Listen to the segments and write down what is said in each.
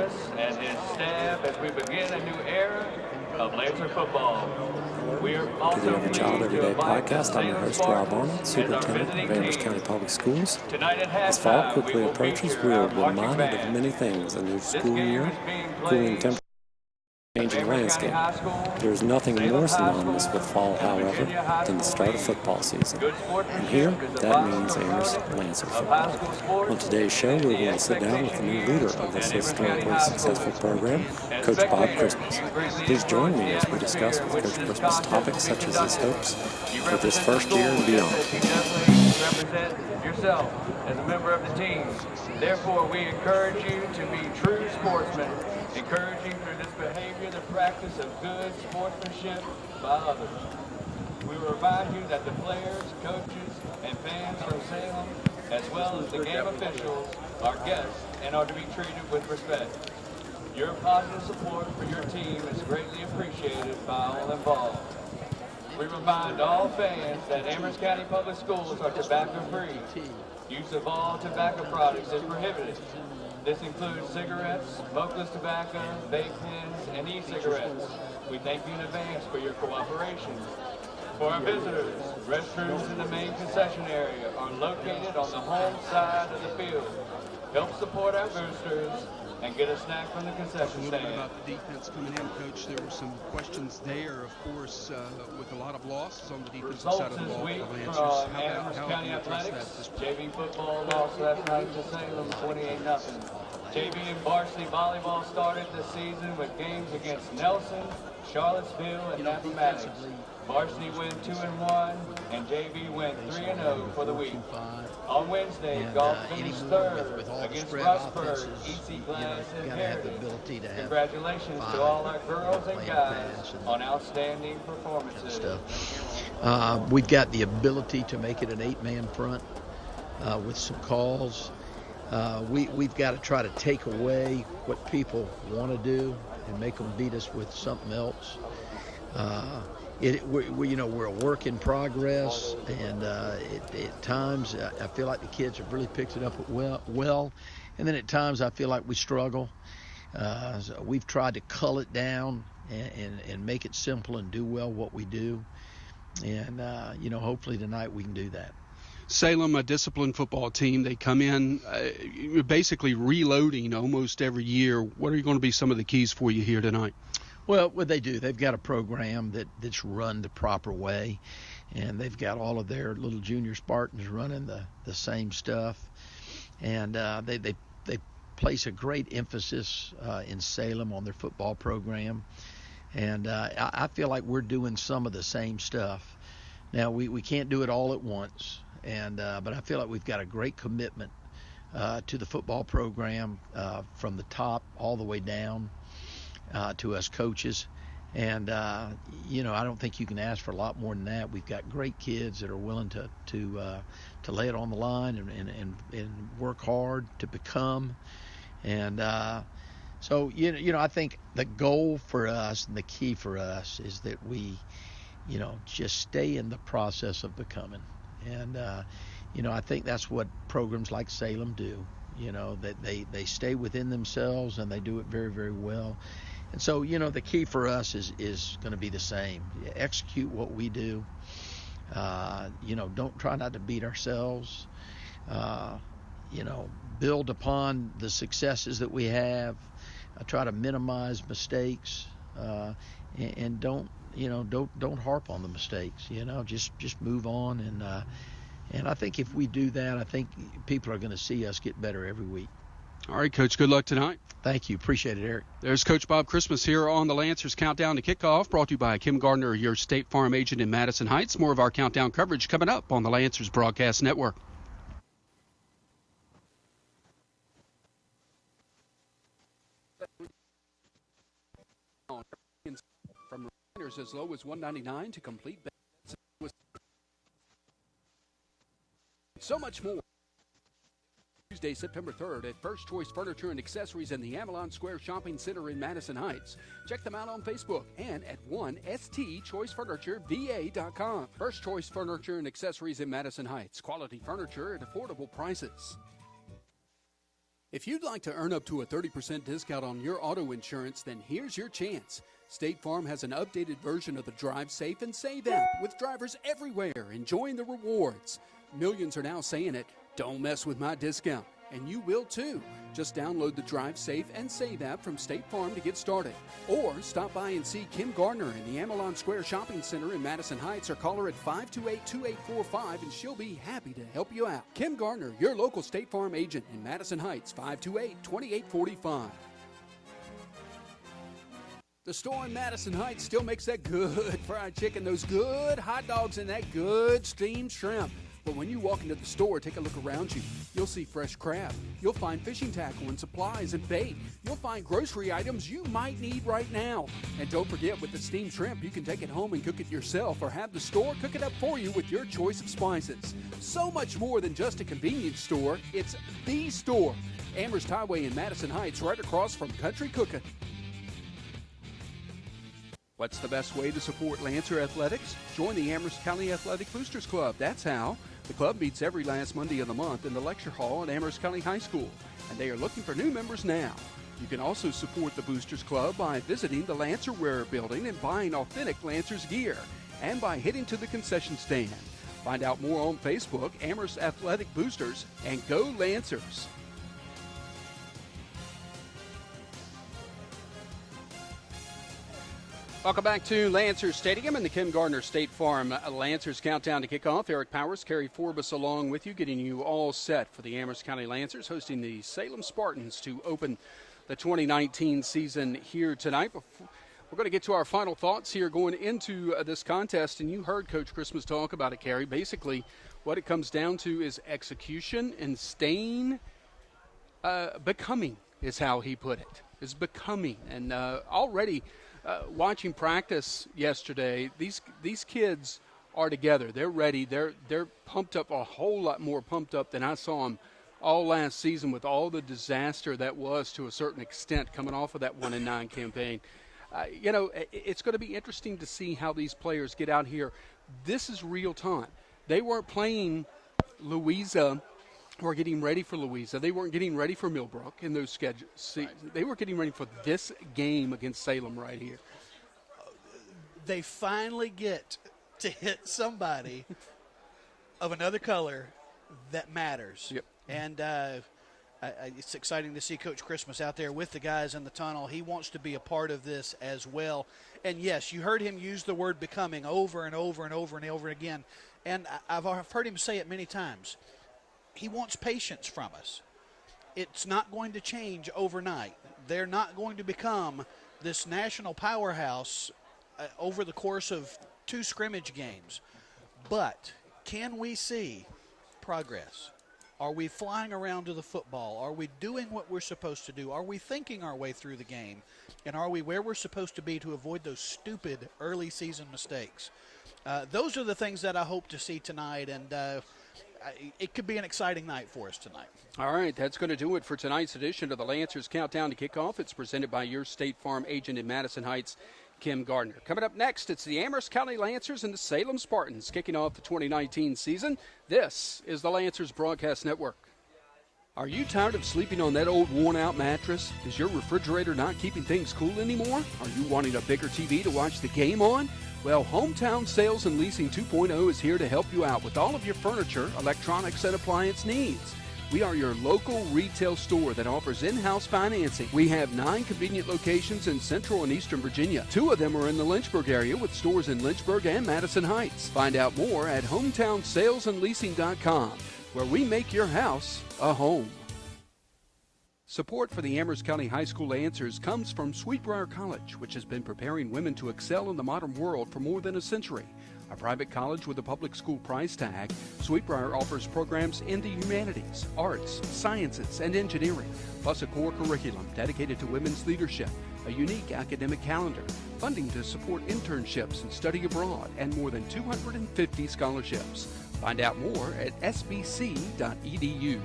Christmas and his staff as we begin a new era of Lancer football. We are also to the Every Child Every Day podcast. I'm your host, Rob Arnold, Superintendent of Amherst County Public Schools. As fall quickly approaches, we are reminded of many things: a new school year, cooling temperatures, changing landscape. There is nothing more synonymous with fall, however, than the start of football season. And here, that means Amherst Lancers football. On today's show, we're going to sit down with the new leader of this historically successful program, Coach Bob Christmas. Please join me as we discuss with Coach Christmas topics such as his hopes for this first year and beyond. You definitely represent yourself as a member of the team. Therefore, we encourage you to be true sportsmen, encouraging through this behavior the practice of good sportsmanship by others. We remind you that the players, coaches, and fans from Salem, as well as the game officials, are guests and are to be treated with respect. Your positive support for your team is greatly appreciated by all involved. We remind all fans that Amherst County Public Schools are tobacco-free. Use of all tobacco products is prohibited. This includes cigarettes, smokeless tobacco, vape pens, and e-cigarettes. We thank you in advance for your cooperation. For our visitors, restrooms in the main concession area are located on the home side of the field. Help support our boosters and get a snack from the concession stand. A little bit about the defense coming in, Coach. There were some questions there, of course, with a lot of losses on the defensive side of the ball. Results this week from Amherst County Athletics. JV football lost last night to Salem 28-0. JV and varsity volleyball started the season with games against Nelson, Charlottesville, and Appomattox. Varsity went 2-1, and JV went 3-0 for the week. On Wednesday, golf finished third against Rossburg, EC Glass, and Heritage. Congratulations to all our girls and guys on outstanding performances. We've got the ability to make it an 8-man front with some calls. We've got to try to take away what people want to do and make them beat us with something else. We're a work in progress, and at times I feel like the kids have really picked it up well, and then at times I feel like we struggle. So we've tried to cull it down and make it simple and do well what we do, and hopefully tonight we can do that. Salem, a disciplined football team, they come in basically reloading almost every year. What are going to be some of the keys for you here tonight? Well, what they do, they've got a program that's run the proper way, and they've got all of their little junior Spartans running the same stuff, and they place a great emphasis in Salem on their football program, and I feel like we're doing some of the same stuff. Now, we can't do it all at once, but I feel like we've got a great commitment to the football program from the top all the way down to us coaches, and I don't think you can ask for a lot more than that. We've got great kids that are willing to lay it on the line and work hard to become, and so I think the goal for us and the key for us is that we just stay in the process of becoming, and I think that's what programs like Salem do. That they stay within themselves and they do it very, very well. And so, the key for us is going to be the same. Execute what we do. Don't try not to beat ourselves. Build upon the successes that we have. Try to minimize mistakes, and don't harp on the mistakes. Just move on. And I think if we do that, I think people are going to see us get better every week. All right, Coach, good luck tonight. Thank you. Appreciate it, Eric. There's Coach Bob Christmas here on the Lancers Countdown to Kickoff, brought to you by Kim Gardner, your State Farm agent in Madison Heights. More of our countdown coverage coming up on the Lancers Broadcast Network. From recliners as low as $199 to complete beds. So much more. Tuesday, September 3rd at First Choice Furniture and Accessories in the Avalon Square Shopping Center in Madison Heights. Check them out on Facebook and at 1stchoicefurnitureVA.com. First Choice Furniture and Accessories in Madison Heights. Quality furniture at affordable prices. If you'd like to earn up to a 30% discount on your auto insurance, then here's your chance. State Farm has an updated version of the Drive Safe and Save app with drivers everywhere enjoying the rewards. Millions are now saying it, don't mess with my discount. And you will too. Just download the Drive Safe and Save app from State Farm to get started. Or stop by and see Kim Gardner in the Amherst Square Shopping Center in Madison Heights or call her at 528-2845 and she'll be happy to help you out. Kim Gardner, your local State Farm agent in Madison Heights, 528-2845. The store in Madison Heights still makes that good fried chicken, those good hot dogs, and that good steamed shrimp. But when you walk into the store, take a look around you. You'll see fresh crab. You'll find fishing tackle and supplies and bait. You'll find grocery items you might need right now. And don't forget, with the steamed shrimp, you can take it home and cook it yourself or have the store cook it up for you with your choice of spices. So much more than just a convenience store. It's the store. Amherst Highway in Madison Heights, right across from Country Cookin'. What's the best way to support Lancer Athletics? Join the Amherst County Athletic Boosters Club. That's how. The club meets every last Monday of the month in the lecture hall at Amherst County High School, and they are looking for new members now. You can also support the Boosters Club by visiting the Lancer Wear building and buying authentic Lancers gear, and by heading to the concession stand. Find out more on Facebook, Amherst Athletic Boosters, and go Lancers. Welcome back to Lancers Stadium and the Kim Gardner State Farm Lancers countdown to kickoff. Eric Powers, Kerry Forbes along with you, getting you all set for the Amherst County Lancers hosting the Salem Spartans to open the 2019 season here tonight. We're going to get to our final thoughts here going into this contest, and you heard Coach Christmas talk about it, Kerry. Basically, what it comes down to is execution and staying becoming is how he put it, is becoming. And already watching practice yesterday, these kids are together. They're ready. They're pumped up, a whole lot more pumped up than I saw them all last season with all the disaster that was to a certain extent coming off of that 1-9 campaign. It's going to be interesting to see how these players get out here. This is real time. They weren't playing Louisa or getting ready for Louisa. They weren't getting ready for Millbrook in those schedules. They were getting ready for this game against Salem right here. They finally get to hit somebody of another color that matters. Yep. And it's exciting to see Coach Christmas out there with the guys in the tunnel. He wants to be a part of this as well. And, yes, you heard him use the word becoming over and over and over and over again. And I've heard him say it many times. He wants patience from us. It's not going to change overnight. They're not going to become this national powerhouse over the course of 2 scrimmage games. But can we see progress? Are we flying around to the football? Are we doing what we're supposed to do? Are we thinking our way through the game? And are we where we're supposed to be to avoid those stupid early season mistakes? Those are the things that I hope to see tonight, and it could be an exciting night for us tonight. All right, that's going to do it for tonight's edition of the Lancers Countdown to Kickoff. It's presented by your State Farm agent in Madison Heights, Kim Gardner. Coming up next, it's the Amherst County Lancers and the Salem Spartans kicking off the 2019 season. This is the Lancers Broadcast Network. Are you tired of sleeping on that old worn-out mattress? Is your refrigerator not keeping things cool anymore? Are you wanting a bigger TV to watch the game on? Well, Hometown Sales and Leasing 2.0 is here to help you out with all of your furniture, electronics, and appliance needs. We are your local retail store that offers in-house financing. We have 9 convenient locations in Central and Eastern Virginia. 2 of them are in the Lynchburg area with stores in Lynchburg and Madison Heights. Find out more at hometownsalesandleasing.com, where we make your house a home. Support for the Amherst County High School Lancers comes from Sweetbriar College, which has been preparing women to excel in the modern world for more than a century. A private college with a public school price tag, Sweetbriar offers programs in the humanities, arts, sciences, and engineering, plus a core curriculum dedicated to women's leadership, a unique academic calendar, funding to support internships and study abroad, and more than 250 scholarships. Find out more at sbc.edu.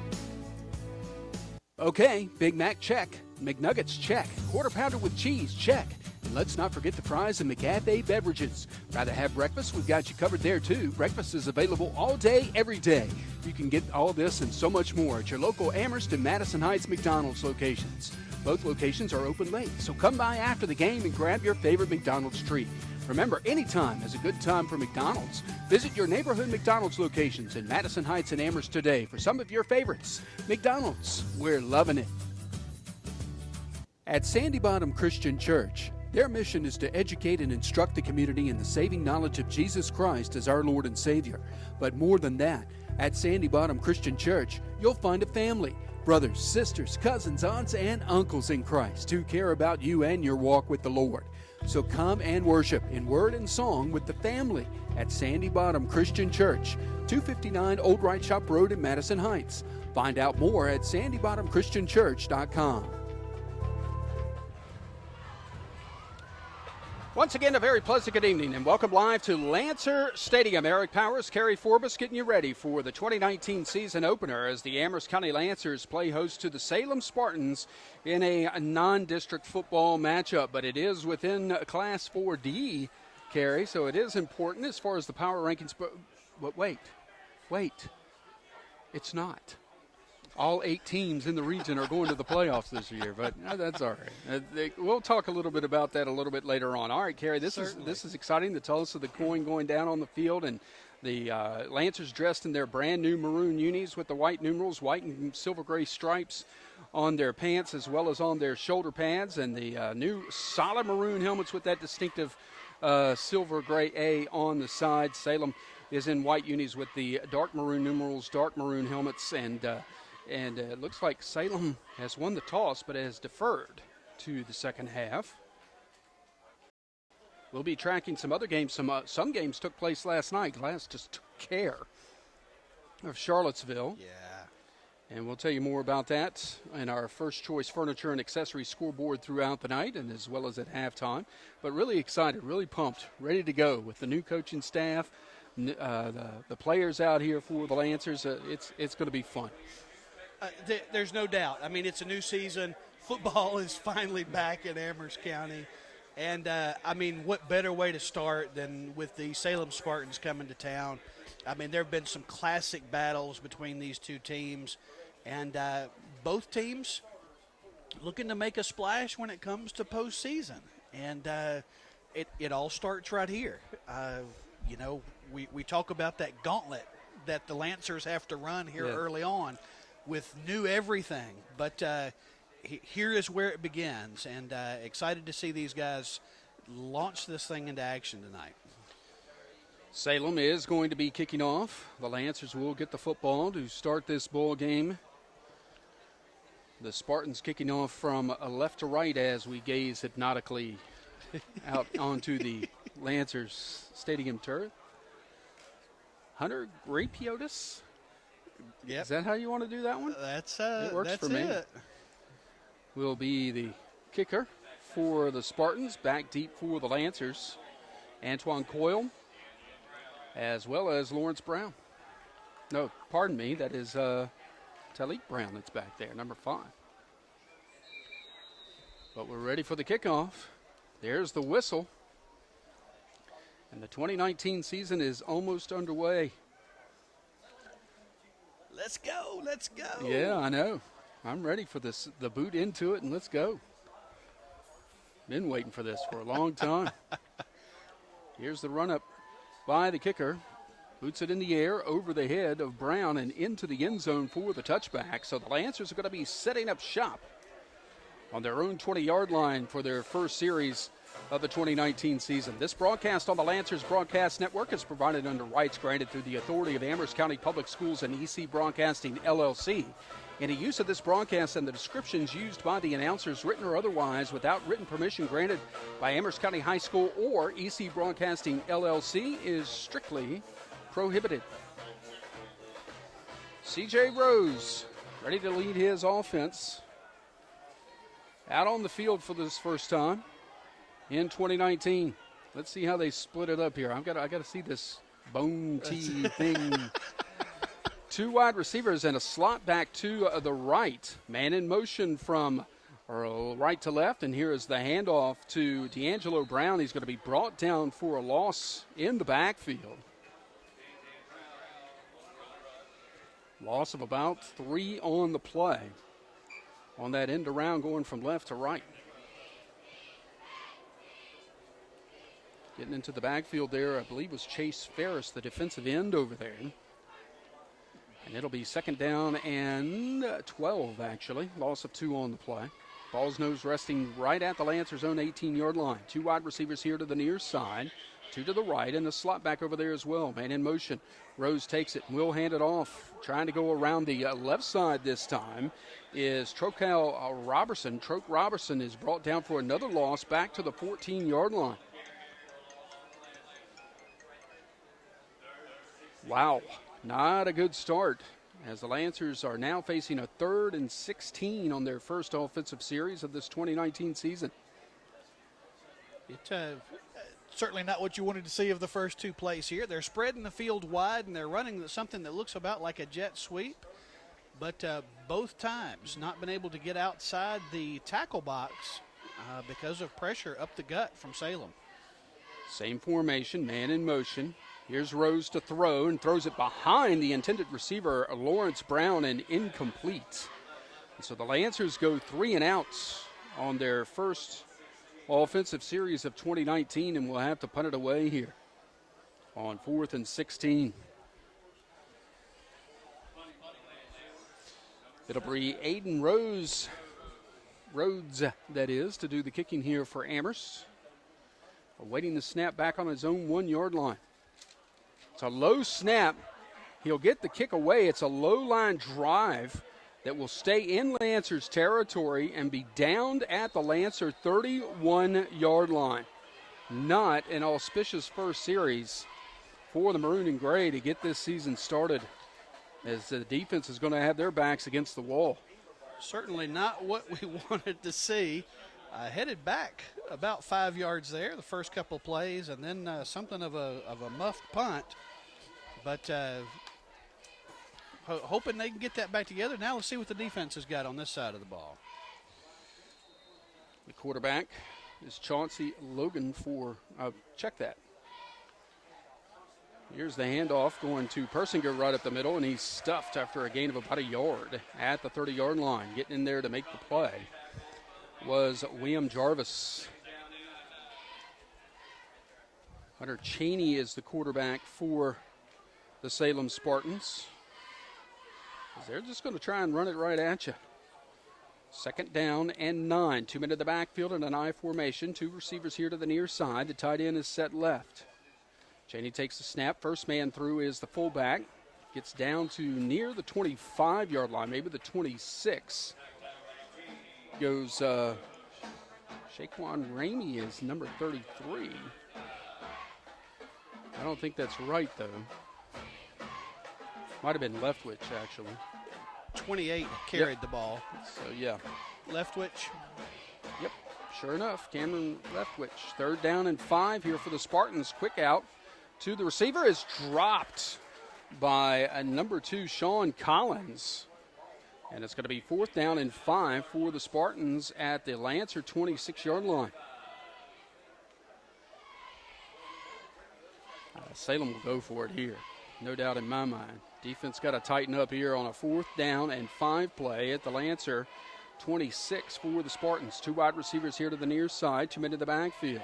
Okay, Big Mac, check. McNuggets, check. Quarter pounder with cheese, check. And let's not forget the fries and McCafe beverages. Rather have breakfast? We've got you covered there too. Breakfast is available all day, every day. You can get all this and so much more at your local Amherst and Madison Heights McDonald's locations. Both locations are open late, so come by after the game and grab your favorite McDonald's treat. Remember, anytime is a good time for McDonald's. Visit your neighborhood McDonald's locations in Madison Heights and Amherst today for some of your favorites. McDonald's, we're loving it. At Sandy Bottom Christian Church, their mission is to educate and instruct the community in the saving knowledge of Jesus Christ as our Lord and Savior. But more than that, at Sandy Bottom Christian Church, you'll find a family. Brothers, sisters, cousins, aunts, and uncles in Christ who care about you and your walk with the Lord. So come and worship in word and song with the family at Sandy Bottom Christian Church, 259 Old Right Shop Road in Madison Heights. Find out more at sandybottomchristianchurch.com. Once again, a very pleasant good evening and welcome live to Lancer Stadium. Eric Powers, Kerry Forbes getting you ready for the 2019 season opener as the Amherst County Lancers play host to the Salem Spartans in a non-district football matchup. But it is within Class 4D, Kerry, so it is important as far as the power rankings. But wait, it's not. All 8 teams in the region are going to the playoffs this year, but that's all right. We'll talk a little bit about that a little bit later on. All right, Kerry, this is exciting to tell us of the coin going down on the field, and the Lancers dressed in their brand new maroon unis with the white numerals, white and silver gray stripes on their pants as well as on their shoulder pads, and the new solid maroon helmets with that distinctive silver gray A on the side. Salem is in white unis with the dark maroon numerals, dark maroon helmets, and it looks like Salem has won the toss but has deferred to the second half. We'll be tracking some other games. Some games took place last night. Glass just took care of Charlottesville. Yeah. And we'll tell you more about that in our first choice furniture and accessories scoreboard throughout the night and as well as at halftime. But really excited, really pumped, ready to go with the new coaching staff, the players out here for the Lancers. It's going to be fun. There's no doubt. I mean, it's a new season. Football is finally back in Amherst County. And, I mean, what better way to start than with the Salem Spartans coming to town? I mean, there have been some classic battles between these two teams. And both teams looking to make a splash when it comes to postseason. And it all starts right here. You know, we talk about that gauntlet that the Lancers have to run here early on, with new everything. But here is where it begins, and excited to see these guys launch this thing into action tonight. Salem is going to be kicking off. The Lancers will get the football to start this ball game. The Spartans kicking off from left to right as we gaze hypnotically out onto the Lancers Stadium turf. Hunter Grapiotis? Yep. Is that how you want to do that one? It works that's for me. It. Will be the kicker for the Spartans. Back deep for the Lancers, Antoine Coyle, as well as Lawrence Brown. No, pardon me, that is Talik Brown that's back there, number 5. But we're ready for the kickoff. There's the whistle. And the 2019 season is almost underway. Let's go. Yeah, I know. I'm ready for this, the boot into it, and let's go. Been waiting for this for a long time. Here's the run-up by the kicker. Boots it in the air over the head of Brown and into the end zone for the touchback. So the Lancers are going to be setting up shop on their own 20-yard line for their first series of the 2019 season. This broadcast on the Lancers Broadcast Network is provided under rights granted through the authority of Amherst County Public Schools and EC Broadcasting, LLC. Any use of this broadcast and the descriptions used by the announcers, written or otherwise, without written permission granted by Amherst County High School or EC Broadcasting, LLC, is strictly prohibited. C.J. Rose, ready to lead his offense out on the field for this first time in 2019. Let's see how they split it up here. I got to see this bone tee thing. 2 wide receivers and a slot back to the right. Man in motion from or right to left, and here is the handoff to D'Angelo Brown. He's going to be brought down for a loss in the backfield. Loss of about 3 on the play on that end around going from left to right. Getting into the backfield there, I believe, was Chase Ferris, the defensive end over there. And it'll be 2nd down and 12, actually. Loss of 2 on the play. Ball's nose resting right at the Lancers' own 18-yard line. 2 wide receivers here to the near side, 2 to the right, and the slot back over there as well. Man in motion. Rose takes it and will hand it off. Trying to go around the left side this time is Trokel Robertson. Troke Robertson is brought down for another loss back to the 14-yard line. Wow, not a good start, as the Lancers are now facing a 3rd and 16 on their first offensive series of this 2019 season. It's certainly not what you wanted to see of the first 2 plays here. They're spreading the field wide, and they're running something that looks about like a jet sweep. But both times not been able to get outside the tackle box because of pressure up the gut from Salem. Same formation, man in motion. Here's Rose to throw, and throws it behind the intended receiver, Lawrence Brown, and incomplete. And so the Lancers go 3 and outs on their first offensive series of 2019, and will have to punt it away here on 4th and 16. It'll be Aiden Rhodes, that is, to do the kicking here for Amherst. Awaiting the snap back on his own 1-yard line. It's a low snap. He'll get the kick away. It's a low-line drive that will stay in Lancers territory and be downed at the Lancer 31-yard line. Not an auspicious first series for the Maroon and Gray to get this season started, as the defense is going to have their backs against the wall. Certainly not what we wanted to see. Headed back about 5 yards there the first couple plays, and then something of a muffed punt. But hoping they can get that back together. Now let's see what the defense has got on this side of the ball. The quarterback is Chauncey Logan for, check that. Here's the handoff going to Persinger right up the middle, and he's stuffed after a gain of about 1 yard at the 30-yard line. Getting in there to make the play was William Jarvis. Hunter Cheney is the quarterback for the Salem Spartans. They're just going to try and run it right at you. 2nd down and 9. 2 men in the backfield in an I formation. 2 receivers here to the near side. The tight end is set left. Cheney takes the snap. First man through is the fullback. Gets down to near the 25-yard line, maybe the 26. Goes Shaquan Ramey is number 33. I don't think that's right, though. Might have been Leftwich, actually. 28 carried the ball. So, yeah. Leftwich. Yep, sure enough, Cameron Leftwich. 3rd down and 5 here for the Spartans. Quick out to the receiver is dropped by number 2, Sean Collins. And it's going to be 4th down and 5 for the Spartans at the Lancer 26-yard line. Salem will go for it here, no doubt in my mind. Defense got to tighten up here on a 4th down and 5 play at the Lancer 26 for the Spartans. 2 wide receivers here to the near side, 2 men in the backfield.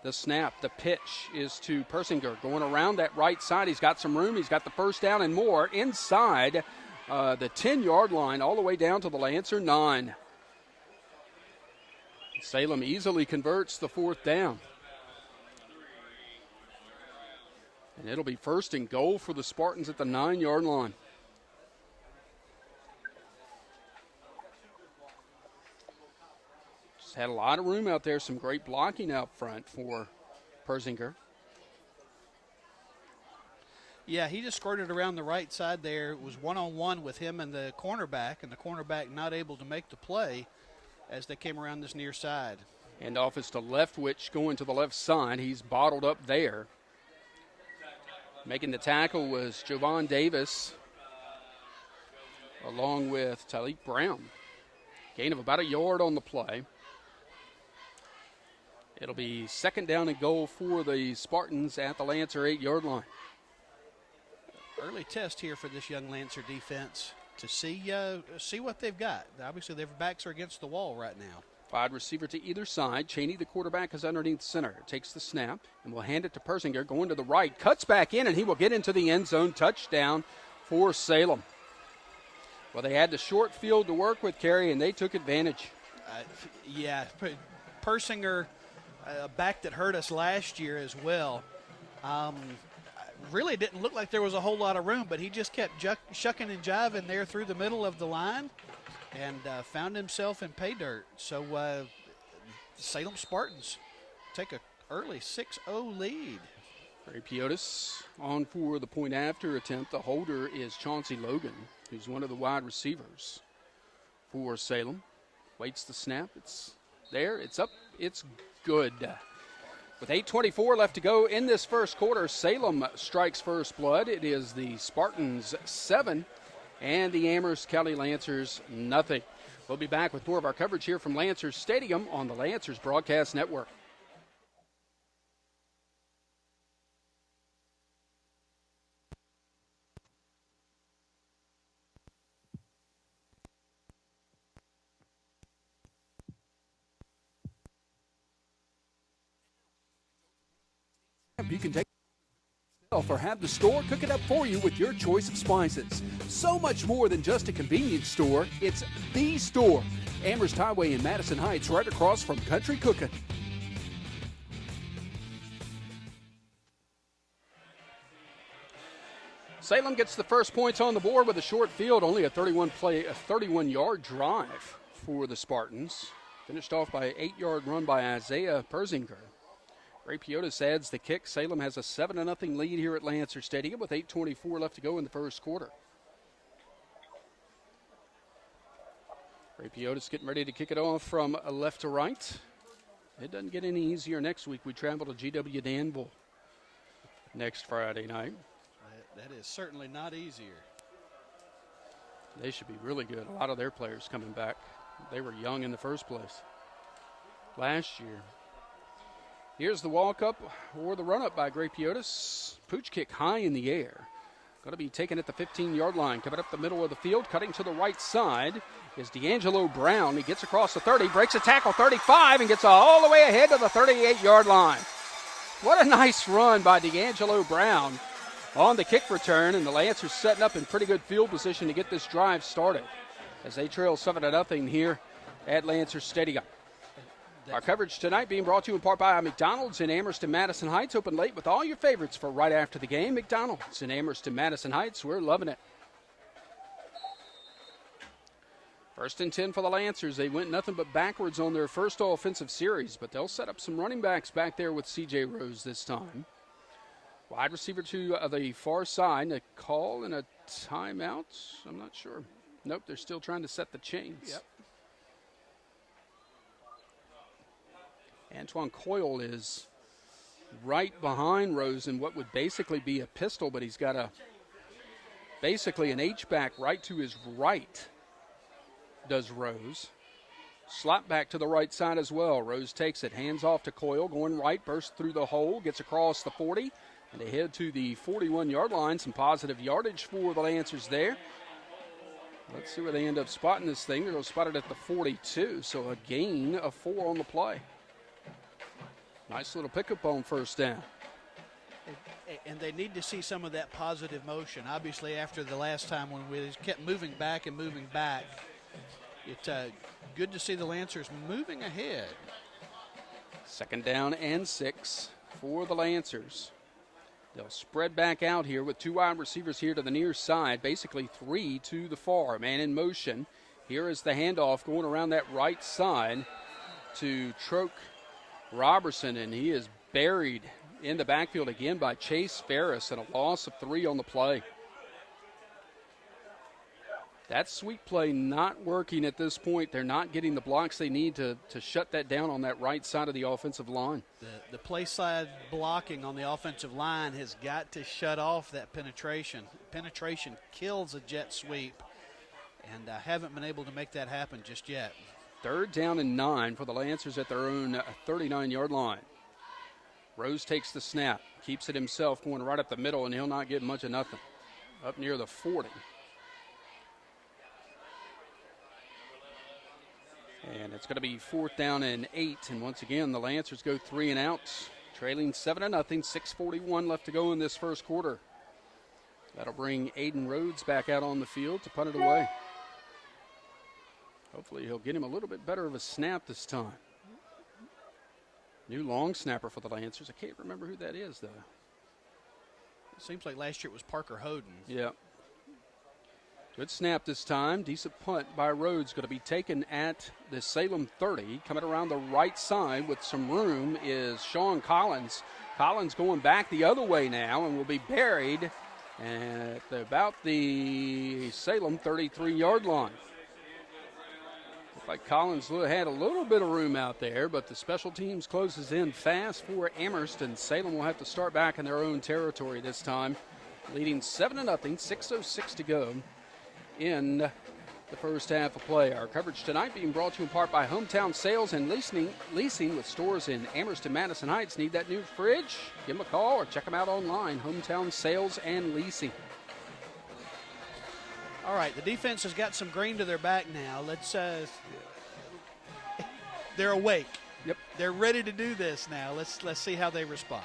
The snap, the pitch is to Persinger going around that right side. He's got some room. He's got the 1st down and more inside the 10-yard line all the way down to the Lancer 9. Salem easily converts the 4th down. And it'll be 1st and goal for the Spartans at the 9-yard line. Just had a lot of room out there. Some great blocking out front for Persinger. Yeah, he just skirted around the right side there. It was one-on-one with him and the cornerback not able to make the play as they came around this near side. And off is to Leftwich going to the left side. He's bottled up there. Making the tackle was Jovan Davis along with Talik Brown. Gain of about a yard on the play. It'll be second down and goal for the Spartans at the Lancer 8-yard line. Early test here for this young Lancer defense to see what they've got. Obviously, their backs are against the wall right now. Wide receiver to either side. Cheney, the quarterback, is underneath center. Takes the snap and will hand it to Persinger. Going to the right. Cuts back in, and he will get into the end zone. Touchdown for Salem. Well, they had the short field to work with, Kerry, and they took advantage. Persinger, a back that hurt us last year as well. Really didn't look like there was a whole lot of room, but he just kept shucking and jiving there through the middle of the line and found himself in pay dirt. So Salem Spartans take an early 6-0 lead. Ray Piotis on for the point after attempt. The holder is Chauncey Logan, who's one of the wide receivers for Salem. Waits the snap. It's there. It's up. It's good. With 8:24 left to go in this first quarter, Salem strikes first blood. It is the Spartans 7 and the Amherst County Lancers nothing. We'll be back with more of our coverage here from Lancers Stadium on the Lancers Broadcast Network. You can take or have the store cook it up for you with your choice of spices. So much more than just a convenience store, it's the store. Amherst Highway in Madison Heights, right across from Country Cookin'. Salem gets the first points on the board with a short field, only a 31-yard drive for the Spartans. Finished off by an 8-yard run by Isaiah Persinger. Ray Piotis adds the kick. Salem has a 7-0 lead here at Lancer Stadium with 8:24 left to go in the first quarter. Ray Piotis getting ready to kick it off from left to right. It doesn't get any easier next week. We travel to GW Danville next Friday night. That is certainly not easier. They should be really good. A lot of their players coming back. They were young in the first place last year. Here's the walk-up or the run-up by Ray Piotis. Pooch kick high in the air. Going to be taken at the 15-yard line. Coming up the middle of the field, cutting to the right side is D'Angelo Brown. He gets across the 30, breaks a tackle, 35, and gets all the way ahead to the 38-yard line. What a nice run by D'Angelo Brown on the kick return, and the Lancers setting up in pretty good field position to get this drive started as they trail 7-0 here at Lancer Stadium. Our coverage tonight being brought to you in part by McDonald's in Amherst and Madison Heights. Open late with all your favorites for right after the game. McDonald's in Amherst and Madison Heights. We're loving it. 1st and 10 for the Lancers. They went nothing but backwards on their first offensive series, but they'll set up some running backs back there with C.J. Rose this time. Wide receiver to the far side. A call and a timeout. I'm not sure. Nope, they're still trying to set the chains. Yep. Antoine Coyle is right behind Rose in what would basically be a pistol, but he's got basically an H-back right to his right, does Rose. Slot back to the right side as well. Rose takes it, hands off to Coyle, going right, bursts through the hole, gets across the 40, and they head to the 41-yard line. Some positive yardage for the Lancers there. Let's see where they end up spotting this thing. They're going to spot it at the 42, so a gain of 4 on the play. Nice little pickup on first down. And they need to see some of that positive motion. Obviously, after the last time when we kept moving back and moving back, it's good to see the Lancers moving ahead. 2nd down and 6 for the Lancers. They'll spread back out here with 2 wide receivers here to the near side, basically 3 to the far. Man in motion. Here is the handoff going around that right side to Troke Robertson, and he is buried in the backfield again by Chase Ferris, and a loss of 3 on the play. That sweep play not working at this point. They're not getting the blocks they need to shut that down on that right side of the offensive line. The play side blocking on the offensive line has got to shut off that penetration. Penetration kills a jet sweep, and haven't been able to make that happen just yet. 3rd down and 9 for the Lancers at their own 39-yard line. Rose takes the snap, keeps it himself, going right up the middle, and he'll not get much of nothing. Up near the 40. And it's going to be 4th down and 8. And once again, the Lancers go 3 and out, trailing 7-0, 6:41 left to go in this first quarter. That'll bring Aiden Rhodes back out on the field to punt it away. Hopefully he'll get him a little bit better of a snap this time. New long snapper for the Lancers. I can't remember who that is, though. It seems like last year it was Parker Hoden. Yeah. Good snap this time. Decent punt by Rhodes. Going to be taken at the Salem 30. Coming around the right side with some room is Sean Collins. Collins going back the other way now and will be buried at about the Salem 33-yard line. Looks like Collins had a little bit of room out there, but the special teams closes in fast for Amherst, and Salem will have to start back in their own territory this time, leading 7-0, 6:06 to go in the first half of play. Our coverage tonight being brought to you in part by Hometown Sales and Leasing with stores in Amherst and Madison Heights. Need that new fridge? Give them a call or check them out online. Hometown Sales and Leasing. All right, the defense has got some green to their back now. They're awake. Yep. They're ready to do this now. Let's see how they respond.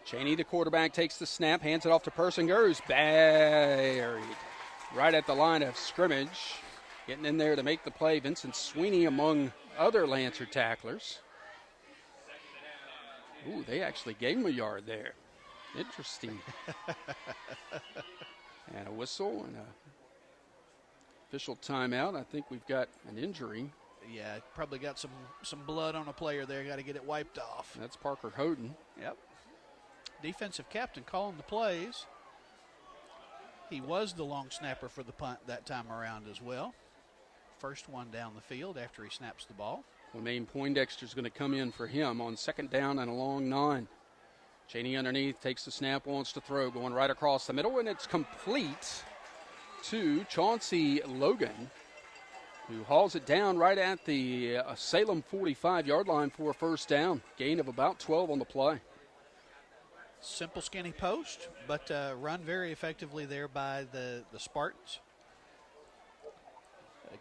Cheney, the quarterback, takes the snap, hands it off to Persinger, who's buried right at the line of scrimmage. Getting in there to make the play, Vincent Sweeney among other Lancer tacklers. Ooh, they actually gave him a yard there. Interesting. And a whistle and a official timeout. I think we've got an injury. Yeah, probably got some blood on a player there. Got to get it wiped off. That's Parker Hoden. Yep. Defensive captain calling the plays. He was the long snapper for the punt that time around as well. First one down the field after he snaps the ball. Lemaine Poindexter's going to come in for him on 2nd down and a long 9. Cheney underneath, takes the snap, wants to throw, going right across the middle, and it's complete to Chauncey Logan, who hauls it down right at the Salem 45-yard line for a first down. Gain of about 12 on the play. Simple, skinny post, but run very effectively there by the Spartans.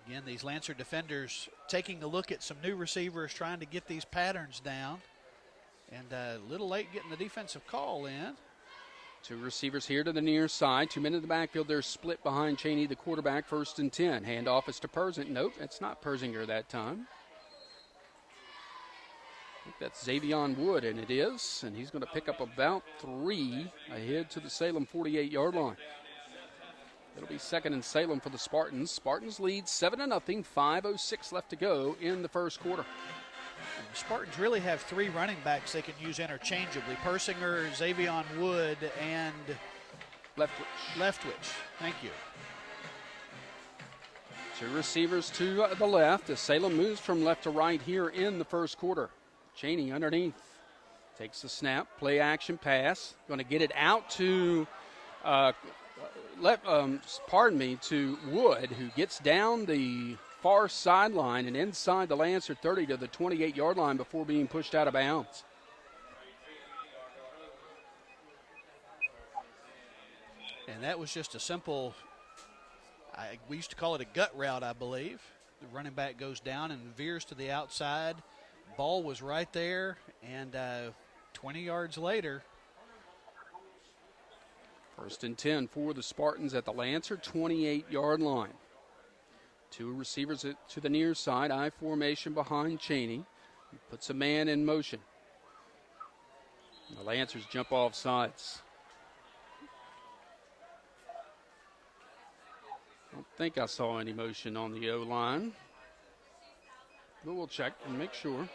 Again, these Lancer defenders taking a look at some new receivers, trying to get these patterns down. And a little late getting the defensive call in. 2 receivers here to the near side. 2 men in the backfield. They're split behind Cheney, the quarterback, 1st and 10. Handoff is to Persinger. Nope, it's not Persinger that time. I think that's Xavion Wood, and it is. And he's going to pick up about 3 ahead to the Salem 48-yard line. It'll be 2nd and Salem for the Spartans. Spartans lead 7-0, 5:06 left to go in the first quarter. The Spartans really have 3 running backs they can use interchangeably. Persinger, Xavion Wood, and Leftwich. Thank you. 2 receivers to the left as Salem moves from left to right here in the first quarter. Cheney underneath. Takes the snap, play action pass. Going to get it out to, to Wood, who gets down the far sideline and inside the Lancer 30 to the 28-yard line before being pushed out of bounds. And that was just a simple, we used to call it a gut route, I believe. The running back goes down and veers to the outside. Ball was right there, and 20 yards later. 1st and 10 for the Spartans at the Lancer 28-yard line. 2 receivers to the near side, I formation behind Cheney. He puts a man in motion. The Lancers jump off sides. I don't think I saw any motion on the O-line, but we'll check and make sure.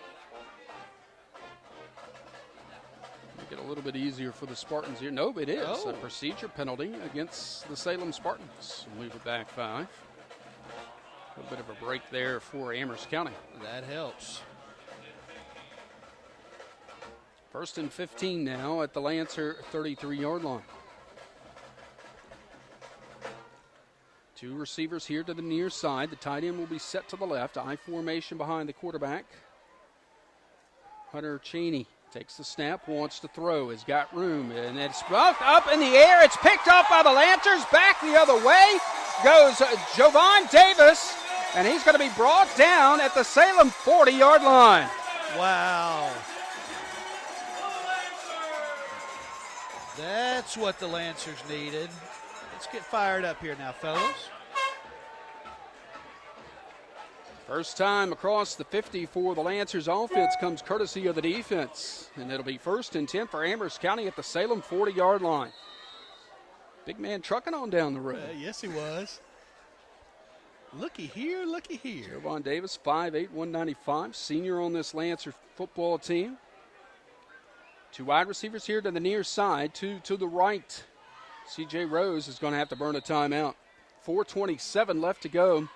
Make it a little bit easier for the Spartans here. Nope, it is a procedure penalty against the Salem Spartans. Move it back 5. A little bit of a break there for Amherst County. That helps. 1st and 15 now at the Lancer 33-yard line. Two receivers here to the near side. The tight end will be set to the left. I formation behind the quarterback. Hunter Cheney takes the snap, wants to throw, has got room, and it's up in the air. It's picked up by the Lancers. Back the other way goes Jovan Davis, and he's going to be brought down at the Salem 40-yard line. Wow. That's what the Lancers needed. Let's get fired up here now, fellas. First time across the 50 for the Lancers offense comes courtesy of the defense. And it'll be 1st and 10 for Amherst County at the Salem 40-yard line. Big man trucking on down the road. Yes, he was. Looky here, looky here. Jovan Davis, 5'8", 195, senior on this Lancer football team. Two wide receivers here to the near side, two to the right. C.J. Rose is going to have to burn a timeout. 4:27 left to go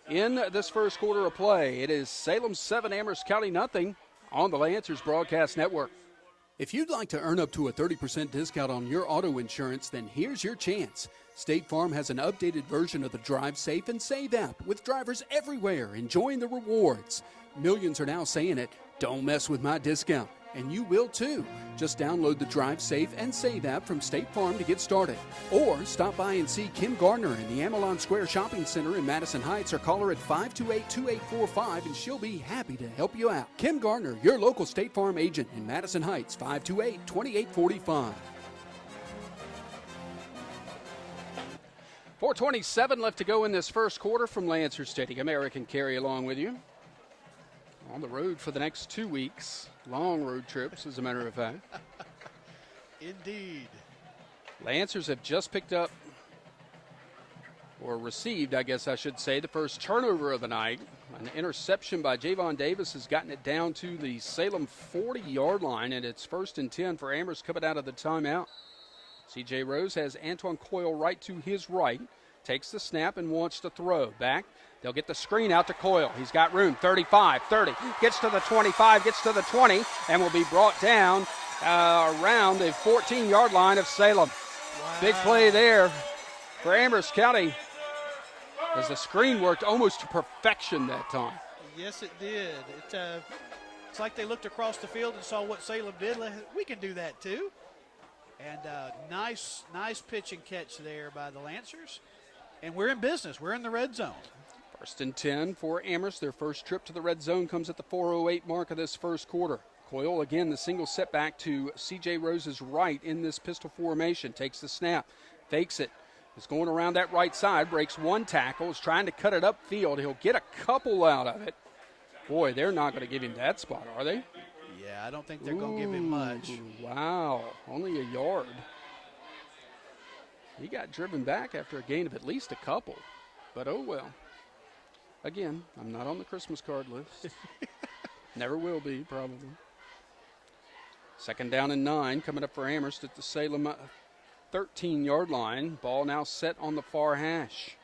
in this first quarter of play. It is Salem 7, Amherst County nothing on the Lancers Broadcast Network. If you'd like to earn up to a 30% discount on your auto insurance, then here's your chance. State Farm has an updated version of the Drive Safe and Save app with drivers everywhere enjoying the rewards. Millions are now saying it, don't mess with my discount. And you will too. Just download the Drive Safe and Save app from State Farm to get started. Or stop by and see Kim Gardner in the Amelon Square Shopping Center in Madison Heights, or call her at 528-2845 and she'll be happy to help you out. Kim Gardner, your local State Farm agent in Madison Heights, 528-2845. 4:27 left to go in this first quarter from Lancer Stadium. Eric and Carey along with you. On the road for the next 2 weeks. Long road trips, as a matter of fact. Indeed. Lancers have just picked up, or received, I guess I should say, the first turnover of the night. An interception by Jovan Davis has gotten it down to the Salem 40-yard line, and it's 1st and 10 for Amherst coming out of the timeout. C.J. Rose has Antoine Coyle right to his right. Takes the snap and wants to throw. Back. They'll get the screen out to Coyle. He's got room. 35, 30. Gets to the 25, gets to the 20, and will be brought down around the 14-yard line of Salem. Wow. Big play there for Amherst County as the screen worked almost to perfection that time. Yes, it did. It's like they looked across the field and saw what Salem did. We can do that too. And nice pitch and catch there by the Lancers. And we're in business. We're in the red zone. 1st and 10 for Amherst. Their first trip to the red zone comes at the 4:08 mark of this first quarter. Coyle, again, the single setback to C.J. Rose's right in this pistol formation. Takes the snap, fakes it. Is going around that right side, breaks one tackle, is trying to cut it upfield. He'll get a couple out of it. Boy, they're not going to give him that spot, are they? Yeah, I don't think they're going to give him much. Wow, only a yard. He got driven back after a gain of at least a couple. But oh well. Again, I'm not on the Christmas card list. Never will be, probably. 2nd down and 9 coming up for Amherst at the Salem 13-yard line. Ball now set on the far hash.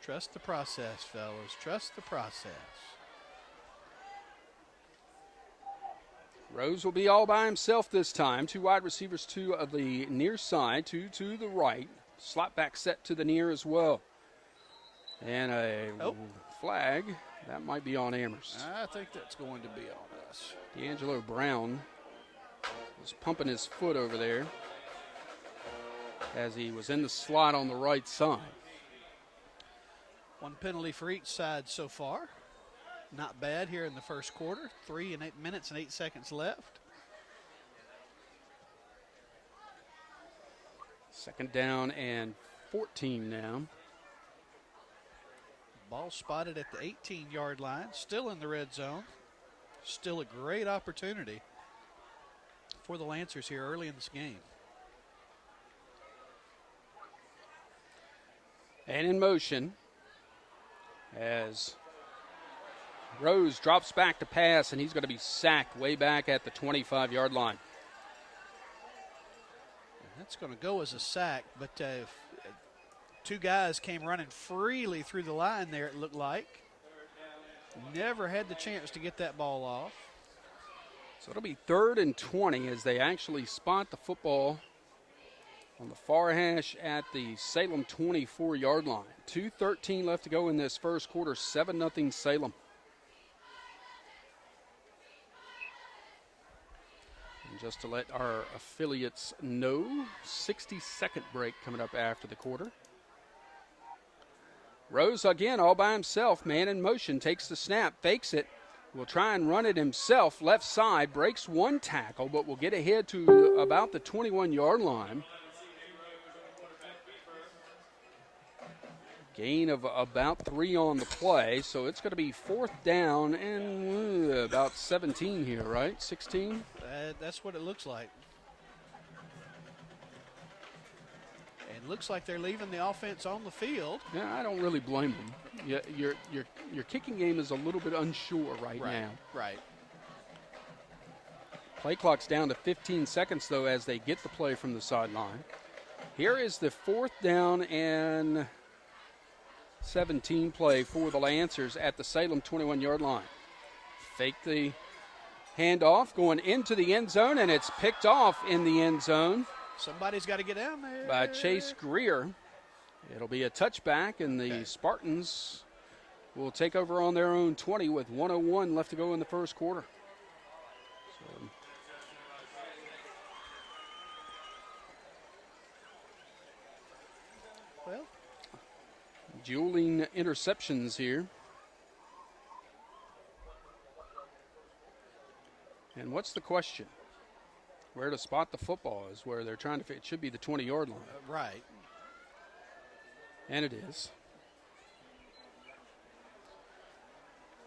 Trust the process, fellas. Trust the process. Rose will be all by himself this time. Two wide receivers, two of the near side, two to the right. Slot back set to the near as well. And a flag. That might be on Amherst. I think that's going to be on us. D'Angelo Brown was pumping his foot over there as he was in the slot on the right side. One penalty for each side so far. Not bad here in the first quarter. 3 minutes and 8 seconds left. 2nd down and 14 now. Ball spotted at the 18-yard line. Still in the red zone. Still a great opportunity for the Lancers here early in this game. And in motion as Rose drops back to pass, and he's going to be sacked way back at the 25-yard line. That's going to go as a sack, but two guys came running freely through the line there, it looked like. Never had the chance to get that ball off. So it'll be 3rd and 20 as they actually spot the football on the far hash at the Salem 24-yard line. 2:13 left to go in this first quarter, 7-0 Salem. And just to let our affiliates know, 60-second break coming up after the quarter. Rose again all by himself, man in motion, takes the snap, fakes it, will try and run it himself, left side, breaks one tackle, but will get ahead to about the 21-yard line. Gain of about 3 on the play, so it's going to be 4th down and about 17 here, right? 16? That's what it looks like. And looks like they're leaving the offense on the field. Yeah, I don't really blame them. Your kicking game is a little bit unsure right now. Right. Play clock's down to 15 seconds, though, as they get the play from the sideline. Here is the 4th down and 17 play for the Lancers at the Salem 21-yard line. Fake the handoff, going into the end zone, and it's picked off in the end zone. Somebody's got to get down there. By Chase Greer. It'll be a touchback, and the Spartans will take over on their own 20 with 1:01 left to go in the first quarter. So, well, dueling interceptions here. And what's the question? Where to spot the football is where they're trying to fit. It should be the 20-yard line. Right. And it is.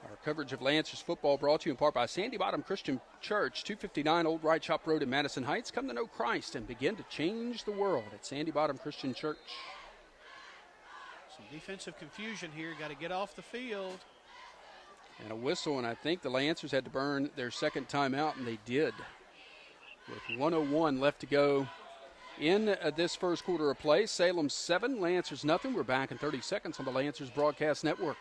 Our coverage of Lancers football brought to you in part by Sandy Bottom Christian Church, 259 Old Right Shop Road in Madison Heights. Come to know Christ and begin to change the world at Sandy Bottom Christian Church. Some defensive confusion here. Got to get off the field. And a whistle, and I think the Lancers had to burn their second timeout, and they did. With 1:01 left to go in this first quarter of play. Salem 7, Lancers nothing. We're back in 30 seconds on the Lancers Broadcast Network.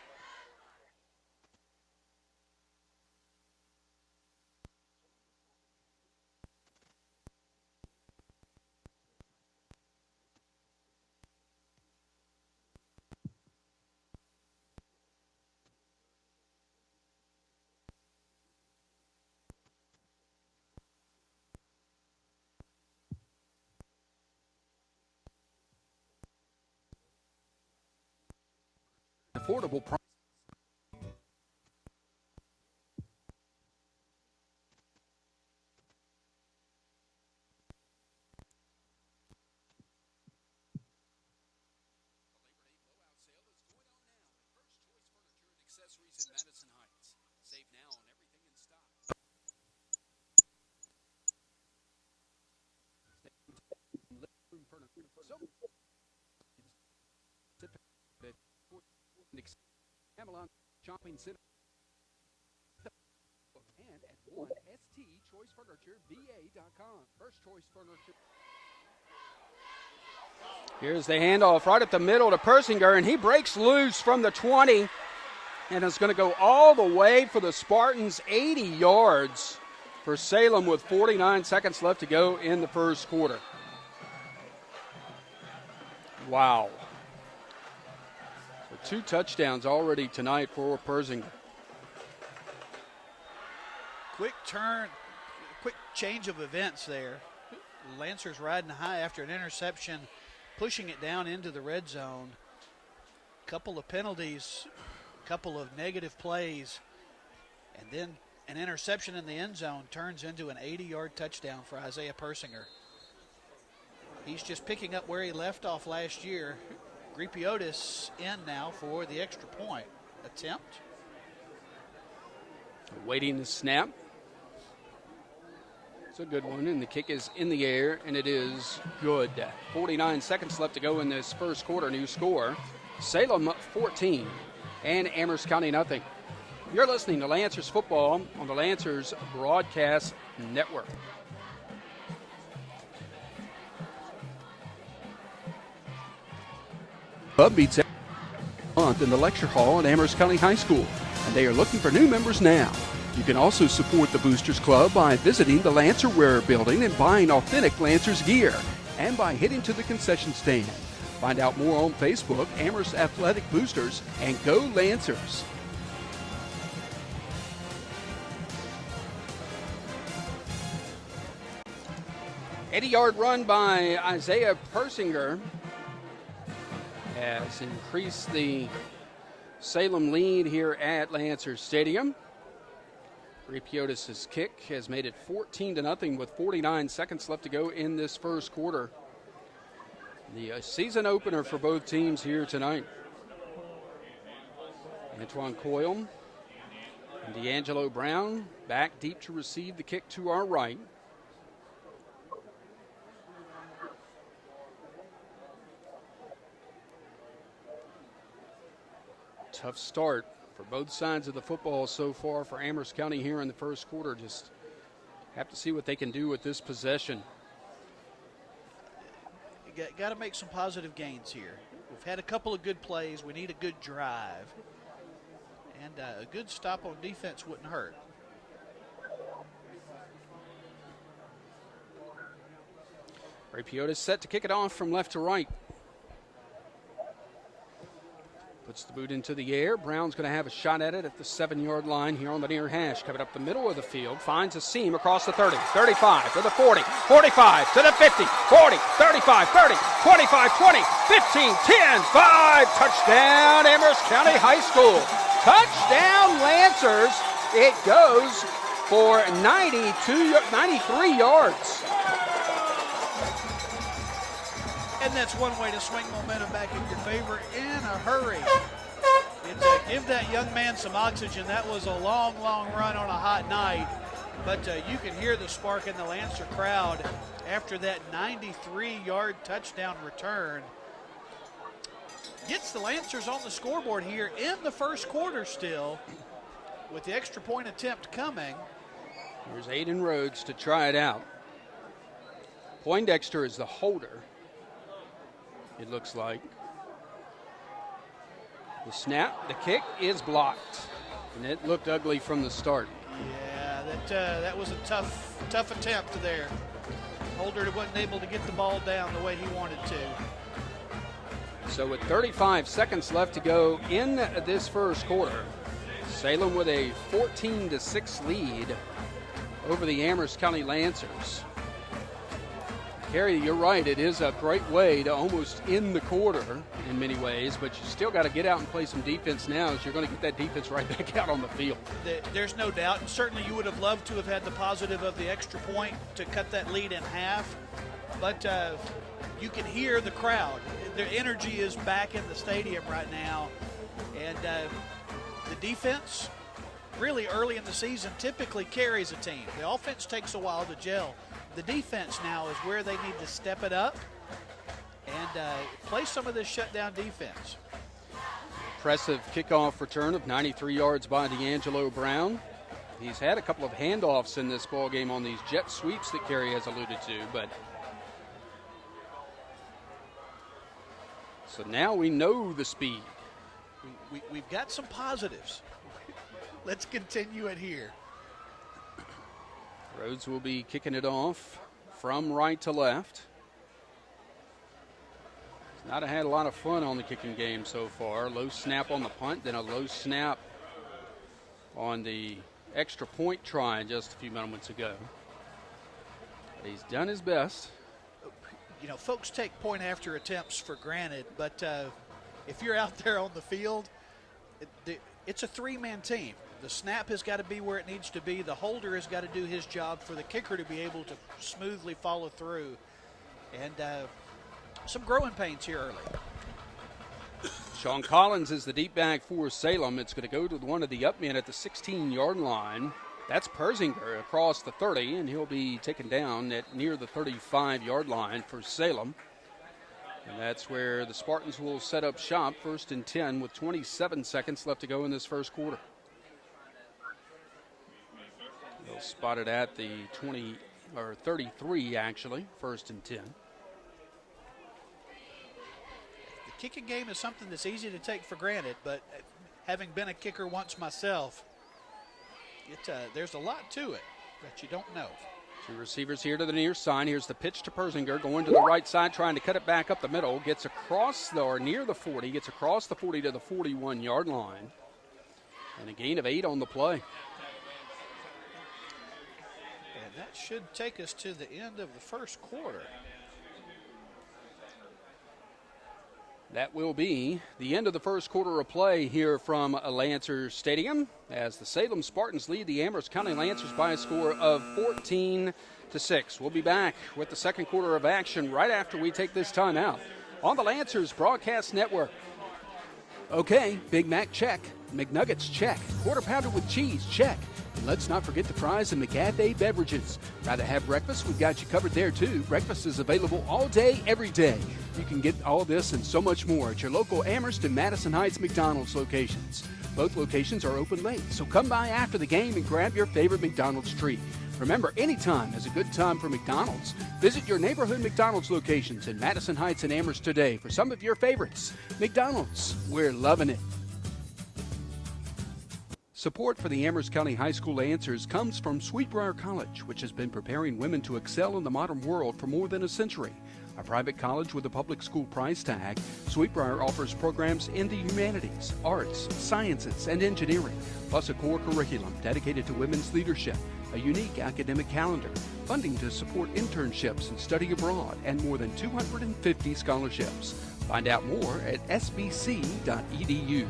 Affordable price. Accessories in Madison Heights. Save now on everything in stock. Avalon Shopping Center and at 1stchoicefurnitureVA.com. First Choice Furniture. Here's the handoff right up the middle to Persinger, and he breaks loose from the 20, and it's going to go all the way for the Spartans, 80 yards for Salem with 49 seconds left to go in the first quarter. Wow. 2 touchdowns already tonight for Persinger. Quick change of events there. Lancers riding high after an interception, pushing it down into the red zone. Couple of penalties, couple of negative plays, and then an interception in the end zone turns into an 80-yard touchdown for Isaiah Persinger. He's just picking up where he left off last year. Gripiotis in now for the extra point attempt. Waiting the snap. It's a good one, and the kick is in the air, and it is good. 49 seconds left to go in this first quarter. New score, Salem 14 and Amherst County nothing. You're listening to Lancers football on the Lancers Broadcast Network. Club meets every month in the lecture hall at Amherst County High School, and they are looking for new members now. You can also support the Boosters Club by visiting the Lancer Wear building and buying authentic Lancers gear. and by heading to the concession stand. Find out more on Facebook, Amherst Athletic Boosters, and Go Lancers. Yard run by Isaiah Persinger has increased the Salem lead here at Lancers Stadium. Repiotis' kick has made it 14-0 with 49 seconds left to go in this first quarter. The season opener for both teams here tonight. Antoine Coyle and D'Angelo Brown back deep to receive the kick to our right. Tough start for both sides of the football so far for Amherst County here in the first quarter. Just have to see what they can do with this possession. You got to make some positive gains here. We've had a couple of good plays. We need a good drive. And a good stop on defense wouldn't hurt. Repiotis set to kick it off from left to right. Puts the boot into the air. Brown's going to have a shot at it at the 7-yard line here on the near hash. Coming up the middle of the field. Finds a seam across the 30, 35 to the 40, 45 to the 50, 40, 35, 30, 25, 20, 15, 10, 5. Touchdown, Amherst County High School. Touchdown, Lancers. It goes for 93 yards. And that's one way to swing momentum back in your favor in a hurry. Give that young man some oxygen. That was a long, long run on a hot night. But you can hear the spark in the Lancer crowd after that 93-yard touchdown return. Gets the Lancers on the scoreboard here in the first quarter still, with the extra point attempt coming. Here's Aiden Rhodes to try it out. Poindexter is the holder. It looks like. The snap, the kick is blocked. And it looked ugly from the start. Yeah, that was a tough attempt there. Holder wasn't able to get the ball down the way he wanted to. So with 35 seconds left to go in this first quarter, Salem with a 14-6 lead over the Amherst County Lancers. Kerry, you're right. It is a great way to almost end the quarter in many ways, but you still got to get out and play some defense now as you're going to get that defense right back out on the field. There's no doubt, and certainly you would have loved to have had the positive of the extra point to cut that lead in half, but you can hear the crowd. Their energy is back in the stadium right now, and the defense really early in the season typically carries a team. The offense takes a while to gel. The defense now is where they need to step it up and play some of this shutdown defense. Impressive kickoff return of 93 yards by D'Angelo Brown. He's had a couple of handoffs in this ball game on these jet sweeps that Kerry has alluded to, but so now we know the speed. We've got some positives. Let's continue it here. Rhodes will be kicking it off from right to left. He's not had a lot of fun on the kicking game so far. Low snap on the punt, then a low snap on the extra point try just a few moments ago. He's done his best. You know, folks take point after attempts for granted, but if you're out there on the field, it's a three-man team. The snap has got to be where it needs to be. The holder has got to do his job for the kicker to be able to smoothly follow through. And some growing pains here early. Sean Collins is the deep back for Salem. It's going to go to one of the up men at the 16-yard line. That's Persinger across the 30, and he'll be taken down at near the 35-yard line for Salem. And that's where the Spartans will set up shop, 1st and 10 with 27 seconds left to go in this first quarter. They'll spot it at the 33, actually, 1st and 10. The kicking game is something that's easy to take for granted, but having been a kicker once myself, there's a lot to it that you don't know. Two receivers here to the near side. Here's the pitch to Persinger, going to the right side, trying to cut it back up the middle. Gets across or near the 40, gets across the 40 to the 41-yard line. And a gain of 8 on the play. And that should take us to the end of the first quarter. That will be the end of the first quarter of play here from Lancers Stadium as the Salem Spartans lead the Amherst County Lancers by a score of 14-6. We'll be back with the second quarter of action right after we take this time out on the Lancers Broadcast Network. Okay, Big Mac, check. McNuggets, check. Quarter pounder with cheese, check. And let's not forget the fries and McCafe beverages. Rather have breakfast? We've got you covered there too. Breakfast is available all day, every day. You can get all this and so much more at your local Amherst and Madison Heights McDonald's locations. Both locations are open late, so come by after the game and grab your favorite McDonald's treat. Remember, anytime is a good time for McDonald's. Visit your neighborhood McDonald's locations in Madison Heights and Amherst today for some of your favorites. McDonald's, we're loving it. Support for the Amherst County High School Lancers comes from Sweetbriar College, which has been preparing women to excel in the modern world for more than a century. A private college with a public school price tag, Sweetbriar offers programs in the humanities, arts, sciences, and engineering, plus a core curriculum dedicated to women's leadership, a unique academic calendar, funding to support internships and study abroad, and more than 250 scholarships. Find out more at sbc.edu.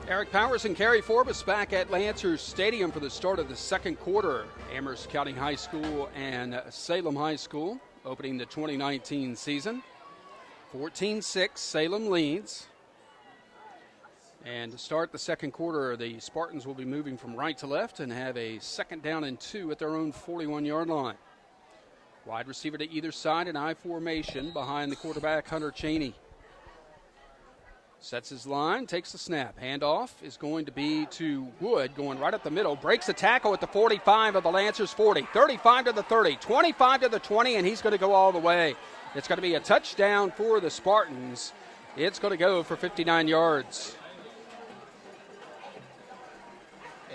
Eric Powers and Kerry Forbes back at Lancers Stadium for the start of the second quarter. Amherst County High School and Salem High School opening the 2019 season. 14-6, Salem leads. And to start the second quarter, the Spartans will be moving from right to left and have a second down and 2 at their own 41-yard line. Wide receiver to either side in I formation behind the quarterback, Hunter Cheney. Sets his line, takes the snap. Handoff is going to be to Wood, going right up the middle. Breaks a tackle at the 45 of the Lancers 40. 35 to the 30, 25 to the 20, and he's going to go all the way. It's going to be a touchdown for the Spartans. It's going to go for 59 yards.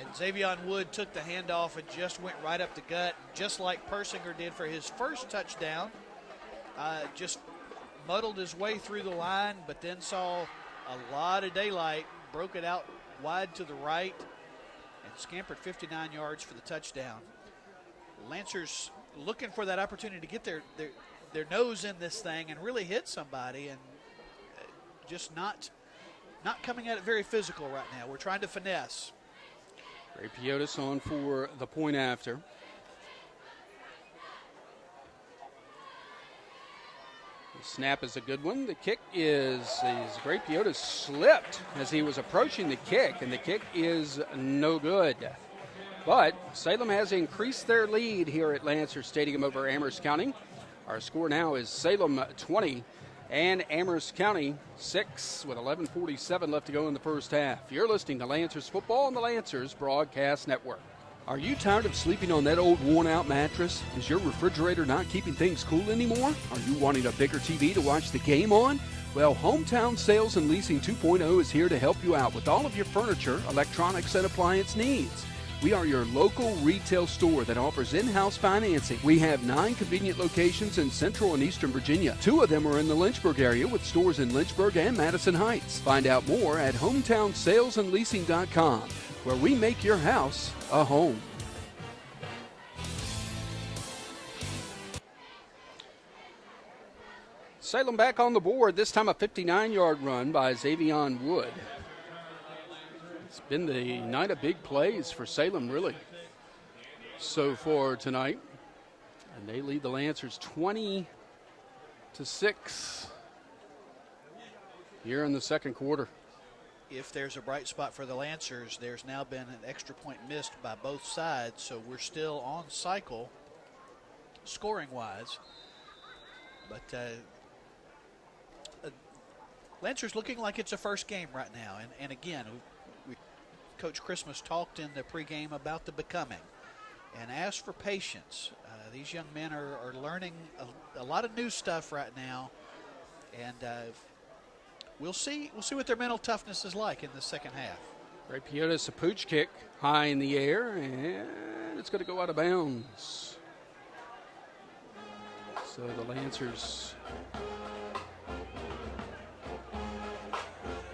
And Xavier Wood took the handoff and just went right up the gut, just like Persinger did for his first touchdown. Just muddled his way through the line, but then saw a lot of daylight, broke it out wide to the right, and scampered 59 yards for the touchdown. Lancers looking for that opportunity to get their nose in this thing and really hit somebody, and just not coming at it very physical right now. We're trying to finesse. Ray Piotis on for the point after. The snap is a good one. The kick is Ray Piotis slipped as he was approaching the kick, and the kick is no good. But Salem has increased their lead here at Lancers Stadium over Amherst County. Our score now is Salem 20 and Amherst County 6 with 11:47 left to go in the first half. You're listening to Lancers Football on the Lancers Broadcast Network. Are you tired of sleeping on that old worn-out mattress? Is your refrigerator not keeping things cool anymore? Are you wanting a bigger TV to watch the game on? Well, Hometown Sales and Leasing 2.0 is here to help you out with all of your furniture, electronics, and appliance needs. We are your local retail store that offers in-house financing. We have 9 convenient locations in Central and Eastern Virginia. 2 of them are in the Lynchburg area with stores in Lynchburg and Madison Heights. Find out more at hometownsalesandleasing.com, where we make your house a home. Salem back on the board, this time a 59-yard run by Xavier Wood. It's been the night of big plays for Salem, really, so far tonight. And they lead the Lancers 20-6 here in the second quarter. If there's a bright spot for the Lancers, there's now been an extra point missed by both sides, so we're still on cycle scoring-wise. But Lancers looking like it's a first game right now. And again, Coach Christmas talked in the pregame about the becoming and asked for patience. These young men are learning a lot of new stuff right now, and we'll see what their mental toughness is like in the second half. Ray Piotis, a pooch kick high in the air, and it's going to go out of bounds. So the Lancers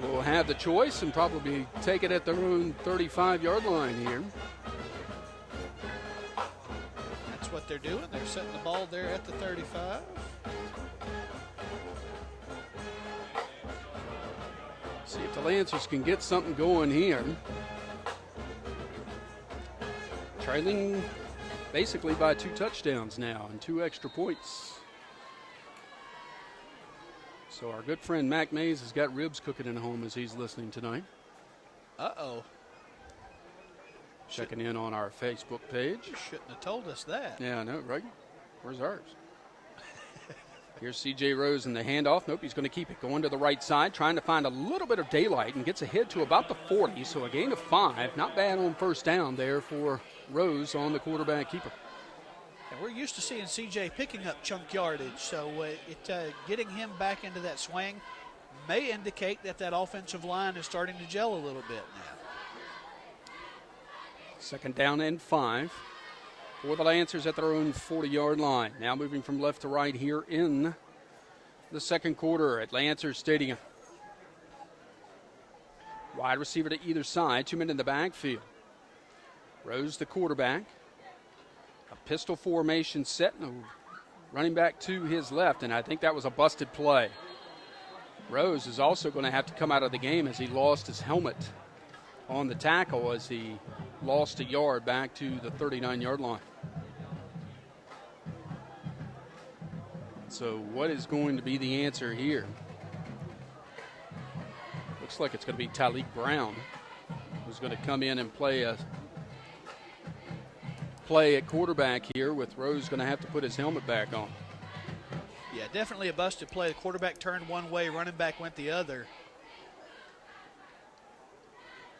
will have the choice and probably take it at their own 35-yard line here. That's what they're doing. They're setting the ball there at the 35. See if the Lancers can get something going here. Trailing basically by 2 touchdowns now and 2 extra points. So our good friend Mac Mays has got ribs cooking in home as he's listening tonight. Uh-oh. Checking in on our Facebook page. You shouldn't have told us that. Yeah, I know, right? Where's ours? Here's C.J. Rose in the handoff. Nope, he's going to keep it. Going to the right side, trying to find a little bit of daylight and gets ahead to about the 40. So a gain of 5. Not bad on first down there for Rose on the quarterback keeper. And we're used to seeing C.J. picking up chunk yardage. So getting him back into that swing may indicate that offensive line is starting to gel a little bit now. Second down and 5 for the Lancers at their own 40-yard line. Now moving from left to right here in the second quarter at Lancers Stadium. Wide receiver to either side, 2 men in the backfield. Rose, the quarterback. A pistol formation set, and a running back to his left, and I think that was a busted play. Rose is also going to have to come out of the game as he lost his helmet on the tackle as he lost a yard back to the 39-yard line. So what is going to be the answer here? Looks like it's going to be Tyleek Brown who's going to come in and play at quarterback here, with Rose going to have to put his helmet back on. Yeah, definitely a busted play. The quarterback turned one way, running back went the other.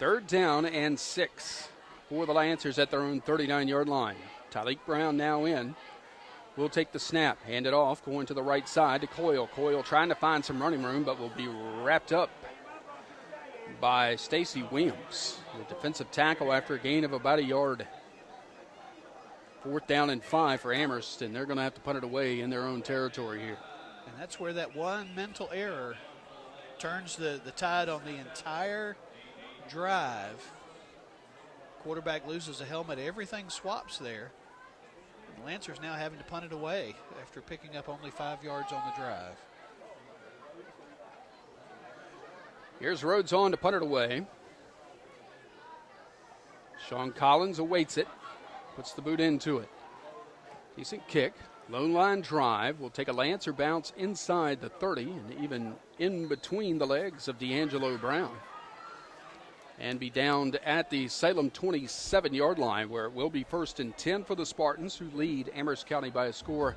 Third down and 6 for the Lancers at their own 39-yard line. Tyleek Brown now in. Will take the snap, hand it off, going to the right side to Coyle. Coyle trying to find some running room, but will be wrapped up by Stacy Williams, the defensive tackle, after a gain of about a yard. Fourth down and 5 for Amherst, and they're going to have to punt it away in their own territory here. And that's where that one mental error turns the tide on the entire drive. Quarterback loses a helmet. Everything swaps there. And Lancers now having to punt it away after picking up only 5 yards on the drive. Here's Rhodes on to punt it away. Sean Collins awaits it. Puts the boot into it. Decent kick. Lone line drive. Will take a Lancer bounce inside the 30 and even in between the legs of D'Angelo Brown. And be downed at the Salem 27-yard line, where it will be 1st and 10 for the Spartans, who lead Amherst County by a score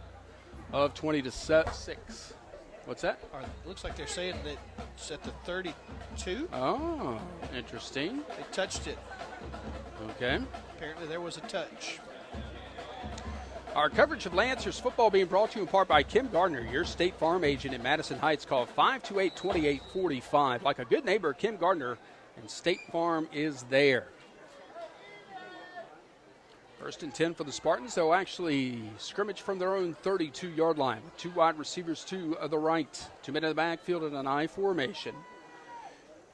of 20-6. What's that? Looks like they're saying that it's at the 32. Oh, interesting. They touched it. Okay. Apparently there was a touch. Our coverage of Lancers football being brought to you in part by Kim Gardner, your State Farm agent in Madison Heights. Call 528-2845. Like a good neighbor, Kim Gardner and State Farm is there. 1st and 10 for the Spartans. They'll actually scrimmage from their own 32-yard line with 2 wide receivers to the right. 2 men in the backfield in an I formation.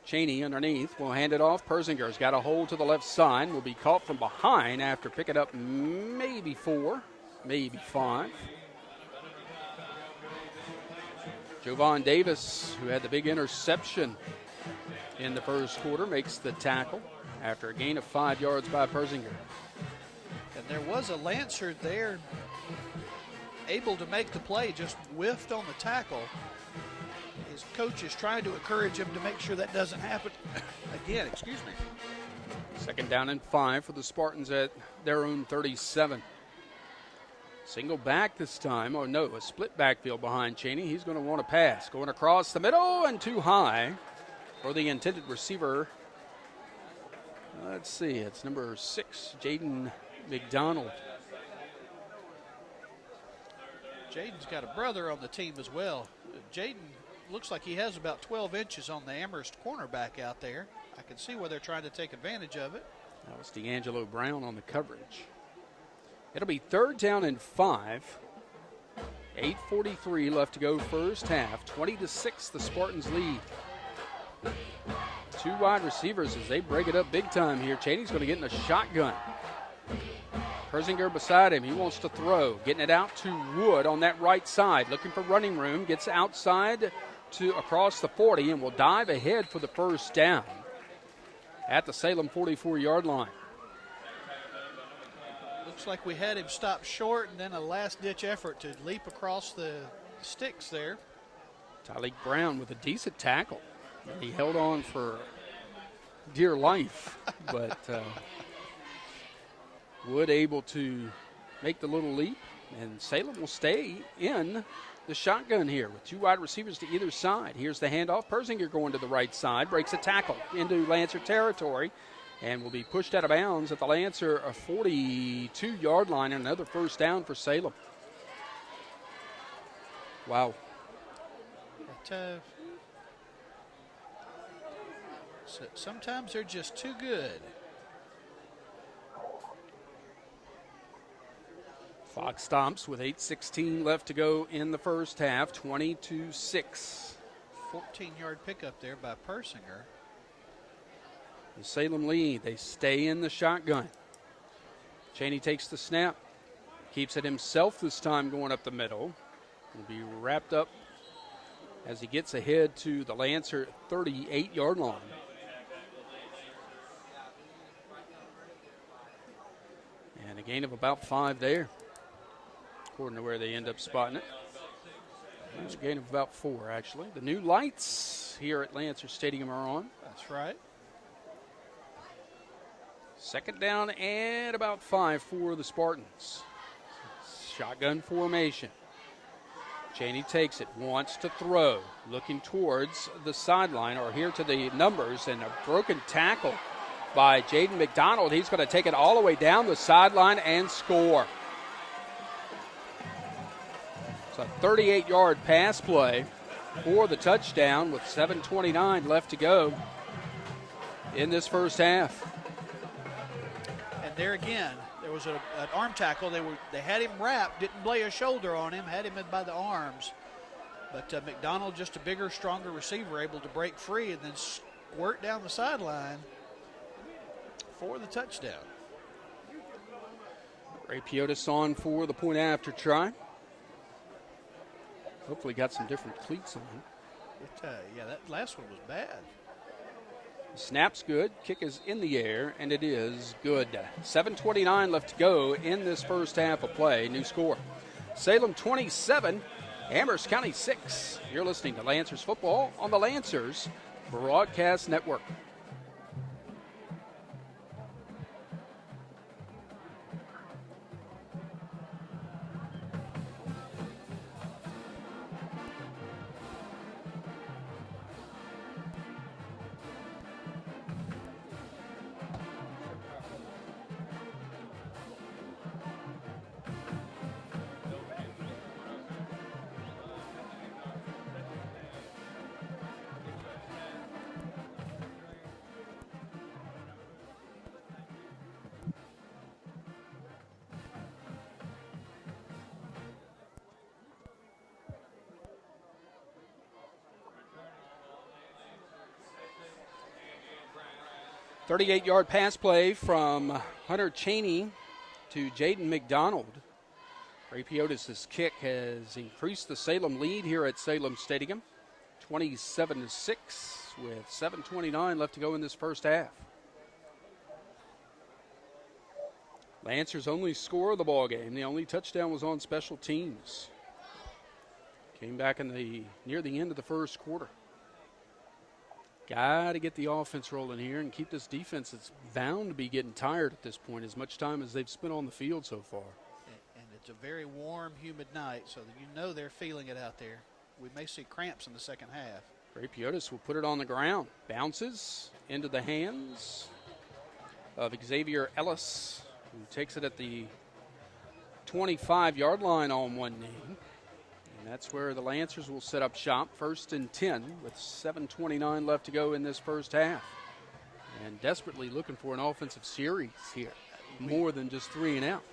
Cheney underneath will hand it off. Persinger's got a hold to the left side. Will be caught from behind after picking up maybe 4, maybe 5. Jovan Davis, who had the big interception in the first quarter, makes the tackle after a gain of 5 yards by Persinger. And there was a Lancer there able to make the play, just whiffed on the tackle. His coach is trying to encourage him to make sure that doesn't happen again. Excuse me. 2nd down and 5 for the Spartans at their own 37. Single back this time. Oh, no, a split backfield behind Cheney. He's going to want to pass. Going across the middle and too high for the intended receiver. Let's see. It's number 6, Jaden McDonald. Jaden's got a brother on the team as well. Jaden looks like he has about 12 inches on the Amherst cornerback out there. I can see where they're trying to take advantage of it. That was D'Angelo Brown on the coverage. It'll be 3rd down and 5. 8:43 left to go first half. 20-6, the Spartans lead. 2 wide receivers as they break it up big time here. Chaney's going to get in a shotgun. Persinger beside him. He wants to throw. Getting it out to Wood on that right side. Looking for running room. Gets outside to across the 40 and will dive ahead for the first down at the Salem 44-yard line. Looks like we had him stop short and then a last-ditch effort to leap across the sticks there. Tyleek Brown with a decent tackle. He held on for dear life, but Wood able to make the little leap, and Salem will stay in the shotgun here with 2 wide receivers to either side. Here's the handoff. Persinger going to the right side, breaks a tackle into Lancer territory, and will be pushed out of bounds at the Lancer 42-yard line, and another first down for Salem. Wow. Sometimes they're just too good. Fox stomps with 8:16 left to go in the first half, 20-6. 14-yard pickup there by Persinger. The Salem lead. They stay in the shotgun. Chaney takes the snap. Keeps it himself this time going up the middle. Will be wrapped up as he gets ahead to the Lancer 38-yard line. And a gain of about 5 there, according to where they end up spotting it. There's a gain of about 4, actually. The new lights here at Lancer Stadium are on. That's right. 2nd down and about 5 for the Spartans. Shotgun formation. Chaney takes it, wants to throw, looking towards the sideline or here to the numbers, and a broken tackle by Jaden McDonald. He's going to take it all the way down the sideline and score. It's a 38-yard pass play for the touchdown with 7:29 left to go in this first half. And there again, there was an arm tackle. They had him wrapped, didn't lay a shoulder on him, had him in by the arms. But McDonald, just a bigger, stronger receiver, able to break free and then squirt down the sideline for the touchdown. Ray Piotis on for the point after try. Hopefully got some different cleats on. Yeah, that last one was bad. Snap's good. Kick is in the air, and it is good. 7:29 left to go in this first half of play. New score. Salem 27, Amherst County 6. You're listening to Lancers football on the Lancers Broadcast Network. .38-yard pass play from Hunter Chaney to Jaden McDonald. Ray Piotis' kick has increased the Salem lead here at Salem Stadium, 27-6, with 7:29 left to go in this first half. Lancers only score of the ball game. The only touchdown was on special teams. Came back near the end of the first quarter. Got to get the offense rolling here and keep this defense that's bound to be getting tired at this point, as much time as they've spent on the field so far. And it's a very warm, humid night, so that you know they're feeling it out there. We may see cramps in the second half. Ray Piotis will put it on the ground. Bounces into the hands of Xavier Ellis, who takes it at the 25-yard line on one knee. And that's where the Lancers will set up shop, 1st and 10 with 7:29 left to go in this first half. And desperately looking for an offensive series here, more than just 3 and out.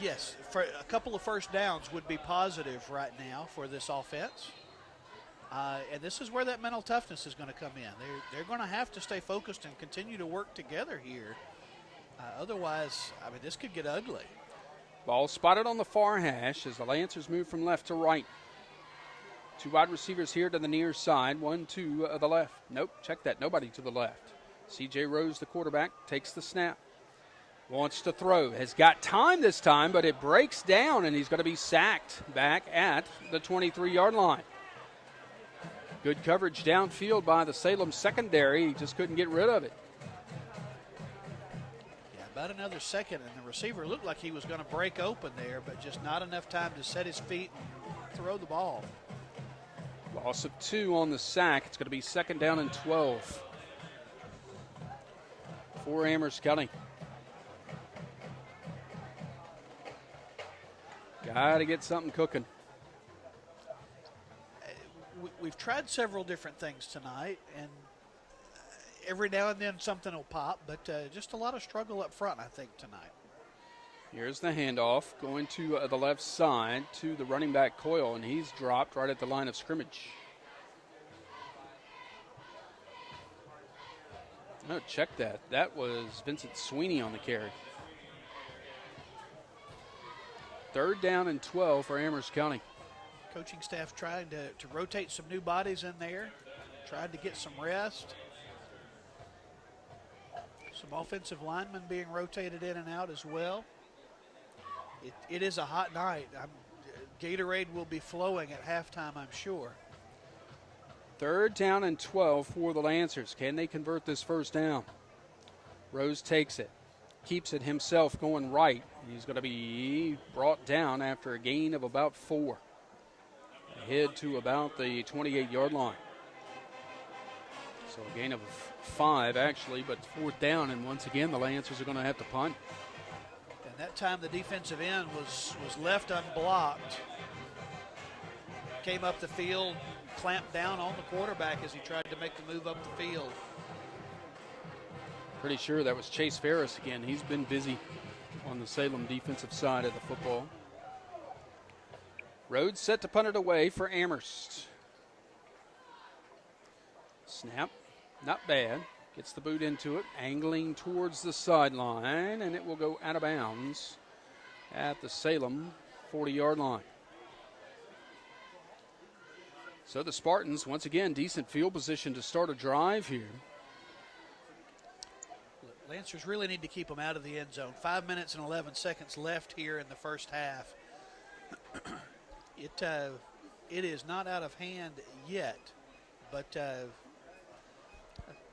Yes, for a couple of first downs would be positive right now for this offense. And this is where that mental toughness is going to come in. They're going to have to stay focused and continue to work together here. Otherwise, I mean, this could get ugly. Ball spotted on the far hash as the Lancers move from left to right. 2 wide receivers here to the near side, 1 to the left. Nope, check that, nobody to the left. C.J. Rose, the quarterback, takes the snap. Wants to throw, has got time this time, but it breaks down, and he's going to be sacked back at the 23-yard line. Good coverage downfield by the Salem secondary. He just couldn't get rid of it. Yeah, about another second, and the receiver looked like he was going to break open there, but just not enough time to set his feet and throw the ball. Loss of 2 on the sack. It's going to be 2nd down and 12 for Amherst County. Got to get something cooking. We've tried several different things tonight, and every now and then something will pop, but just a lot of struggle up front, I think, tonight. Here's the handoff going to the left side to the running back Coyle, and he's dropped right at the line of scrimmage. Oh, check that. That was Vincent Sweeney on the carry. 3rd down and 12 for Amherst County. Coaching staff trying to rotate some new bodies in there, tried to get some rest. Some offensive linemen being rotated in and out as well. It is a hot night. Gatorade will be flowing at halftime, I'm sure. 3rd down and 12 for the Lancers. Can they convert this first down? Rose takes it, keeps it himself going right. He's going to be brought down after a gain of about 4. Ahead to about the 28-yard line. So a gain of 5, actually, but 4th down, and once again, the Lancers are going to have to punt. And that time the defensive end was left unblocked. Came up the field, clamped down on the quarterback as he tried to make the move up the field. Pretty sure that was Chase Ferris again. He's been busy on the Salem defensive side of the football. Rhodes set to punt it away for Amherst. Snap, not bad. Gets the boot into it, angling towards the sideline, and it will go out of bounds at the Salem 40-yard line. So the Spartans, once again, decent field position to start a drive here. Lancers really need to keep them out of the end zone. 5 minutes and 11 seconds left here in the first half. It is not out of hand yet, but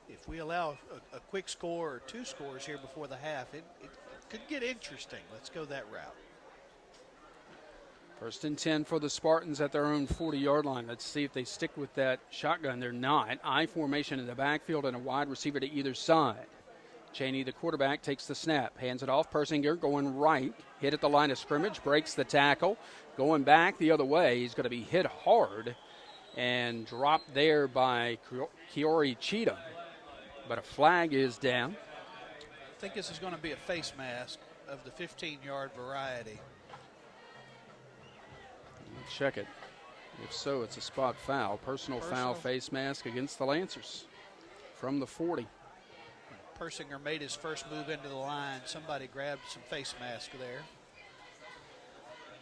if we allow a quick score or 2 scores here before the half, it could get interesting. Let's go that route. 1st and 10 for the Spartans at their own 40-yard line. Let's see if they stick with that shotgun. They're not. I formation in the backfield and a wide receiver to either side. Cheney, the quarterback, takes the snap, hands it off. Persinger going right, hit at the line of scrimmage, breaks the tackle. Going back the other way, he's going to be hit hard and dropped there by Kiori Cheatham. But a flag is down. I think this is going to be a face mask of the 15-yard variety. Let's check it. If so, it's a spot foul. Personal foul face mask against the Lancers from the 40. Persinger made his first move into the line. Somebody grabbed some face mask there.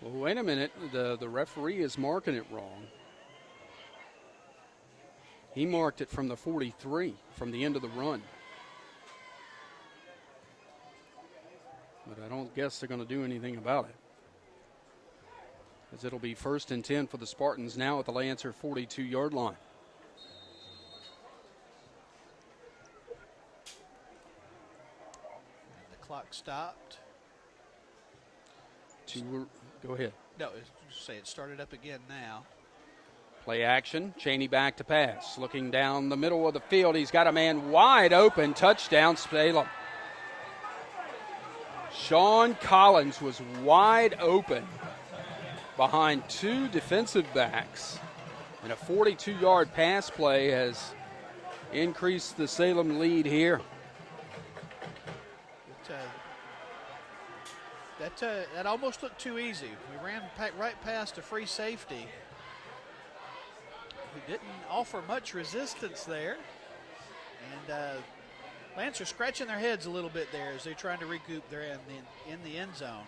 Well, wait a minute. The referee is marking it wrong. He marked it from the 43, from the end of the run. But I don't guess they're going to do anything about it, as it'll be 1st and 10 for the Spartans now at the Lancer 42-yard line. Clock stopped. Go ahead. No, say it started up again now. Play action. Cheney back to pass. Looking down the middle of the field. He's got a man wide open. Touchdown, Salem. Sean Collins was wide open behind two defensive backs. And a 42-yard pass play has increased the Salem lead here. That almost looked too easy. We ran right past a free safety who didn't offer much resistance there. And Lancers scratching their heads a little bit there as they're trying to recoup their in the end zone.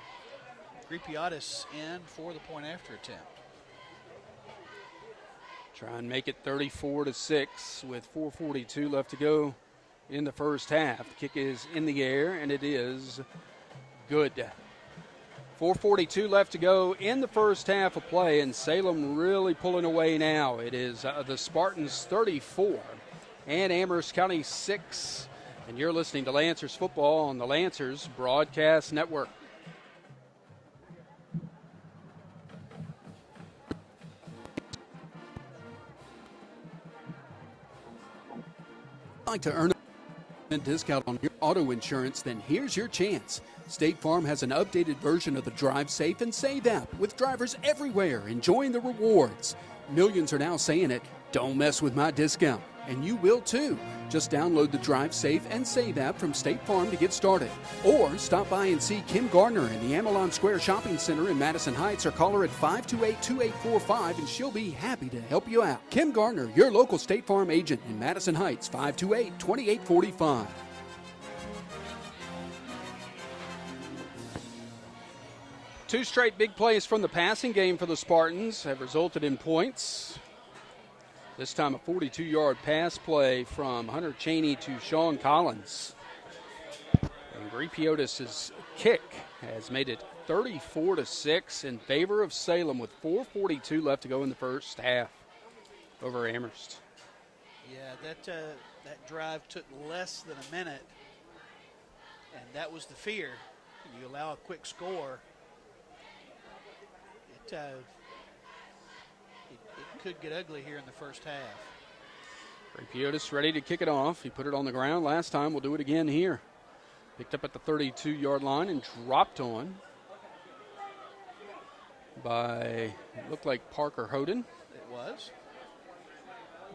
Gripiotis in for the point after attempt. Try and make it 34-6 with 4:42 left to go in the first half. The kick is in the air, and it is good. 4:42 left to go in the first half of play, and Salem really pulling away now. It is the Spartans 34 and Amherst County 6. And you're listening to Lancers football on the Lancers Broadcast Network. Like to earn a discount on your auto insurance, then here's your chance. State Farm has an updated version of the Drive Safe and Save app with drivers everywhere enjoying the rewards. Millions are now saying it, don't mess with my discount, and you will too. Just download the Drive Safe and Save app from State Farm to get started. Or stop by and see Kim Gardner in the Amelon Square Shopping Center in Madison Heights, or call her at 528-2845 and she'll be happy to help you out. Kim Gardner, your local State Farm agent in Madison Heights, 528-2845. Two straight big plays from the passing game for the Spartans have resulted in points. This time a 42-yard pass play from Hunter Cheney to Sean Collins. And Gripiotis' kick has made it 34-6 in favor of Salem with 4:42 left to go in the first half over Amherst. Yeah, that drive took less than a minute, and that was the fear. You allow a quick score, it could get ugly here in the first half. Gripiotis ready to kick it off. He put it on the ground last time. We'll do it again here. Picked up at the 32-yard line and dropped on by, it looked like Parker Hoden. It was.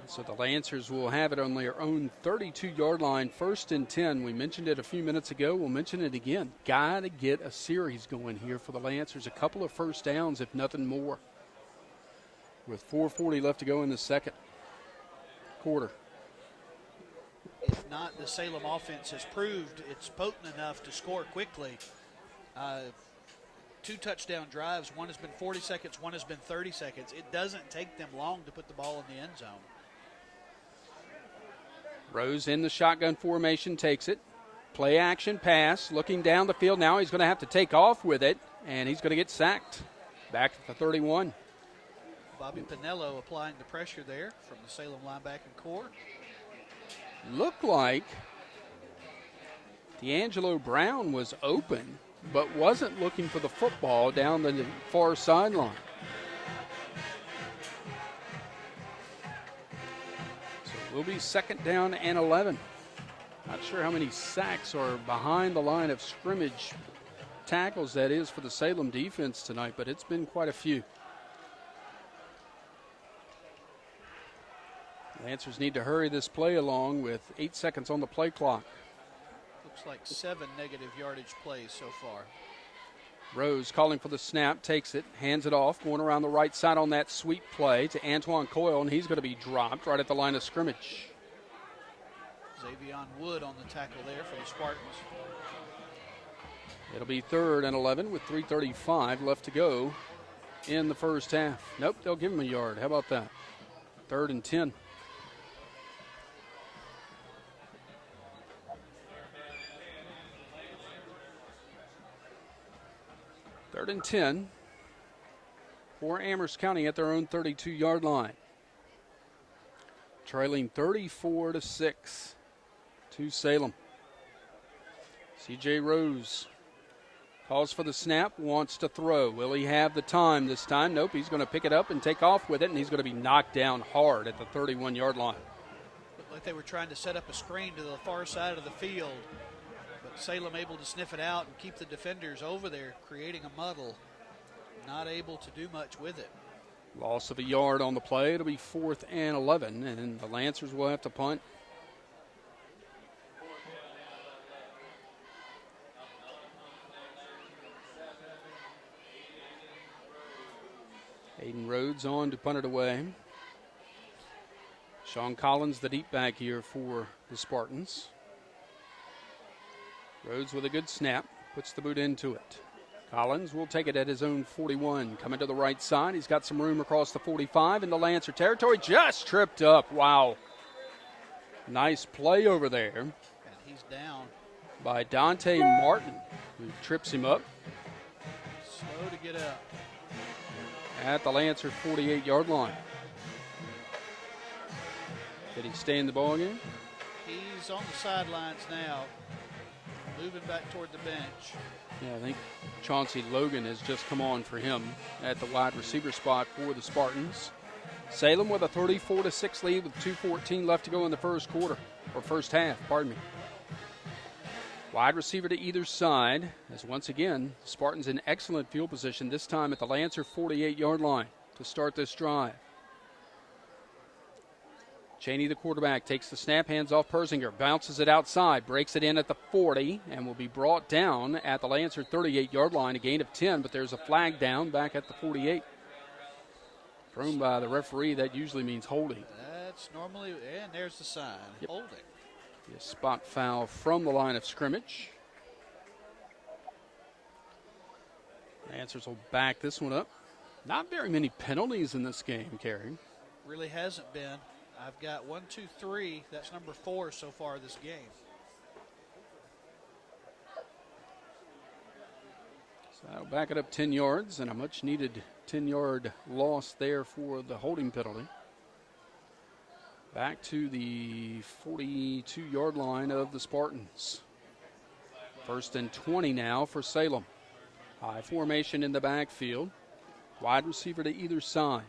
So the Lancers will have it on their own 32-yard line, 1st and 10. We mentioned it a few minutes ago. We'll mention it again. Got to get a series going here for the Lancers. A couple of first downs, if nothing more, with 4:40 left to go in the second quarter. If not, the Salem offense has proved it's potent enough to score quickly. 2 touchdown drives. One has been 40 seconds, one has been 30 seconds. It doesn't take them long to put the ball in the end zone. Rose in the shotgun formation, takes it. Play action pass, looking down the field. Now he's going to have to take off with it, and he's going to get sacked. Back at the 31. Bobby Pinello applying the pressure there from the Salem linebacking core. Looked like D'Angelo Brown was open, but wasn't looking for the football down the far sideline. So it will be 2nd down and 11. Not sure how many sacks are behind the line of scrimmage tackles that is for the Salem defense tonight, but it's been quite a few. Lancers need to hurry this play along with 8 seconds on the play clock. Looks like 7 negative yardage plays so far. Rose calling for the snap, takes it, hands it off, going around the right side on that sweep play to Antoine Coyle, and he's going to be dropped right at the line of scrimmage. Xavion Wood on the tackle there for the Spartans. It'll be 3rd and 11 with 3:35 left to go in the first half. Nope, they'll give him a yard. How about that? 3rd and 10. Third and 10 for Amherst County at their own 32-yard line. Trailing 34-6 to Salem. C.J. Rose calls for the snap, wants to throw. Will he have the time this time? Nope, he's going to pick it up and take off with it, and he's going to be knocked down hard at the 31-yard line. Looked like they were trying to set up a screen to the far side of the field, but Salem able to sniff it out and keep the defenders over there, creating a muddle. not able to do much with it. Loss of a yard on the play. It'll be 4th and 11, and the Lancers will have to punt. Aiden Rhodes on to punt it away. Sean Collins, the deep back here for the Spartans. Rhodes with a good snap, puts the boot into it. Collins will take it at his own 41. Coming to the right side. He's got some room across the 45 into Lancer territory. Just tripped up. Wow. Nice play over there. And he's down. By Dante Martin, who trips him up. Slow to get up. At the Lancer 48-yard line. Did he stay in the ball game? He's on the sidelines now, moving back toward the bench. Yeah, I think Chauncey Logan has just come on for him at the wide receiver spot for the Spartans. Salem with a 34-6 lead with 2:14 left to go in the first half, pardon me. Wide receiver to either side, as once again, the Spartans in excellent field position, this time at the Lancer 48-yard line to start this drive. Cheney, the quarterback, takes the snap, hands off Persinger, bounces it outside, breaks it in at the 40, and will be brought down at the Lancer 38-yard line, a gain of 10, but there's a flag down back at the 48. Thrown by the referee, that usually means holding. That's normally, and there's the sign, holding. A spot foul from the line of scrimmage. Lancers will back this one up. Not very many penalties in this game, Kerry. Really hasn't been. I've got 1, 2, 3. That's number 4 so far this game. So that'll back it up 10 yards, and a much-needed 10-yard loss there for the holding penalty. Back to the 42-yard line of the Spartans. 1st and 20 now for Salem. High formation in the backfield. Wide receiver to either side.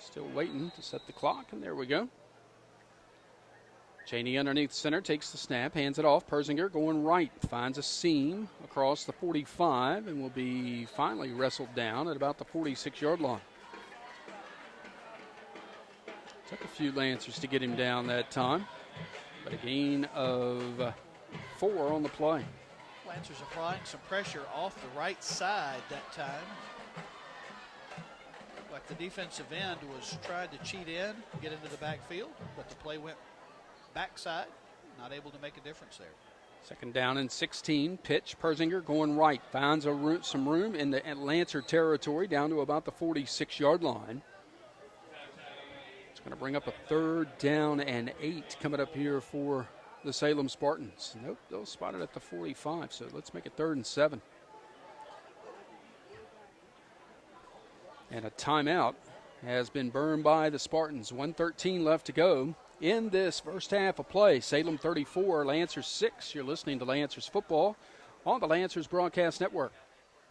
Still waiting to set the clock, and there we go. Cheney underneath center, takes the snap, hands it off. Persinger going right, finds a seam across the 45 and will be finally wrestled down at about the 46-yard line. Took a few Lancers to get him down that time, but a gain of 4 on the play. Lancers applying some pressure off the right side that time. Like the defensive end was trying to cheat in, get into the backfield, but the play went backside, not able to make a difference there. 2nd down and 16. Pitch. Persinger going right. Finds some room in the Lancer territory down to about the 46-yard line. It's going to bring up a 3rd down and 8 coming up here for the Salem Spartans. Nope, they'll spot it at the 45, so let's make it 3rd and 7. And a timeout has been burned by the Spartans. 1:13 left to go in this first half of play. Salem 34, Lancers 6. You're listening to Lancers football on the Lancers Broadcast Network.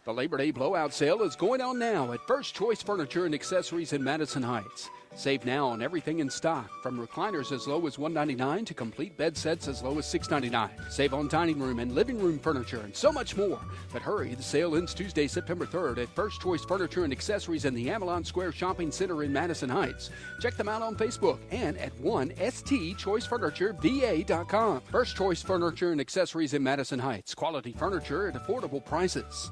The Labor Day blowout sale is going on now at First Choice Furniture and Accessories in Madison Heights. Save now on everything in stock, from recliners as low as $199 to complete bed sets as low as $699. Save on dining room and living room furniture and so much more. But hurry, the sale ends Tuesday, September 3rd at First Choice Furniture and Accessories in the Avalon Square Shopping Center in Madison Heights. Check them out on Facebook and at 1stchoicefurnitureVA.com. First Choice Furniture and Accessories in Madison Heights. Quality furniture at affordable prices.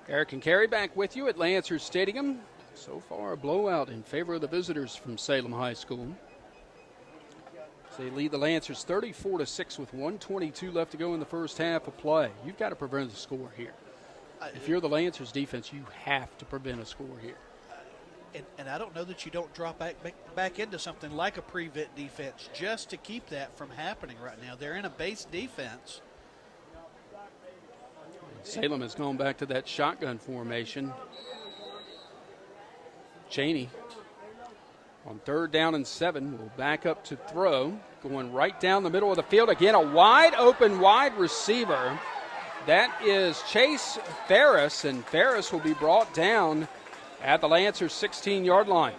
Eric and Carey back with you at Lancers Stadium. So far, a blowout in favor of the visitors from Salem High School. They lead the Lancers 34-6 with 1:22 left to go in the first half of play. You've got to prevent a score here. If you're the Lancers defense, you have to prevent a score here. And I don't know that you don't drop back into something like a prevent defense just to keep that from happening right now. They're in a base defense. Salem has gone back to that shotgun formation. Cheney on 3rd down and 7 will back up to throw. Going right down the middle of the field. Again, a wide open wide receiver. That is Chase Ferris, and Ferris will be brought down at the Lancers 16-yard line.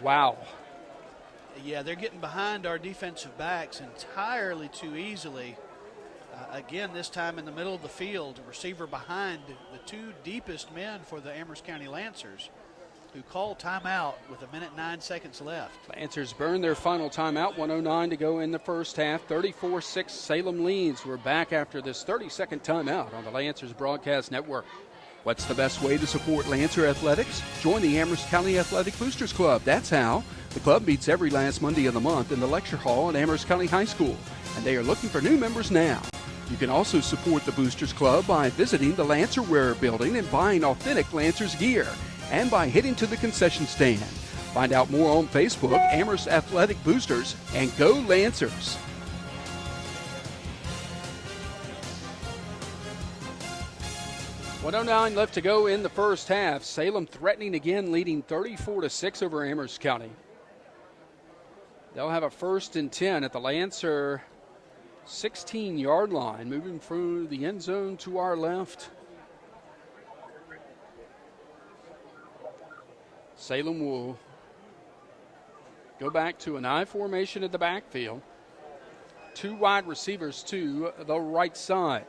Wow. Yeah, they're getting behind our defensive backs entirely too easily. Again, this time in the middle of the field, a receiver behind the two deepest men for the Amherst County Lancers, who called timeout with 1:09 left. Lancers burn their final timeout, 1:09 to go in the first half. 34-6 Salem leads. We're back after this 30-second timeout on the Lancers Broadcast Network. What's the best way to support Lancer athletics? Join the Amherst County Athletic Boosters Club. That's how. The club meets every last Monday of the month in the lecture hall at Amherst County High School, and they are looking for new members now. You can also support the Boosters Club by visiting the Lancer Wear building and buying authentic Lancers gear, and by heading to the concession stand. Find out more on Facebook, Amherst Athletic Boosters, and go Lancers. .109 left to go in the first half. Salem threatening again, leading 34-6 over Amherst County. They'll have a 1st and 10 at the Lancer 16-yard line, moving through the end zone to our left. Salem will go back to an I formation at the backfield. 2 wide receivers to the right side.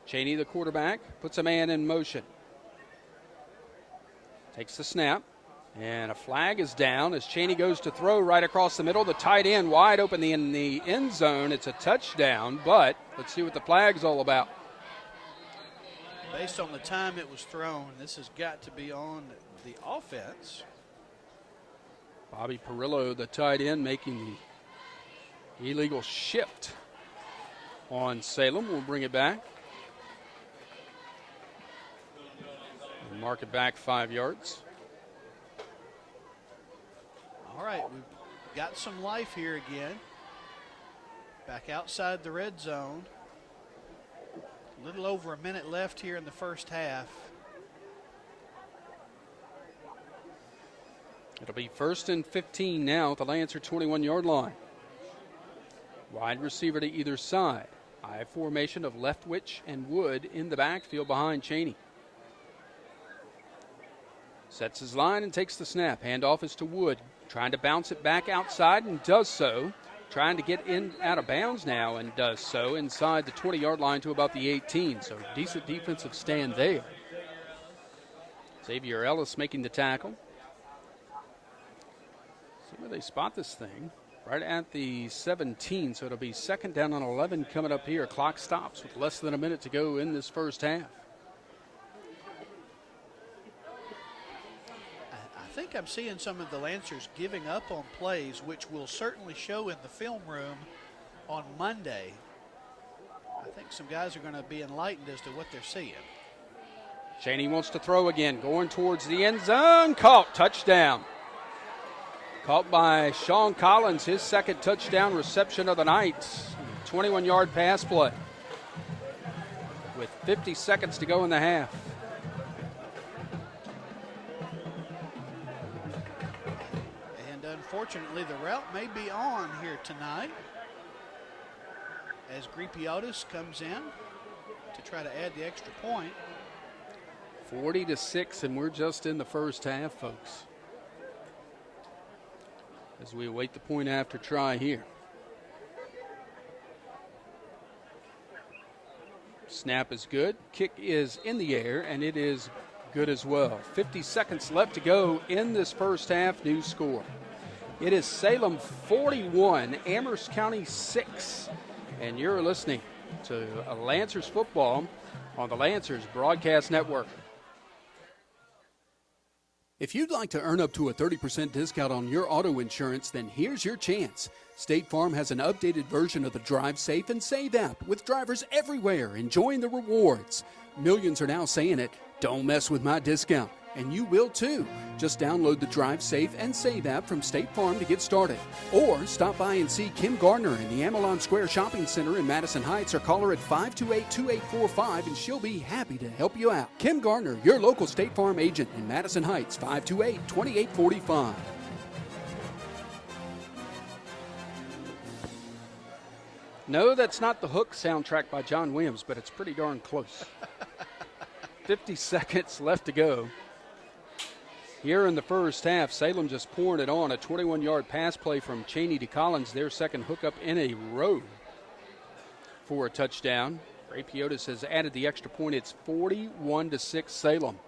Cheney, the quarterback, puts a man in motion. Takes the snap, and a flag is down as Cheney goes to throw right across the middle. The tight end wide open in the end zone. It's a touchdown, but let's see what the flag's all about. Based on the time it was thrown, this has got to be on the offense. Bobby Perillo, the tight end, making the illegal shift on Salem. We'll bring it back. And mark it back 5 yards. All right, we've got some life here again. Back outside the red zone. A little over a minute left here in the first half. It'll be 1st and 15 now at the Lancer 21-yard line. Wide receiver to either side. I formation of Leftwich and Wood in the backfield behind Cheney. Sets his line and takes the snap. Handoff is to Wood. Trying to bounce it back outside and does so. Trying to get in out of bounds now and does so inside the 20-yard line to about the 18. So decent defensive stand there. Xavier Ellis making the tackle. See where they spot this thing. Right at the 17, so it'll be 2nd down on 11 coming up here. Clock stops with less than a minute to go in this first half. I think I'm seeing some of the Lancers giving up on plays, which will certainly show in the film room on Monday. I think some guys are going to be enlightened as to what they're seeing. Cheney wants to throw again, going towards the end zone. Caught, touchdown. Caught by Sean Collins, his 2nd touchdown reception of the night. 21-yard pass play with 50 seconds to go in the half. And unfortunately, the route may be on here tonight as Gripiotis comes in to try to add the extra point. 40-6, and we're just in the first half, folks, as we await the point after try here. Snap is good. Kick is in the air, and it is good as well. 50 seconds left to go in this first half. New score. It is Salem 41, Amherst County 6. And you're listening to Lancers football on the Lancers Broadcast Network. If you'd like to earn up to a 30% discount on your auto insurance, then here's your chance. State Farm has an updated version of the Drive Safe and Save app with drivers everywhere enjoying the rewards. Millions are now saying it, don't mess with my discount. And you will too. Just download the Drive Safe and Save app from State Farm to get started. Or stop by and see Kim Gardner in the Amelon Square Shopping Center in Madison Heights, or call her at 528-2845 and she'll be happy to help you out. Kim Gardner, your local State Farm agent in Madison Heights, 528-2845. No, that's not the Hook soundtrack by John Williams, but it's pretty darn close. 50 seconds left to go Here in the first half, Salem just pouring it on. A 21-yard pass play from Cheney to Collins, their second hookup in a row for a touchdown. Ray Piotis has added the extra point. It's 41-6 Salem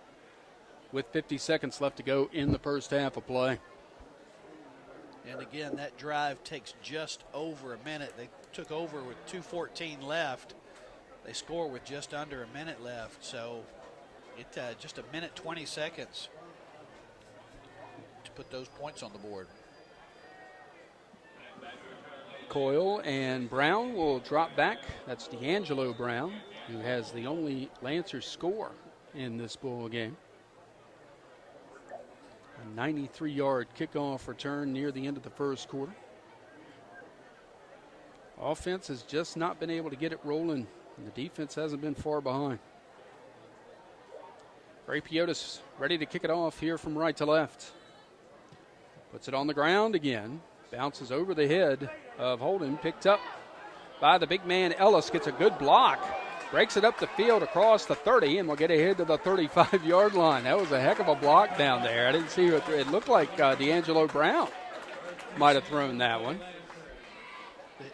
with 50 seconds left to go in the first half of play. And again, that drive takes just over a minute. They took over with 2:14 left. They score with just under a minute left. So it's just a minute 20 seconds to put those points on the board. Coyle and Brown will drop back. That's D'Angelo Brown, who has the only Lancers score in this ball game. A 93-yard kickoff return near the end of the first quarter. Offense has just not been able to get it rolling, and the defense hasn't been far behind. Ray Piotis ready to kick it off here from right to left. Puts it on the ground again. Bounces over the head of Holden. Picked up by the big man Ellis. Gets a good block. Breaks it up the field across the 30 and will get ahead to the 35-yard line. That was a heck of a block down there. I didn't see it looked like D'Angelo Brown might have thrown that one.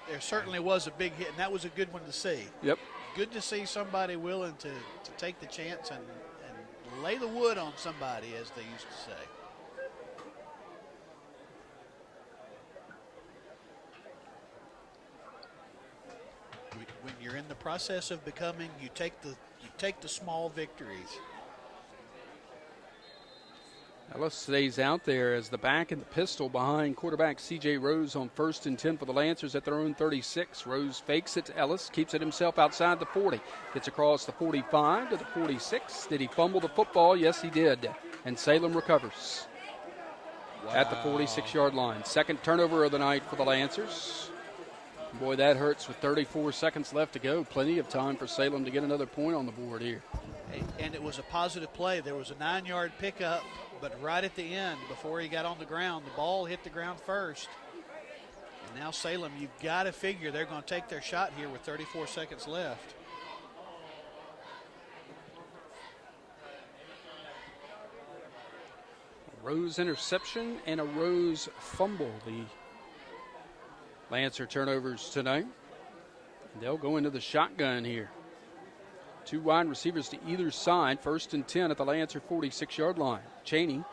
There certainly was a big hit, and that was a good one to see. Yep. Good to see somebody willing to take the chance and lay the wood on somebody, as they used to say. When you're in the process of becoming, you take the small victories. Ellis stays out there as the back and the pistol behind quarterback C.J. Rose on 1st and 10 for the Lancers at their own 36. Rose fakes it to Ellis, keeps it himself outside the 40. Gets across the 45 to the 46. Did he fumble the football? Yes, he did. And Salem recovers at the 46-yard line. Second turnover of the night for the Lancers. Boy, that hurts with 34 seconds left to go. Plenty of time for Salem to get another point on the board here. And it was a positive play. There was a 9-yard pickup, but right at the end, before he got on the ground, the ball hit the ground first. And now Salem, you've got to figure they're going to take their shot here with 34 seconds left. A Rose interception and a Rose fumble. The Lancer turnovers tonight. They'll go into the shotgun here. Two wide receivers to either side. 1st and 10 at the Lancer 46-yard line. Cheney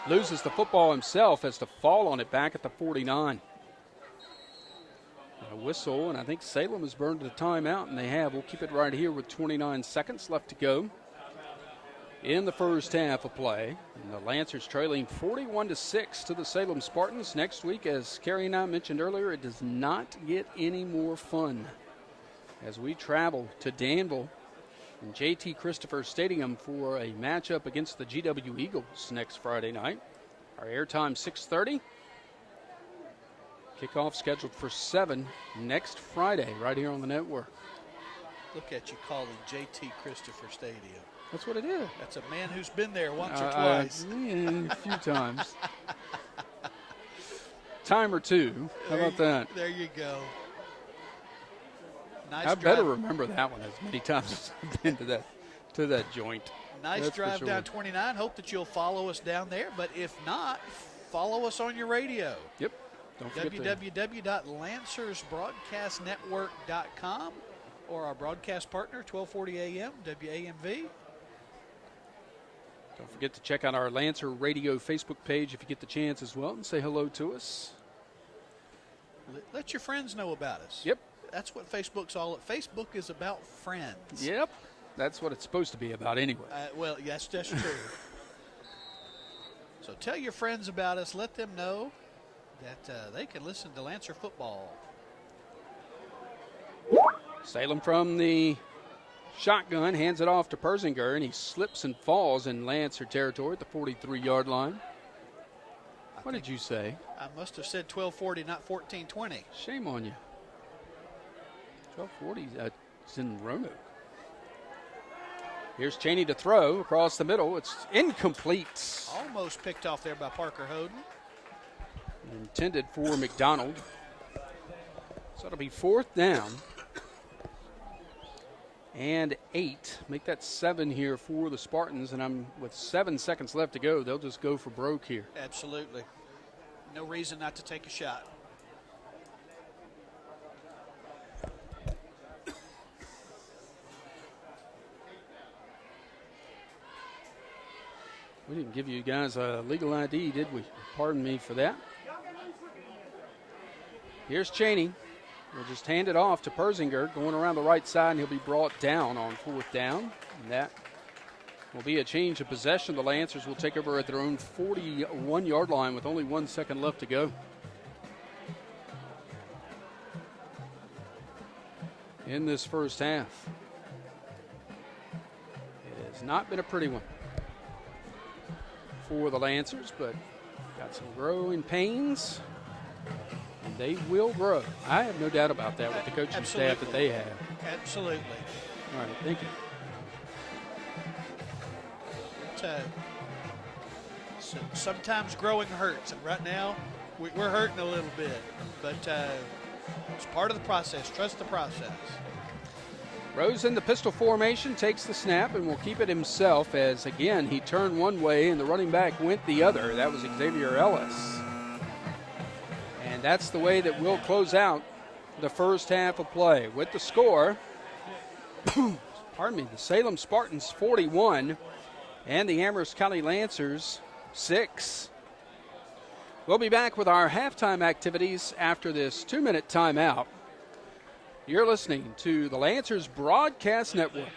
loses the football himself, has to fall on it back at the 49. A whistle, and I think Salem has burned a timeout, and they have. We'll keep it right here with 29 seconds left to go in the first half of play. And the Lancers trailing 41-6 to the Salem Spartans. Next week, as Carrie and I mentioned earlier, it does not get any more fun as we travel to Danville and J.T. Christopher Stadium for a matchup against the GW Eagles next Friday night. Our airtime 6:30. Kickoff scheduled for 7 next Friday right here on the network. Look at you calling J.T. Christopher Stadium. That's what it is. That's a man who's been there once or twice. A few times. Time or two. How about that? There you go. Nice I drive. better remember that one as many times as I've been to that joint. Nice That's drive for sure. down 29. Hope that you'll follow us down there. But if not, follow us on your radio. Yep. Don't forget www.lancersbroadcastnetwork.com or our broadcast partner, 1240 AM, WAMV. Don't forget to check out our Lancer Radio Facebook page if you get the chance as well, and say hello to us. Let your friends know about us. Yep. That's what Facebook's all about. Facebook is about friends. Yep. That's what it's supposed to be about anyway. Well, yes, that's true. So tell your friends about us. Let them know that they can listen to Lancer football. Salem from the shotgun hands it off to Persinger, and he slips and falls in Lancer territory at the 43-yard line. What did you say? I must have said 1240, not 1420. Shame on you. 1240 is in Roanoke. Here's Cheney to throw across the middle. It's incomplete. Almost picked off there by Parker Hoden. Intended for McDonald. So it'll be 4th down and 8. Make that 7 here for the Spartans, and with 7 seconds left to go, they'll just go for broke here. Absolutely. No reason not to take a shot. We didn't give you guys a legal ID, did we? Pardon me for that. Here's Cheney. We'll just hand it off to Persinger, going around the right side, and he'll be brought down on 4th down. And that will be a change of possession. The Lancers will take over at their own 41-yard line with only 1 second left to go. In this first half. It has not been a pretty one for the Lancers, but got some growing pains, and they will grow. I have no doubt about that with the coaching staff that they have. Absolutely. All right, thank you. Sometimes growing hurts, and right now we're hurting a little bit, but it's part of the process. Trust the process. Rose in the pistol formation, takes the snap, and will keep it himself as, again, he turned one way and the running back went the other. That was Xavier Ellis. And that's the way that we'll close out the first half of play. With the score, pardon me, the Salem Spartans 41 and the Amherst County Lancers 6. We'll be back with our halftime activities after this 2-minute timeout. You're listening to the Lancers Broadcast Network.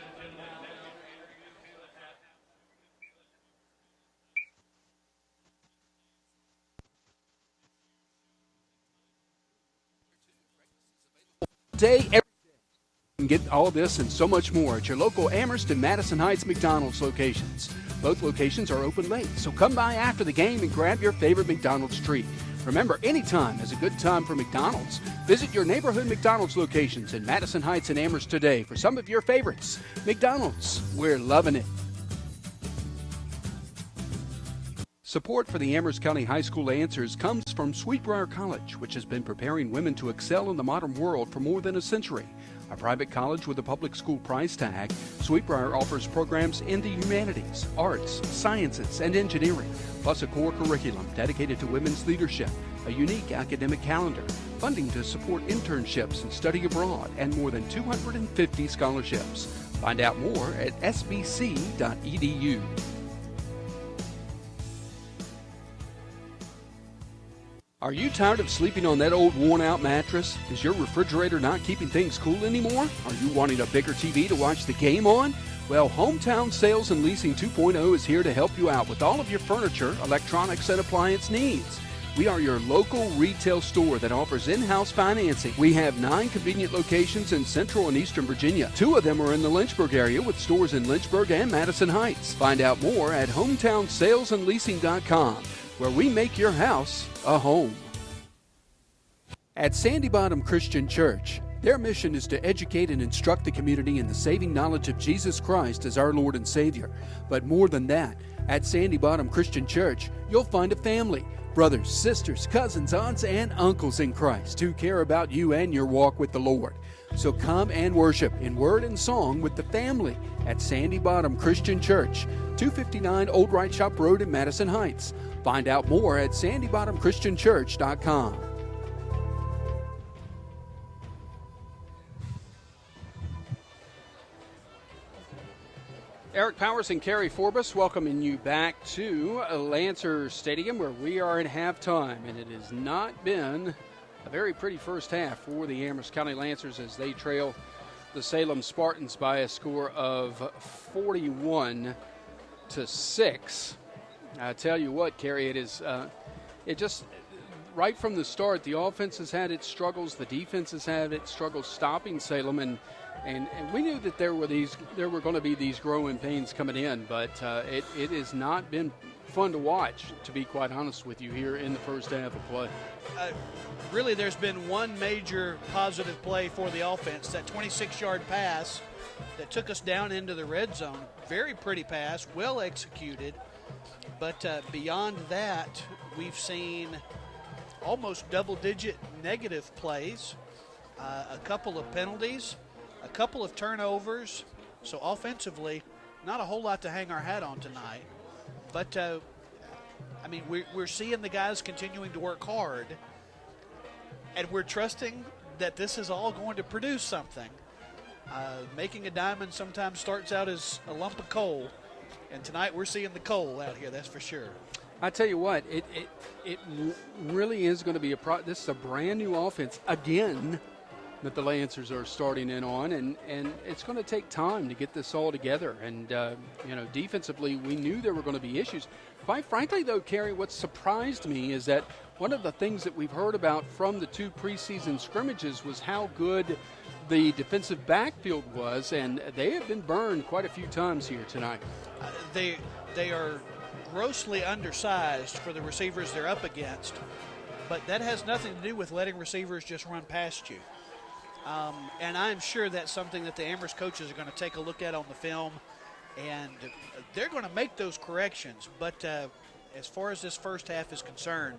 Day, every day. You can get all this and so much more at your local Amherst and Madison Heights McDonald's locations. Both locations are open late, so come by after the game and grab your favorite McDonald's treat. Remember, anytime is a good time for McDonald's. Visit your neighborhood McDonald's locations in Madison Heights and Amherst today for some of your favorites. McDonald's, we're loving it. Support for the Amherst County High School Lancers comes from Sweetbriar College, which has been preparing women to excel in the modern world for more than a century. A private college with a public school price tag, Sweetbriar offers programs in the humanities, arts, sciences, and engineering, plus a core curriculum dedicated to women's leadership, a unique academic calendar, funding to support internships and study abroad, and more than 250 scholarships. Find out more at sbc.edu. Are you tired of sleeping on that old worn-out mattress? Is your refrigerator not keeping things cool anymore? Are you wanting a bigger TV to watch the game on? Well, Hometown Sales and Leasing 2.0 is here to help you out with all of your furniture, electronics, and appliance needs. We are your local retail store that offers in-house financing. We have 9 convenient locations in Central and Eastern Virginia. 2 of them are in the Lynchburg area with stores in Lynchburg and Madison Heights. Find out more at hometownsalesandleasing.com, where we make your house a home. At Sandy Bottom Christian Church, their mission is to educate and instruct the community in the saving knowledge of Jesus Christ as our Lord and Savior. But more than that, at Sandy Bottom Christian Church, you'll find a family, brothers, sisters, cousins, aunts, and uncles in Christ who care about you and your walk with the Lord. So come and worship in word and song with the family at Sandy Bottom Christian Church, 259 Old Right Shop Road in Madison Heights. Find out more at sandybottomchristianchurch.com. Eric Powers and Kerry Forbes welcoming you back to Lancers Stadium, where we are at halftime, and it has not been a very pretty first half for the Amherst County Lancers as they trail the Salem Spartans by a score of 41-6. I tell you what, Kerry, it just right from the start, the offense has had its struggles, the defense has had its struggles stopping Salem, and we knew that there were going to be these growing pains coming in, but it has not been fun to watch, to be quite honest with you, here in the first half of play. Really, there's been one major positive play for the offense, that 26-yard pass that took us down into the red zone. Very pretty pass, well executed. But beyond that, we've seen almost double-digit negative plays, a couple of penalties, a couple of turnovers. So offensively, not a whole lot to hang our hat on tonight. But, I mean, we're seeing the guys continuing to work hard, and we're trusting that this is all going to produce something. Making a diamond sometimes starts out as a lump of coal, and tonight we're seeing the coal out here, that's for sure. I tell you what, it really is going to be this is a brand new offense again that the Lancers are starting in on, and it's going to take time to get this all together. And defensively, we knew there were going to be issues. Quite frankly, though, Kerry, what surprised me is that one of the things that we've heard about from the 2 preseason scrimmages was how good the defensive backfield was, and they have been burned quite a few times here tonight. They are grossly undersized for the receivers they're up against, but that has nothing to do with letting receivers just run past you. And I'm sure that's something that the Amherst coaches are going to take a look at on the film, and they're going to make those corrections. But as far as this first half is concerned,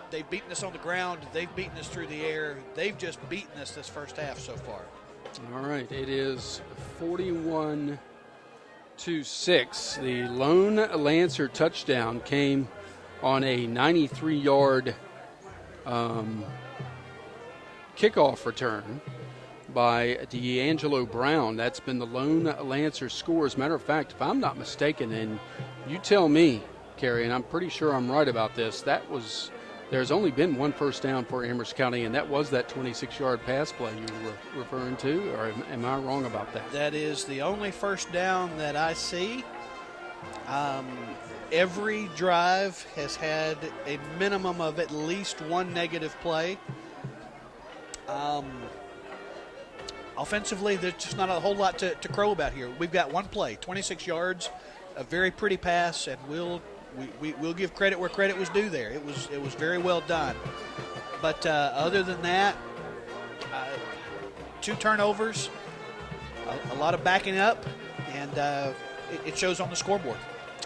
they've beaten us on the ground. They've beaten us through the air. They've just beaten us this first half so far. All right, it is 41-6. The lone Lancer touchdown came on a 93-yard kickoff return by D'Angelo Brown. That's been the lone Lancer score. As a matter of fact, if I'm not mistaken, and you tell me, Kerry, and I'm pretty sure I'm right about this, there's only been one first down for Amherst County, and that was that 26-yard pass play you were referring to, or am I wrong about that? That is the only first down that I see. Every drive has had a minimum of at least one negative play. Offensively, there's just not a whole lot to crow about here. We've got one play, 26 yards, a very pretty pass, and we'll give credit where credit was due there. It was very well done. But other than that, 2 turnovers, a lot of backing up, and it shows on the scoreboard.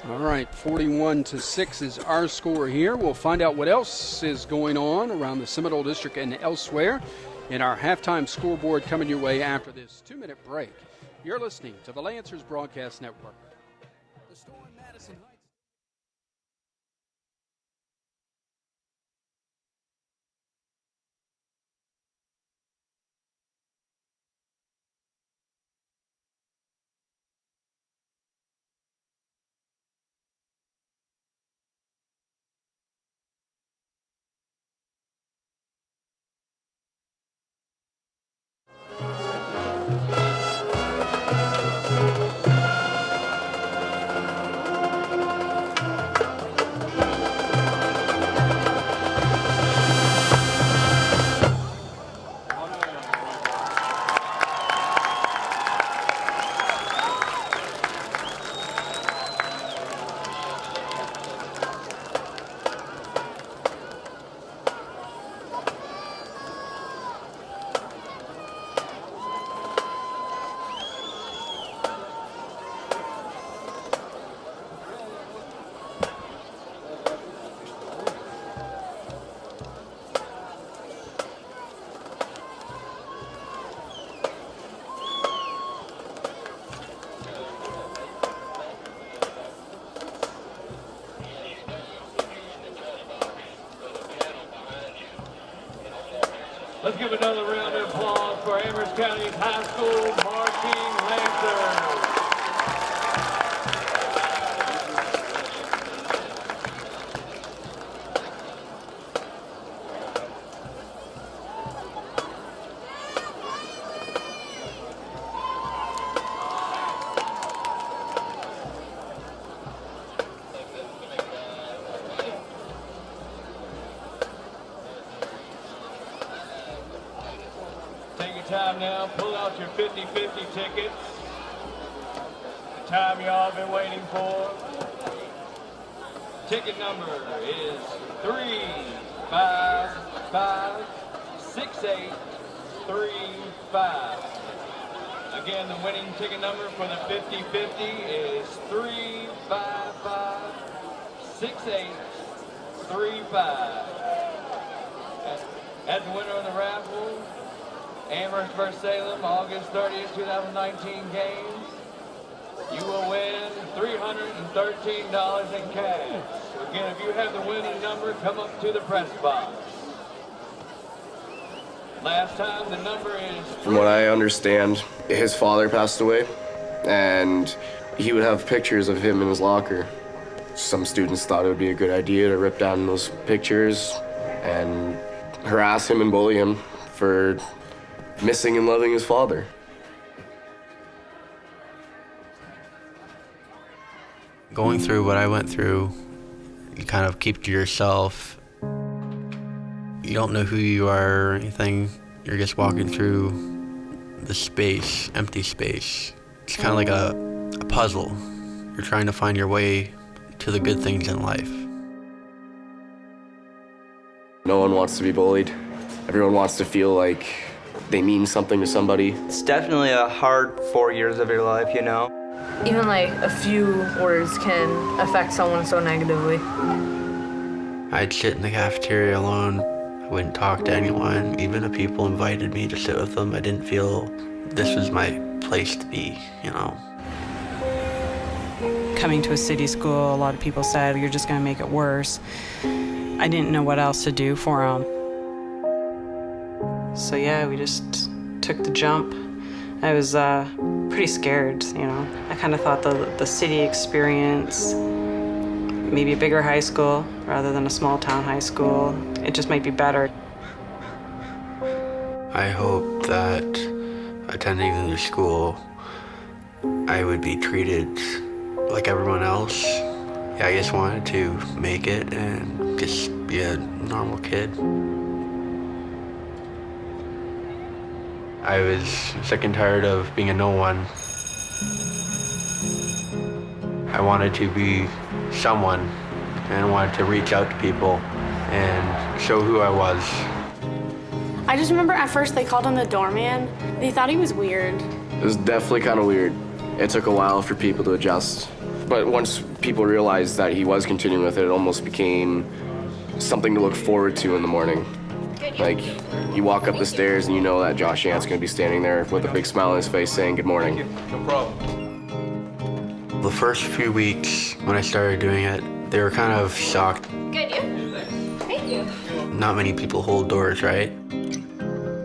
All right, 41-6 is our score here. We'll find out what else is going on around the Seminole District and elsewhere in our halftime scoreboard coming your way after this 2-minute break. You're listening to the Lancers Broadcast Network. The store in Madison Heights. Let's give another round of applause for Amherst County's high school marching Lancers. Time now, pull out your 50-50 tickets. The time y'all been waiting for. Ticket number is 3556835. Again, the winning ticket number for the 50-50 is 3556835. As the winner of the raffle, Amherst vs. Salem, August 30th, 2019 games. You will win $313 in cash. So again, if you have the winning number, come up to the press box. Last time the number is... From what I understand, his father passed away, and he would have pictures of him in his locker. Some students thought it would be a good idea to rip down those pictures and harass him and bully him for missing and loving his father. Going through what I went through, you kind of keep to yourself. You don't know who you are or anything. You're just walking through the space, empty space. It's kind of like a puzzle. You're trying to find your way to the good things in life. No one wants to be bullied. Everyone wants to feel like they mean something to somebody. It's definitely a hard 4 years of your life, you know? Even like a few words can affect someone so negatively. I'd sit in the cafeteria alone. I wouldn't talk to anyone. Even if people invited me to sit with them, I didn't feel this was my place to be, you know? Coming to a city school, a lot of people said, you're just going to make it worse. I didn't know what else to do for them. So yeah, we just took the jump. I was pretty scared, you know. I kind of thought the city experience, maybe a bigger high school rather than a small town high school, it just might be better. I hope that attending the new school, I would be treated like everyone else. Yeah, I just wanted to make it and just be a normal kid. I was sick and tired of being a no one. I wanted to be someone, and I wanted to reach out to people and show who I was. I just remember at first they called him the doorman. They thought he was weird. It was definitely kind of weird. It took a while for people to adjust. But once people realized that he was continuing with it, it almost became something to look forward to in the morning. Like, you walk up the stairs and you know that Josh Yant's gonna be standing there with a big smile on his face saying good morning. No problem. The first few weeks when I started doing it, they were kind of shocked. Good, you? Thank you. Not many people hold doors, right?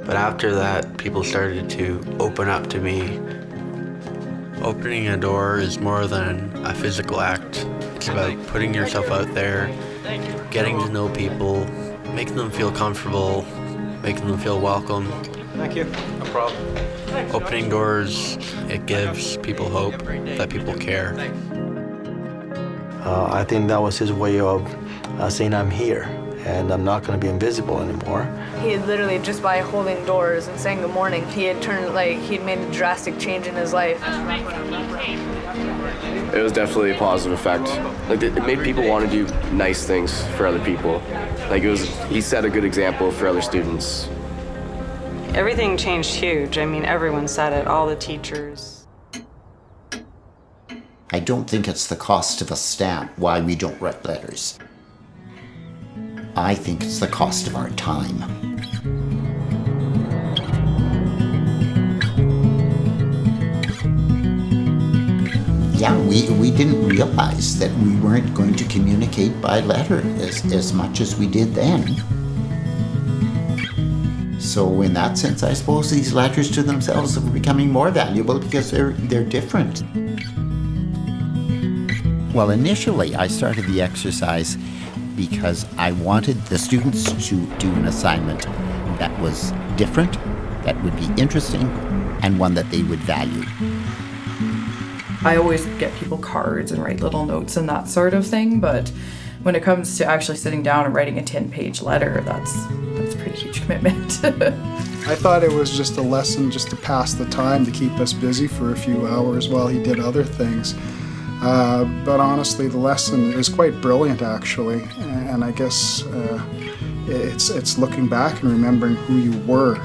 But after that, people started to open up to me. Opening a door is more than a physical act. It's about putting yourself out there, getting to know people, making them feel comfortable, making them feel welcome. Thank you. No problem. Opening doors, it gives people hope that people care. I think that was his way of saying I'm here and I'm not going to be invisible anymore. He had literally, just by holding doors and saying good morning, he had he'd made a drastic change in his life. It was definitely a positive effect. Like, it made people want to do nice things for other people. Like, he set a good example for other students. Everything changed huge. I mean, everyone said it, all the teachers. I don't think it's the cost of a stamp why we don't write letters. I think it's the cost of our time. Yeah, we didn't realize that we weren't going to communicate by letter as much as we did then. So in that sense, I suppose these letters to themselves are becoming more valuable because they're different. Well, initially I started the exercise because I wanted the students to do an assignment that was different, that would be interesting, and one that they would value. I always get people cards and write little notes and that sort of thing, but when it comes to actually sitting down and writing a 10-page letter, that's a pretty huge commitment. I thought it was just a lesson just to pass the time, to keep us busy for a few hours while he did other things. But honestly, the lesson is quite brilliant, actually, and I guess it's looking back and remembering who you were.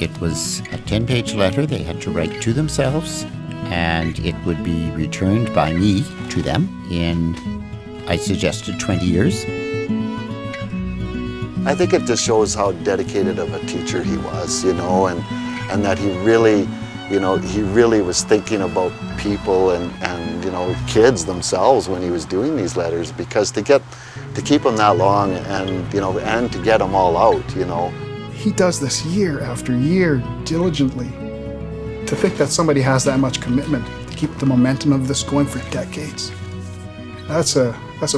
It was a 10-page letter they had to write to themselves, and it would be returned by me to them in, I suggested, 20 years. I think it just shows how dedicated of a teacher he was, you know, and that he really, you know, he really was thinking about people and you know, kids themselves when he was doing these letters, because to keep them that long and, you know, and to get them all out, you know. He does this year after year diligently. To think that somebody has that much commitment to keep the momentum of this going for decades, that's a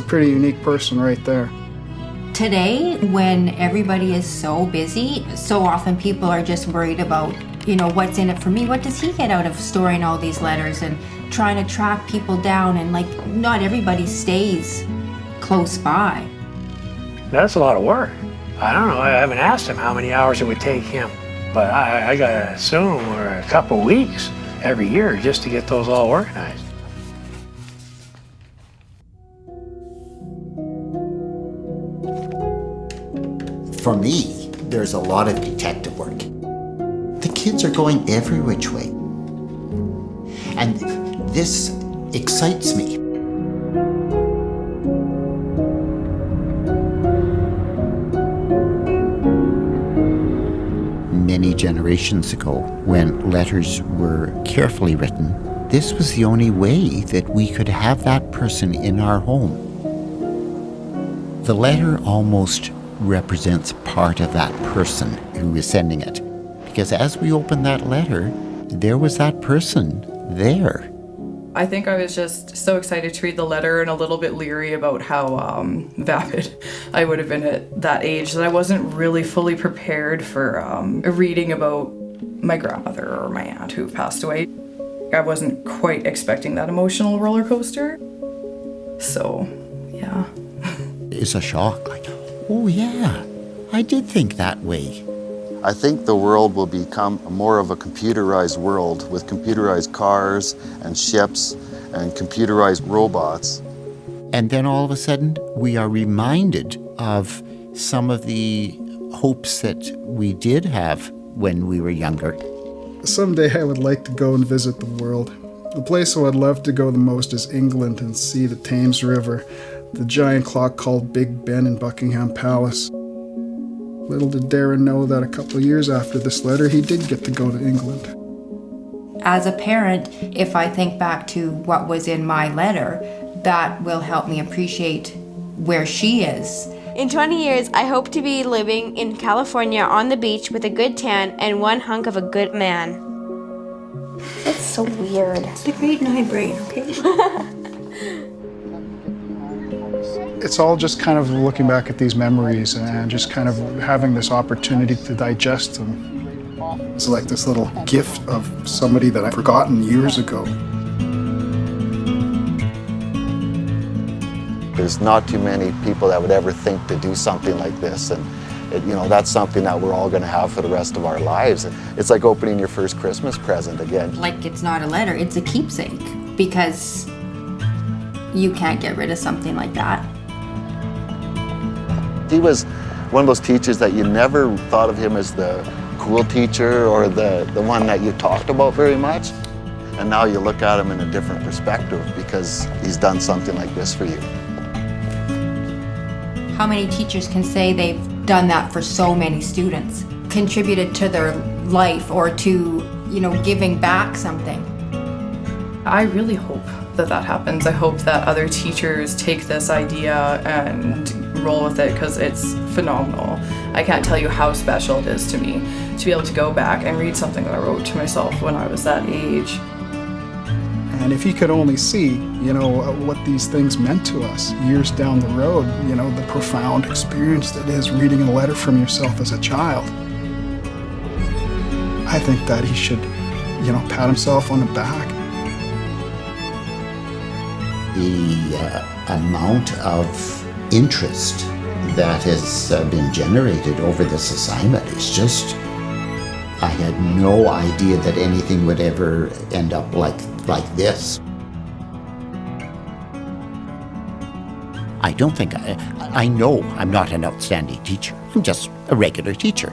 pretty unique person right there. Today, when everybody is so busy, so often people are just worried about, you know, what's in it for me? What does he get out of storing all these letters and trying to track people down? And like, not everybody stays close by. That's a lot of work. I don't know, I haven't asked him how many hours it would take him, but I gotta assume we're a couple weeks every year just to get those all organized. For me, there's a lot of detective work. The kids are going every which way. And this excites me. Many generations ago, when letters were carefully written, this was the only way that we could have that person in our home. The letter almost represents part of that person who is sending it. Because as we opened that letter, there was that person there. I think I was just so excited to read the letter and a little bit leery about how vapid I would have been at that age, that I wasn't really fully prepared for reading about my grandmother or my aunt who passed away. I wasn't quite expecting that emotional roller coaster. So, yeah. It's a shock, like, oh yeah, I did think that way. I think the world will become more of a computerized world with computerized cars and ships and computerized robots. And then all of a sudden, we are reminded of some of the hopes that we did have when we were younger. Someday I would like to go and visit the world. The place I would love to go the most is England and see the Thames River, the giant clock called Big Ben in Buckingham Palace. Little did Darren know that a couple of years after this letter, he did get to go to England. As a parent, if I think back to what was in my letter, that will help me appreciate where she is. In 20 years, I hope to be living in California on the beach with a good tan and one hunk of a good man. That's so weird. It's the great night brain, okay? It's all just kind of looking back at these memories and just kind of having this opportunity to digest them. It's like this little gift of somebody that I've forgotten years ago. There's not too many people that would ever think to do something like this, and you know, that's something that we're all going to have for the rest of our lives. It's like opening your first Christmas present again. Like, it's not a letter, it's a keepsake, because you can't get rid of something like that. He was one of those teachers that you never thought of him as the cool teacher or the one that you talked about very much. And now you look at him in a different perspective because he's done something like this for you. How many teachers can say they've done that for so many students, contributed to their life or to, you know, giving back something? I really hope that that happens. I hope that other teachers take this idea and roll with it, because it's phenomenal. I can't tell you how special it is to me to be able to go back and read something that I wrote to myself when I was that age. And if you could only see, you know, what these things meant to us years down the road, you know, the profound experience that is reading a letter from yourself as a child. I think that he should, you know, pat himself on the back. The amount of interest that has been generated over this assignment is just, I had no idea that anything would ever end up like this. I don't think, I know I'm not an outstanding teacher. I'm just a regular teacher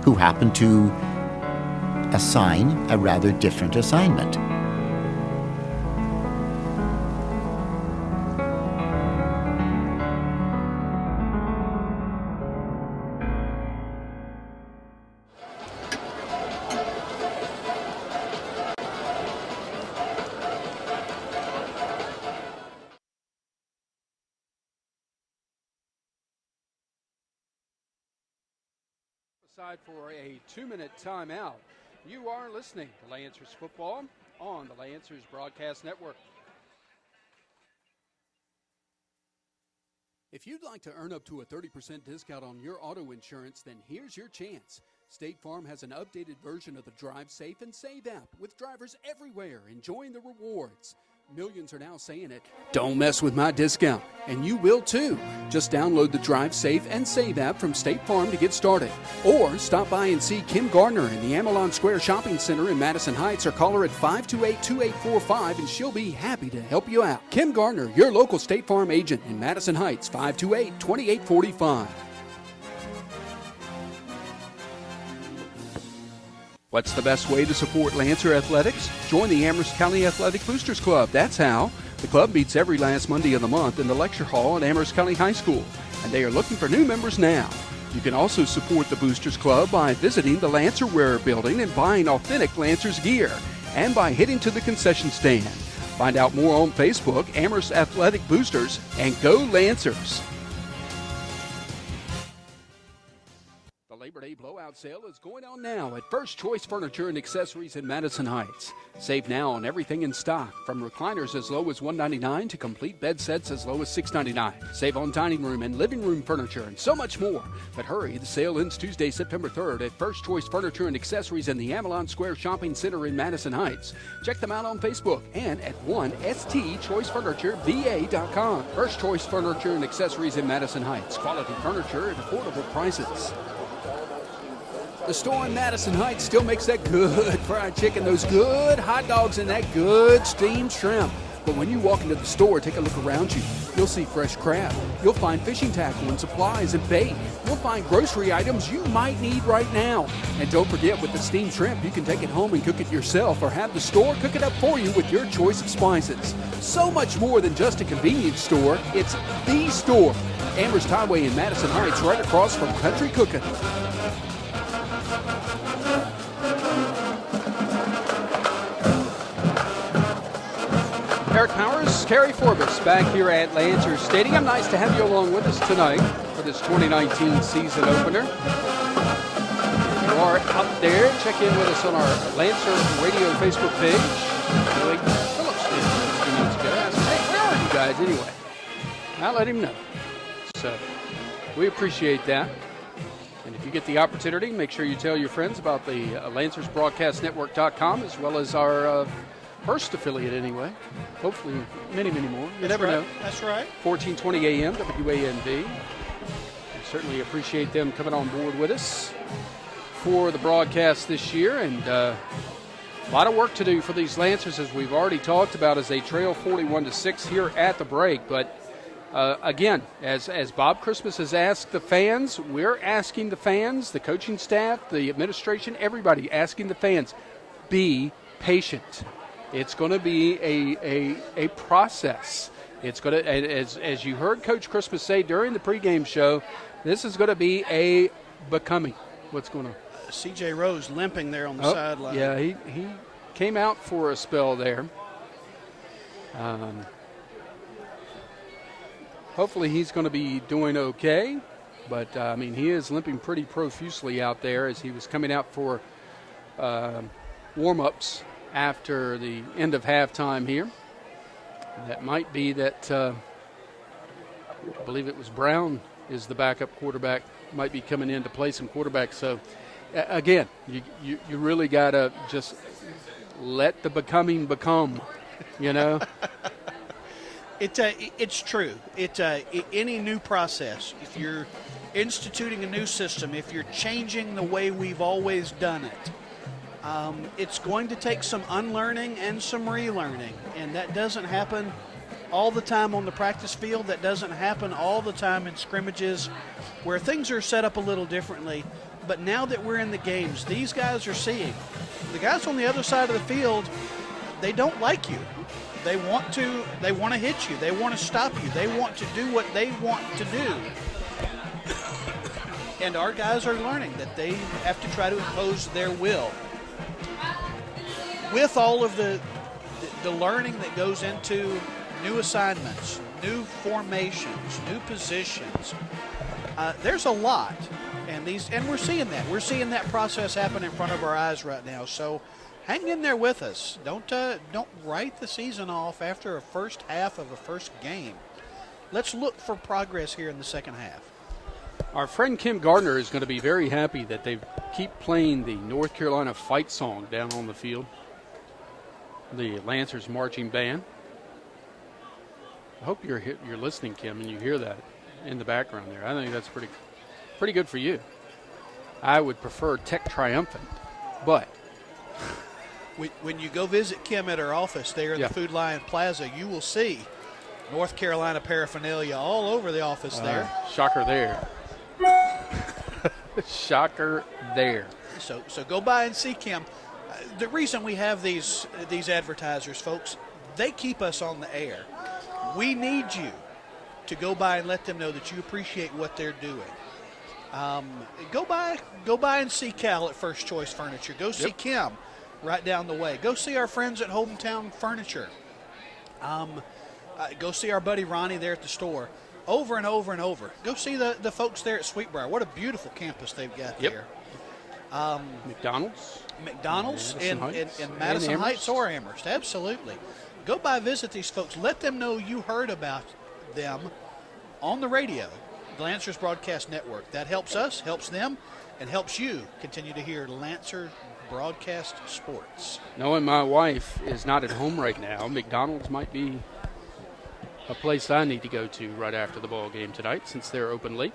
who happened to assign a rather different assignment. Aside for a 2-minute timeout. You are listening to Lancers football on the Lancers Broadcast Network. If you'd like to earn up to a 30% discount on your auto insurance, then here's your chance. State Farm has an updated version of the Drive Safe and Save app with drivers everywhere enjoying the rewards. Millions are now saying it. Don't mess with my discount, and you will too. Just download the Drive Safe and Save app from State Farm to get started. Or stop by and see Kim Gardner in the Amelon Square Shopping Center in Madison Heights, or call her at 528-2845 and she'll be happy to help you out. Kim Gardner, your local State Farm agent in Madison Heights, 528-2845. What's the best way to support Lancer athletics? Join the Amherst County Athletic Boosters Club. That's how. The club meets every last Monday of the month in the lecture hall at Amherst County High School, and they are looking for new members now. You can also support the Boosters Club by visiting the Lancer Wearer building and buying authentic Lancers gear, and by heading to the concession stand. Find out more on Facebook, Amherst Athletic Boosters, and go Lancers. Labor Day blowout sale is going on now at First Choice Furniture and Accessories in Madison Heights. Save now on everything in stock, from recliners as low as $199 to complete bed sets as low as $699. Save on dining room and living room furniture and so much more. But hurry, the sale ends Tuesday, September 3rd at First Choice Furniture and Accessories in the Amelon Square Shopping Center in Madison Heights. Check them out on Facebook and at 1stchoicefurnitureVA.com. First Choice Furniture and Accessories in Madison Heights. Quality furniture at affordable prices. The store in Madison Heights still makes that good fried chicken, those good hot dogs, and that good steamed shrimp. But when you walk into the store, take a look around you. You'll see fresh crab. You'll find fishing tackle and supplies and bait. You'll find grocery items you might need right now. And don't forget, with the steamed shrimp, you can take it home and cook it yourself, or have the store cook it up for you with your choice of spices. So much more than just a convenience store. It's the store. Amherst Highway in Madison Heights, right across from Country Cookin'. Eric Powers, Kerry Forbes back here at Lancers Stadium. Nice to have you along with us tonight for this 2019 season opener. If you are out there, check in with us on our Lancer Radio Facebook page. Like Phillips did a few minutes ago. I said, hey, where are you guys anyway? I'll let him know. So we appreciate that. And if you get the opportunity, make sure you tell your friends about the LancersBroadcastNetwork.com, as well as our first affiliate anyway. Hopefully many, many more. You never know. That's right. 1420 AM, WANV. We certainly appreciate them coming on board with us for the broadcast this year. And a lot of work to do for these Lancers, as we've already talked about, as they trail 41-6 here at the break. But again, as Bob Christmas has asked the fans, we're asking the fans, the coaching staff, the administration, everybody asking the fans, be patient. It's going to be a process. It's going to, as you heard Coach Christmas say during the pregame show, this is going to be a becoming. What's going on? C.J. Rose limping there on the sideline. Yeah, he came out for a spell there. Hopefully he's going to be doing okay. But, I mean, he is limping pretty profusely out there as he was coming out for warm-ups after the end of halftime here. That might be that, I believe it was Brown is the backup quarterback, might be coming in to play some quarterback. So, again, you really got to just let the becoming become, you know. It's true. Any new process, if you're instituting a new system, if you're changing the way we've always done it, it's going to take some unlearning and some relearning, and that doesn't happen all the time on the practice field. That doesn't happen all the time in scrimmages where things are set up a little differently. But now that we're in the games, these guys are seeing the guys on the other side of the field. They don't like you. They want to hit you. They want to stop you. They want to do what they want to do. And our guys are learning that they have to try to impose their will. With all of the learning that goes into new assignments, new formations, new positions, there's a lot. And we're seeing that. We're seeing that process happen in front of our eyes right now. So hang in there with us. Don't write the season off after a first half of a first game. Let's look for progress here in the second half. Our friend Kim Gardner is going to be very happy that they keep playing the North Carolina fight song down on the field. The Lancers marching band. I hope you're listening, Kim, and you hear that in the background there. I think that's pretty good for you. I would prefer Tech Triumphant, but when you go visit Kim at her office there in the Food Lion Plaza, you will see North Carolina paraphernalia all over the office there. Shocker there. Shocker there. So go by and see Kim. The reason we have these advertisers, folks, they keep us on the air. We need you to go by and let them know that you appreciate what they're doing. Go by and see Cal at First Choice Furniture. Go see Kim right down the way. Go see our friends at Hometown Furniture. Go see our buddy Ronnie there at the store. Over and over and over. Go see the folks there at Sweetbriar. What a beautiful campus they've got there. McDonald's in Madison Heights or Amherst. Absolutely. Go by, visit these folks. Let them know you heard about them on the radio, the Lancers Broadcast Network. That helps us, helps them, and helps you continue to hear Lancer Broadcast Sports. Knowing my wife is not at home right now, McDonald's might be a place I need to go to right after the ball game tonight since they're open late.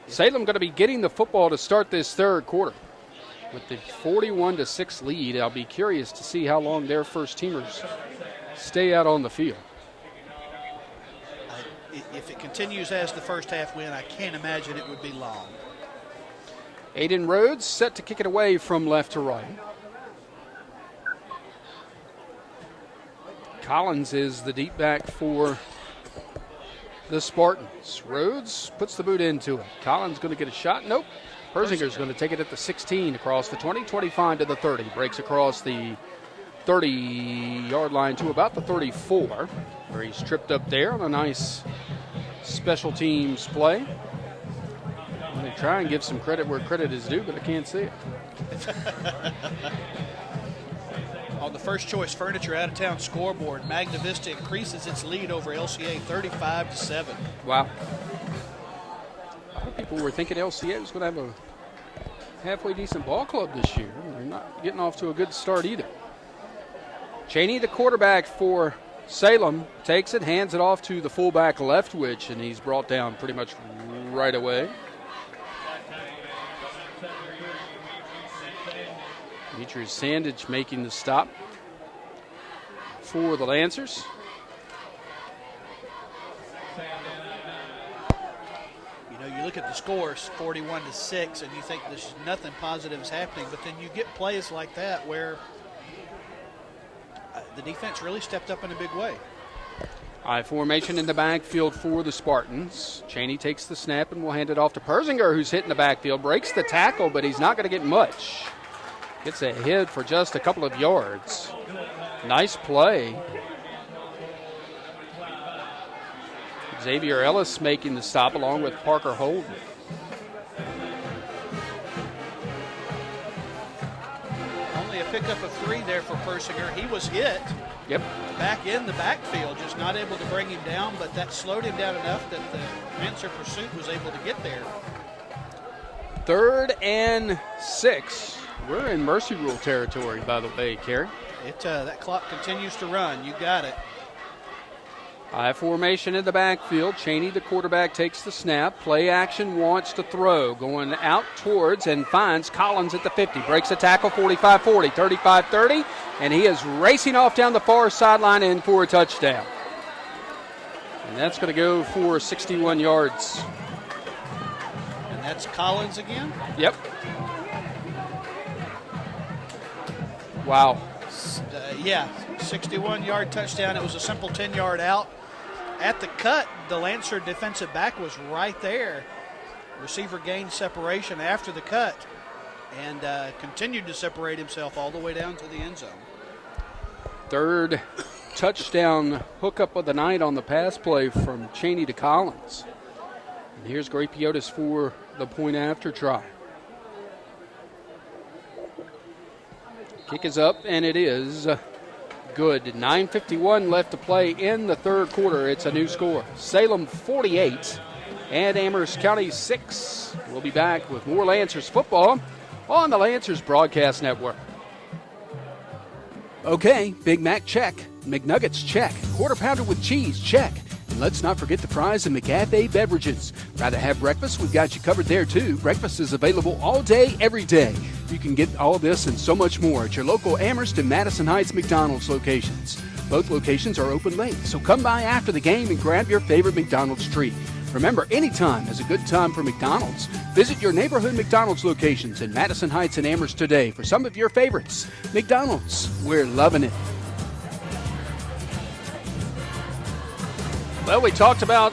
Salem going to be getting the football to start this third quarter with the 41-6 lead. I'll be curious to see how long their first teamers stay out on the field. If it continues as the first half win, I can't imagine it would be long. Aiden Rhodes set to kick it away from left to right. Collins is the deep back for the Spartans. Rhodes puts the boot into it. Collins going to get a shot. Nope. Persinger's going to take it at the 16 across the 20, 25 to the 30. Breaks across the 30-yard line to about the 34, where he's tripped up there on a nice special teams play. And they try and give some credit where credit is due, but I can't see it. On the First Choice Furniture out-of-town scoreboard, Magna Vista increases its lead over LCA 35-7. Wow. A lot of people were thinking LCA was going to have a halfway decent ball club this year. They're not getting off to a good start either. Cheney, the quarterback for Salem, takes it, hands it off to the fullback Leftwich, and he's brought down pretty much right away. Demetrius Sandage making the stop for the Lancers. You look at the scores, 41-6, and you think there's nothing positive is happening, but then you get plays like that where the defense really stepped up in a big way. I formation in the backfield for the Spartans. Cheney takes the snap and will hand it off to Persinger, who's hitting the backfield. Breaks the tackle, but he's not going to get much. Gets a hit for just a couple of yards. Nice play. Xavier Ellis making the stop along with Parker Holden. Only a pickup of 3 there for Persinger. He was hit. Yep. Back in the backfield, just not able to bring him down, but that slowed him down enough that the Lancer pursuit was able to get there. 3rd and 6. We're in Mercy Rule territory, by the way, Kerry. That clock continues to run. You got it. I formation in the backfield. Cheney, the quarterback, takes the snap. Play action, wants to throw. Going out towards and finds Collins at the 50. Breaks a tackle, 45-40, 35-30, and he is racing off down the far sideline in for a touchdown. And that's going to go for 61 yards. And that's Collins again? Yep. Wow. 61-yard touchdown. It was a simple 10-yard out. At the cut, the Lancer defensive back was right there. Receiver gained separation after the cut and continued to separate himself all the way down to the end zone. 3rd touchdown hookup of the night on the pass play from Cheney to Collins. And here's Gray Piotis for the point after try. Kick is up, and it is good. 9:51 left to play in the third quarter. It's a new score. Salem 48 and Amherst County 6. We'll be back with more Lancers football on the Lancers Broadcast Network. Okay, Big Mac, check. McNuggets, check. Quarter pounder with cheese, check. And let's not forget the fries and McCafe beverages. Rather have breakfast? We've got you covered there too. Breakfast is available all day, every day. You can get all this and so much more at your local Amherst and Madison Heights McDonald's locations. Both locations are open late, so come by after the game and grab your favorite McDonald's treat. Remember, anytime is a good time for McDonald's. Visit your neighborhood McDonald's locations in Madison Heights and Amherst today for some of your favorites. McDonald's, we're loving it. Well, we talked about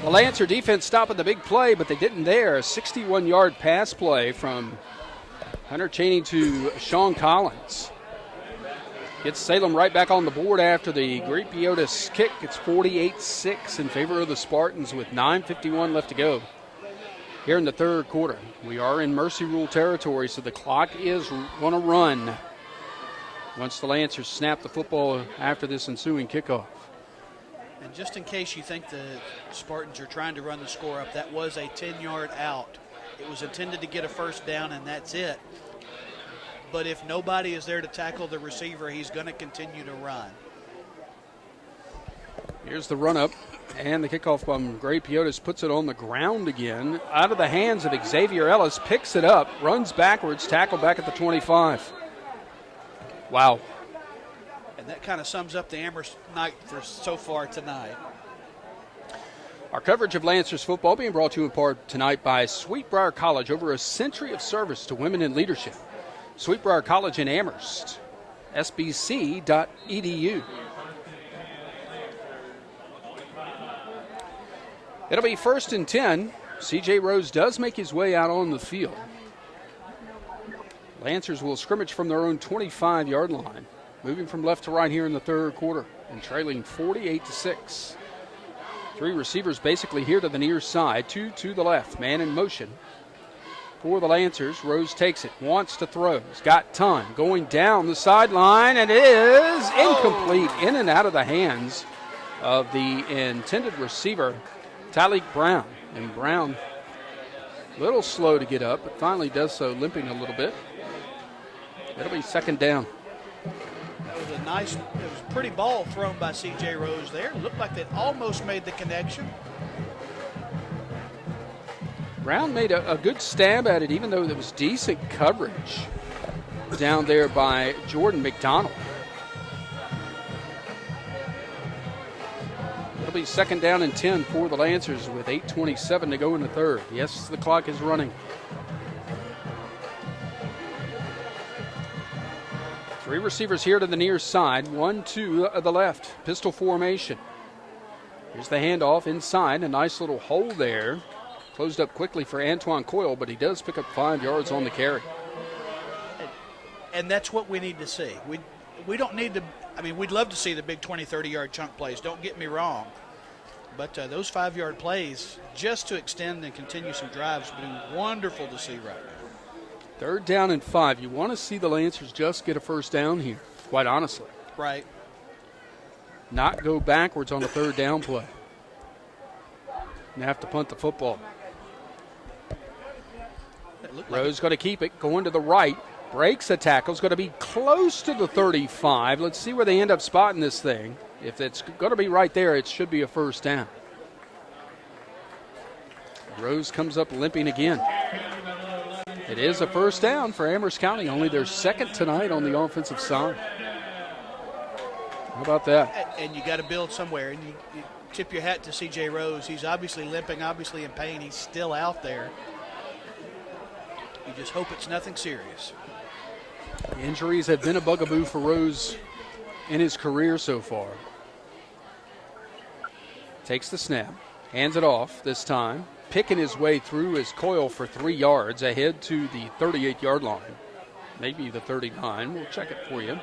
the Lancer defense stopping the big play, but they didn't there. A 61-yard pass play from Hunter Chaney to Sean Collins. Gets Salem right back on the board after the Great Piotis kick. It's 48-6 in favor of the Spartans with 9:51 left to go here in the third quarter. We are in mercy rule territory, so the clock is going to run once the Lancers snap the football after this ensuing kickoff. And just in case you think the Spartans are trying to run the score up, that was a 10-yard out. It was intended to get a first down, and that's it. But if nobody is there to tackle the receiver, he's going to continue to run. Here's the run-up, and the kickoff from Gray Piotis puts it on the ground again. Out of the hands of Xavier Ellis, picks it up, runs backwards, tackle back at the 25. Wow. And that kind of sums up the Amherst night for so far tonight. Our coverage of Lancers football being brought to you in part tonight by Sweetbriar College, over a century of service to women in leadership. Sweetbriar College in Amherst, sbc.edu. It'll be 1st and 10. C.J. Rose does make his way out on the field. Lancers will scrimmage from their own 25-yard line, moving from left to right here in the third quarter and trailing 48-6. Three receivers basically here to the near side, two to the left, man in motion. For the Lancers, Rose takes it, wants to throw, he's got time, going down the sideline, and it is incomplete, in and out of the hands of the intended receiver, Tyleek Brown. And Brown, a little slow to get up, but finally does so, limping a little bit. It'll be second down. It was a pretty ball thrown by C.J. Rose there. It looked like they almost made the connection. Brown made a good stab at it, even though there was decent coverage down there by Jordan McDonald. It'll be second down and 10 for the Lancers with 8:27 to go in the third. Yes, the clock is running. Three receivers here to the near side, one to the left. Pistol formation. Here's the handoff inside, a nice little hole there. Closed up quickly for Antoine Coyle, but he does pick up 5 yards on the carry. And that's what we need to see. We don't need to, we'd love to see the big 20, 30-yard chunk plays, don't get me wrong. But those 5-yard plays, just to extend and continue some drives, would be wonderful to see right now. 3rd down and 5. You want to see the Lancers just get a first down here, quite honestly. Right. Not go backwards on a 3rd down play. And have to punt the football. Rose going to keep it, going to the right. Breaks a tackle. It's going to be close to the 35. Let's see where they end up spotting this thing. If it's going to be right there, it should be a first down. Rose comes up limping again. It is a first down for Amherst County, only their second tonight on the offensive side. How about that? And you got to build somewhere, and you tip your hat to C.J. Rose. He's obviously limping, obviously in pain. He's still out there. You just hope it's nothing serious. Injuries have been a bugaboo for Rose in his career so far. Takes the snap, hands it off this time. Picking his way through is Coyle for 3 yards ahead to the 38-yard line. Maybe the 39. We'll check it for you.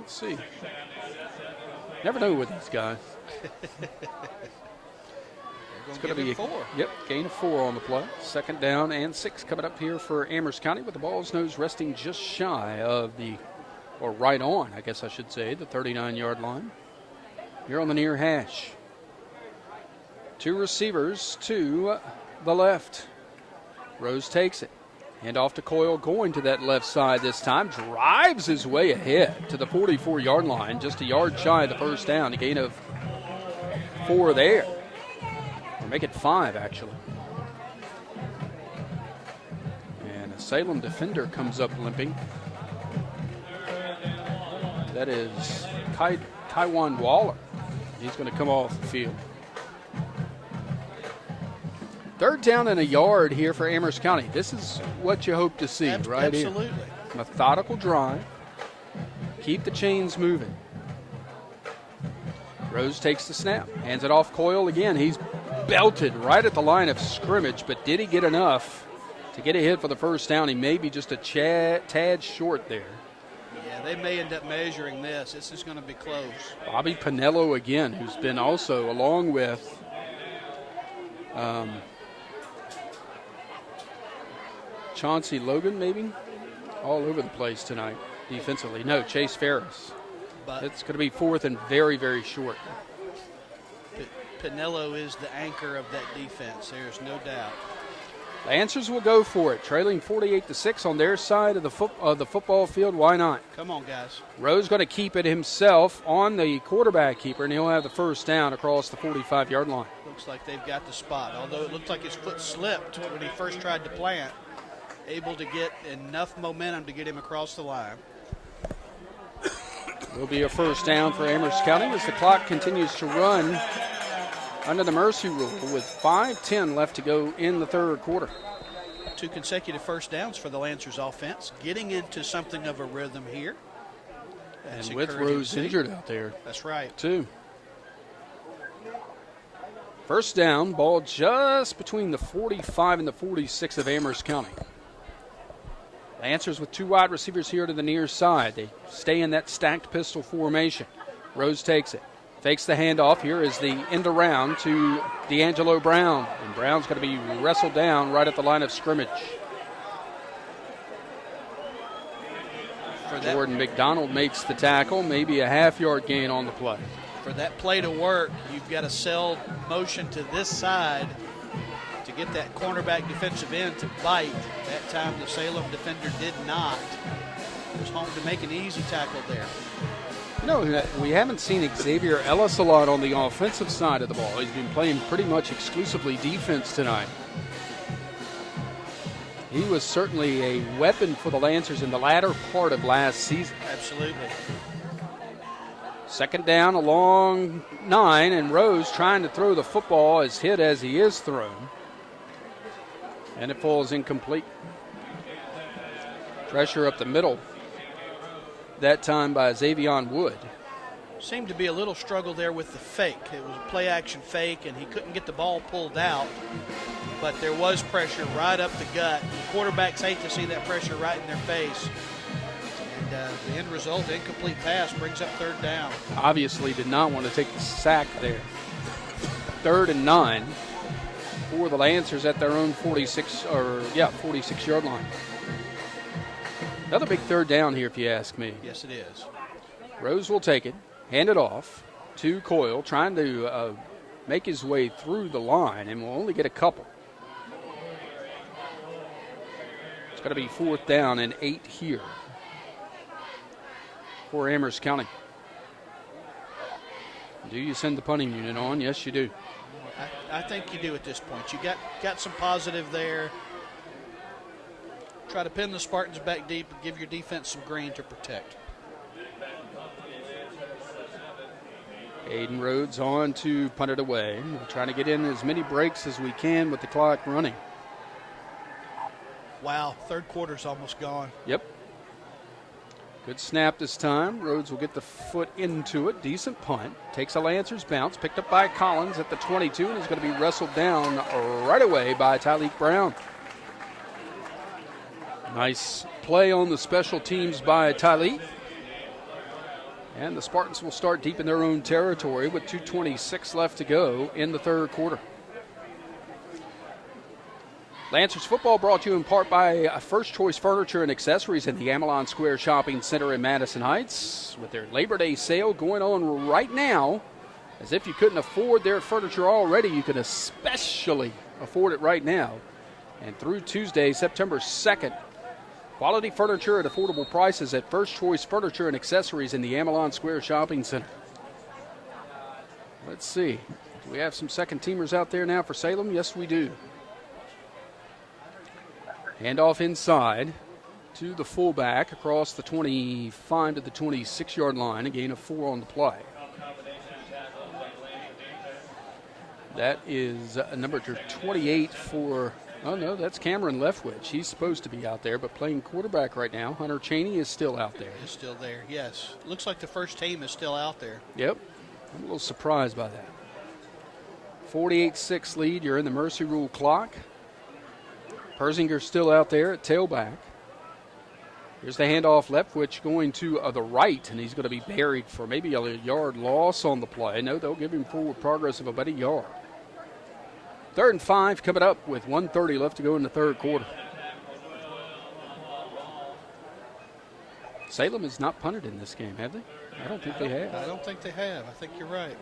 Let's see. Never know with these guys. It's going to be 4. Yep, gain of 4 on the play. 2nd down and 6 coming up here for Amherst County with the ball's nose resting just shy of or right on, I guess I should say, the 39-yard line. Here on the near hash. 2 receivers to the left. Rose takes it. Hand off to Coyle, going to that left side this time. Drives his way ahead to the 44-yard line, just a yard shy of the first down. A gain of 4 there. Or make it 5, actually. And a Salem defender comes up limping. That is Taiwan Waller. He's going to come off the field. 3rd down and a yard here for Amherst County. This is what you hope to see right here. Absolutely. Methodical drive. Keep the chains moving. Rose takes the snap. Hands it off Coyle again. He's belted right at the line of scrimmage, but did he get enough to get a hit for the first down? He may be just a tad short there. Yeah, they may end up measuring this. This is going to be close. Bobby Pinello again, who's been also, along with Chauncey Logan, maybe, all over the place tonight defensively. No, Chase Ferris. But it's going to be 4th and very, very short. Pinello is the anchor of that defense. There's no doubt. Lancers will go for it, trailing 48-6 on their side of the football field. Why not? Come on, guys. Rose going to keep it himself on the quarterback keeper, and he'll have the first down across the 45-yard line. Looks like they've got the spot, although it looked like his foot slipped when he first tried to plant. Able to get enough momentum to get him across the line. Will be a first down for Amherst County as the clock continues to run under the mercy rule with 5:10 left to go in the 3rd quarter. 2 consecutive first downs for the Lancers offense, getting into something of a rhythm here. That's and with Rose injured out there. That's right. Too. First down, ball just between the 45 and the 46 of Amherst County. Lancers with 2 wide receivers here to the near side. They stay in that stacked pistol formation. Rose takes it. Fakes the handoff. Here is the end around to D'Angelo Brown. And Brown's going to be wrestled down right at the line of scrimmage. Jordan McDonald makes the tackle. Maybe a half-yard gain on the play. For that play to work, you've got to sell motion to this side to get that cornerback defensive end to bite. That time the Salem defender did not. It was home to make an easy tackle there. You know, we haven't seen Xavier Ellis a lot on the offensive side of the ball. He's been playing pretty much exclusively defense tonight. He was certainly a weapon for the Lancers in the latter part of last season. Absolutely. 2nd down, a long 9, and Rose trying to throw the football as hit as he is thrown. And it falls incomplete. Pressure up the middle. That time by Xavion Wood. Seemed to be a little struggle there with the fake. It was a play-action fake, and he couldn't get the ball pulled out. But there was pressure right up the gut. The quarterbacks hate to see that pressure right in their face. And the end result, incomplete pass, brings up 3rd down. Obviously did not want to take the sack there. 3rd and 9 for the Lancers at their own 46-yard line. Another big 3rd down here, if you ask me. Yes, it is. Rose will take it, hand it off to Coyle, trying to make his way through the line, and will only get a couple. It's going to be 4th down and 8 here for Amherst County. Do you send the punting unit on? Yes, you do. I think you do at this point. You got some positive there. Try to pin the Spartans back deep and give your defense some green to protect. Aiden Rhodes on to punt it away. We're trying to get in as many breaks as we can with the clock running. Wow, 3rd quarter's almost gone. Yep. Good snap this time. Rhodes will get the foot into it. Decent punt. Takes a Lancers bounce. Picked up by Collins at the 22 and is going to be wrestled down right away by Tyleek Brown. Nice play on the special teams by Tyleek. And the Spartans will start deep in their own territory with 2:26 left to go in the third quarter. Lancers football brought to you in part by First Choice Furniture and Accessories in the Amelon Square Shopping Center in Madison Heights, with their Labor Day sale going on right now. As if you couldn't afford their furniture already, you can especially afford it right now. And through Tuesday, September 2nd, quality furniture at affordable prices at First Choice Furniture and Accessories in the Amelon Square Shopping Center. Let's see. Do we have some second teamers out there now for Salem? Yes, we do. Handoff inside to the fullback across the 25 to the 26-yard line. A gain of 4 on the play. That is number 28 for, oh no, that's Cameron Leftwich. He's supposed to be out there, but playing quarterback right now. Hunter Cheney is still out there. Is still there, yes. Looks like the first team is still out there. Yep. I'm a little surprised by that. 48-6 lead. You're in the mercy rule clock. Persinger's still out there at tailback. Here's the handoff. Leftwich going to the right, and he's going to be buried for maybe a yard loss on the play. No, they'll give him forward progress of about a yard. 3rd and 5 coming up with 1:30 left to go in the third quarter. Salem has not punted in this game, have they? I don't think they have. I don't think they have. I think you're right.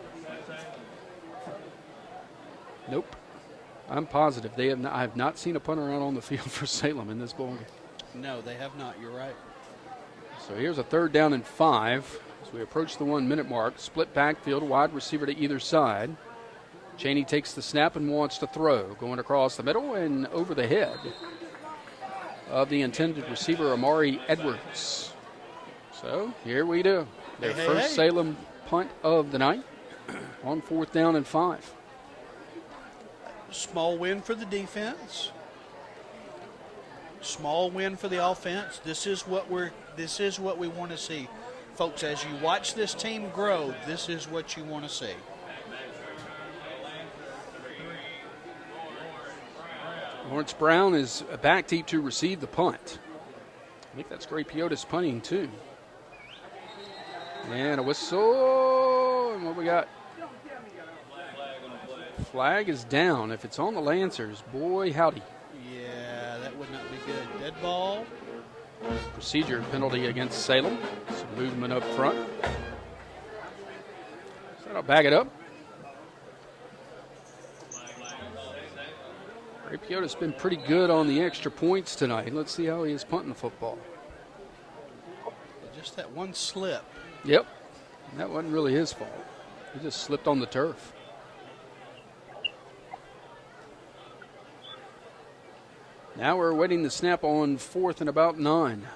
Nope. I'm positive they have not. I have not seen a punter out on the field for Salem in this ball game. No, they have not. You're right. So here's a 3rd down and 5 as we approach the 1-minute mark. Split backfield, wide receiver to either side. Cheney takes the snap and wants to throw. Going across the middle and over the head of the intended receiver, Amari Edwards. So here we do. Their first Salem punt of the night on 4th down and 5. Small win for the defense. Small win for the offense. This is what we want to see. Folks, as you watch this team grow, this is what you want to see. Lawrence Brown is back deep to receive the punt. I think that's Gray Piotis punting too. And a whistle. And what we got? Flag is down. If it's on the Lancers, boy howdy. Yeah, that would not be good. Dead ball. Procedure penalty against Salem. Some movement up front. So that'll bag it up. Ray Piota's been pretty good on the extra points tonight. Let's see how he is punting the football. Just that one slip. Yep. And that wasn't really his fault. He just slipped on the turf. Now we're awaiting the snap on 4th and about 9.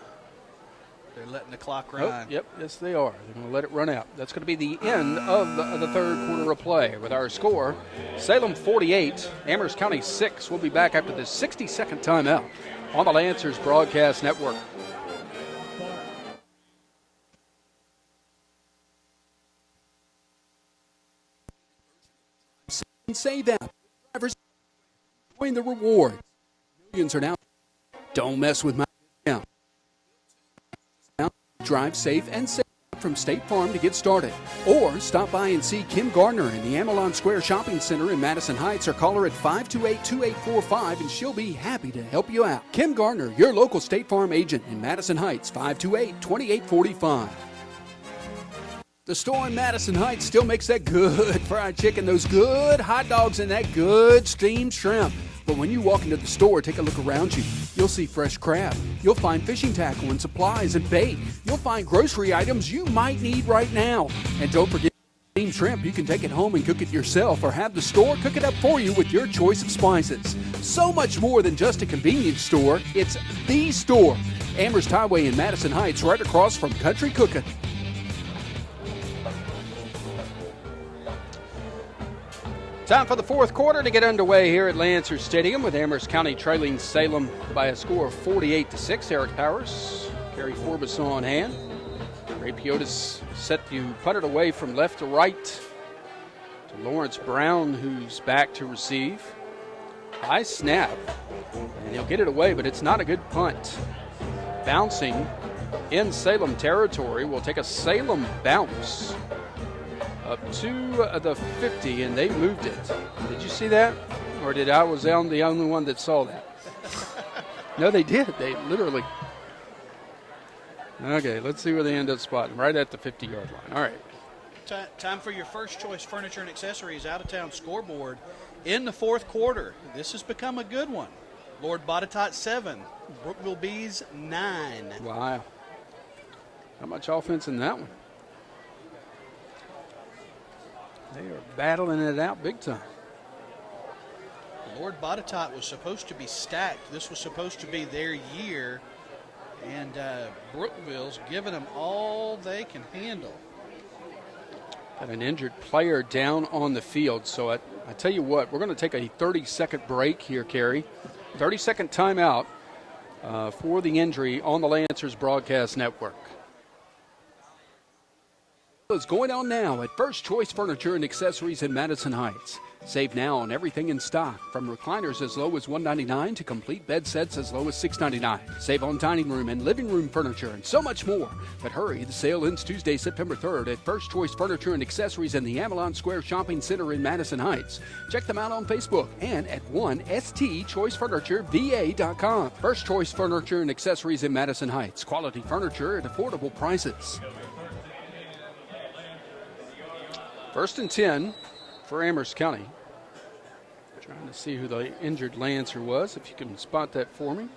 They're letting the clock run. Oh, yep, yes they are. They're going to let it run out. That's going to be the end of the third quarter of play. With our score, Salem 48, Amherst County 6. We'll be back after this 60-second timeout on the Lancers Broadcast Network. Say that. Drivers enjoying the reward. Millions are now. Don't mess with my account. Drive safe and safe from State Farm to get started. Or stop by and see Kim Gardner in the Amelon Square Shopping Center in Madison Heights, or call her at 528-2845 and she'll be happy to help you out. Kim Gardner, your local State Farm agent in Madison Heights, 528-2845. The store in Madison Heights still makes that good fried chicken, those good hot dogs, and that good steamed shrimp. But when you walk into the store, take a look around you. You'll see fresh crab. You'll find fishing tackle and supplies and bait. You'll find grocery items you might need right now. And don't forget steamed shrimp. You can take it home and cook it yourself, or have the store cook it up for you with your choice of spices. So much more than just a convenience store. It's the store. Amherst Highway in Madison Heights, right across from Country Cookin'. Time for the fourth quarter to get underway here at Lancers Stadium, with Amherst County trailing Salem by a score of 48-6. Eric Powers, Kerry Forbes on hand. Ray Piotis set to punt it away from left to right to Lawrence Brown, who's back to receive. High snap, and he'll get it away, but it's not a good punt. Bouncing in Salem territory will take a Salem bounce up to the 50, and they moved it. Did you see that? Or was I the only one that saw that? No, they did. They literally. Okay, let's see where they end up spotting. Right at the 50-yard line. All right. Time for your first choice furniture and accessories out-of-town scoreboard in the fourth quarter. This has become a good one. Lord Botetourt 7, Brookville Bees 9. Wow. How much offense in that one? They are battling it out big time. Lord Botetourt was supposed to be stacked. This was supposed to be their year, and Brookville's giving them all they can handle. Got an injured player down on the field, so I tell you what, we're going to take a 30-second break here, Carrie. 30-second timeout for the injury on the Lancers Broadcast Network. What's going on now at First Choice Furniture and Accessories in Madison Heights? Save now on everything in stock, from recliners as low as $199 to complete bed sets as low as $699. Save on dining room and living room furniture and so much more. But hurry, the sale ends Tuesday, September 3rd at First Choice Furniture and Accessories in the Avalon Square Shopping Center in Madison Heights. Check them out on Facebook and at 1stchoicefurnitureVA.com. First Choice Furniture and Accessories in Madison Heights. Quality furniture at affordable prices. 1st and 10 for Amherst County. Trying to see who the injured Lancer was, if you can spot that for me.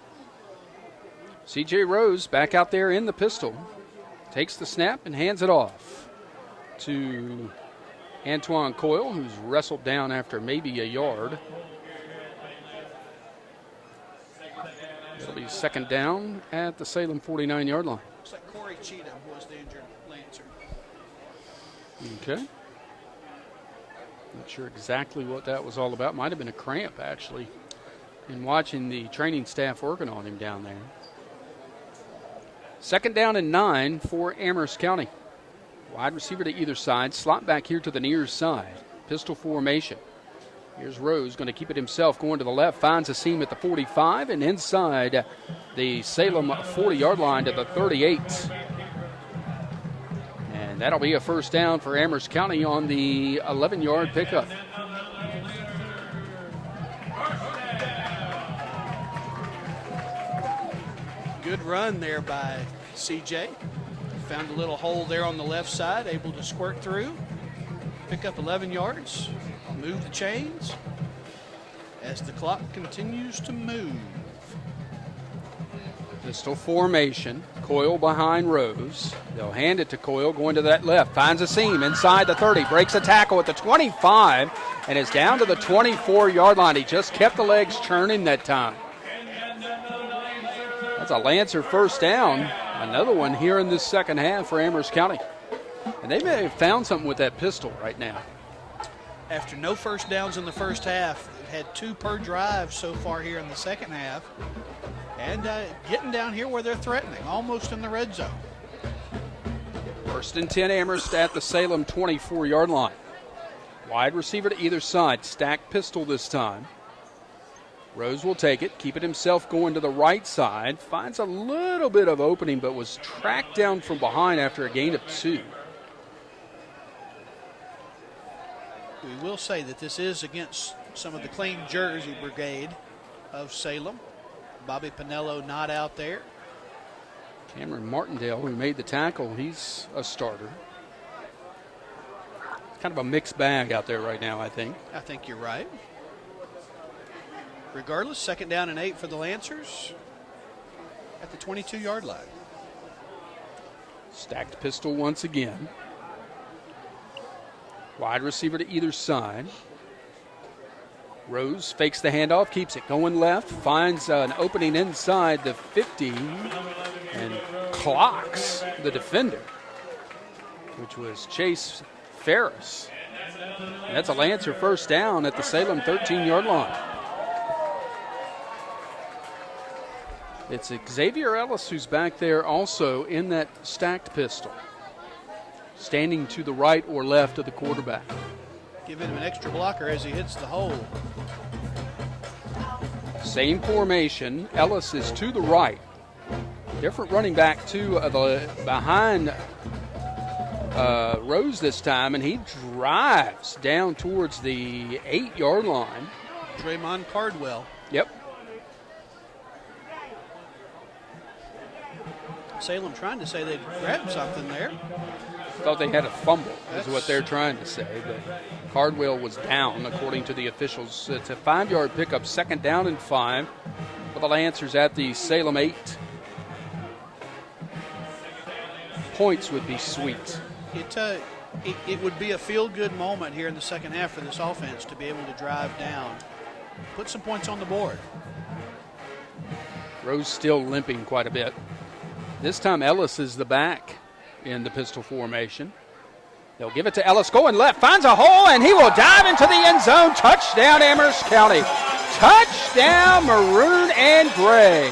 C.J. Rose back out there in the pistol. Takes the snap and hands it off to Antoine Coyle, who's wrestled down after maybe a yard. It'll be 2nd down at the Salem 49-yard line. Looks like Corey Cheatham was the injured Lancer. Okay. Not sure exactly what that was all about. Might have been a cramp, actually, in watching the training staff working on him down there. 2nd down and 9 for Amherst County. Wide receiver to either side. Slot back here to the near side. Pistol formation. Here's Rose going to keep it himself, going to the left. Finds a seam at the 45 and inside the Salem 40-yard line to the 38. And that'll be a 1st down for Amherst County on the 11-yard pickup. Good run there by CJ. Found a little hole there on the left side, able to squirt through, pick up 11 yards, move the chains as the clock continues to move. Pistol formation. Coyle behind Rose. They'll hand it to Coyle, going to that left. Finds a seam inside the 30. Breaks a tackle at the 25 and is down to the 24-yard line. He just kept the legs churning that time. That's a Lancer 1st down. Another one here in this second half for Amherst County. And they may have found something with that pistol right now. After no 1st downs in the first half, they've had 2 per drive so far here in the second half. And getting down here where they're threatening, almost in the red zone. 1st and 10 Amherst at the Salem 24-yard line. Wide receiver to either side. Stacked pistol this time. Rose will take it, keep it himself, going to the right side. Finds a little bit of opening, but was tracked down from behind after a gain of 2. We will say that this is against some of the clean jersey brigade of Salem. Bobby Pinello not out there. Cameron Martindale, who made the tackle, he's a starter. Kind of a mixed bag out there right now, I think. I think you're right. Regardless, 2nd down and 8 for the Lancers at the 22-yard line. Stacked pistol once again. Wide receiver to either side. Rose fakes the handoff, keeps it going left, finds an opening inside the 50 and clocks the defender, which was Chase Ferris. And that's a Lancer 1st down at the Salem 13-yard line. It's Xavier Ellis who's back there also in that stacked pistol, standing to the right or left of the quarterback. Giving him an extra blocker as he hits the hole. Same formation. Ellis is to the right. Different running back too, behind Rose this time, and he drives down towards the 8-yard line. Draymond Cardwell. Yep. Salem trying to say they grabbed something there. Thought they had a fumble, is what they're trying to say, but Cardwell was down, according to the officials. It's a 5-yard pickup, 2nd down and 5 for the Lancers at the Salem 8. Points would be sweet. It would be a feel-good moment here in the second half for this offense to be able to drive down, put some points on the board. Rose still limping quite a bit. This time Ellis is the back in the pistol formation. They'll give it to Ellis, going left, finds a hole, and he will dive into the end zone. Touchdown, Amherst County. Touchdown, maroon and gray.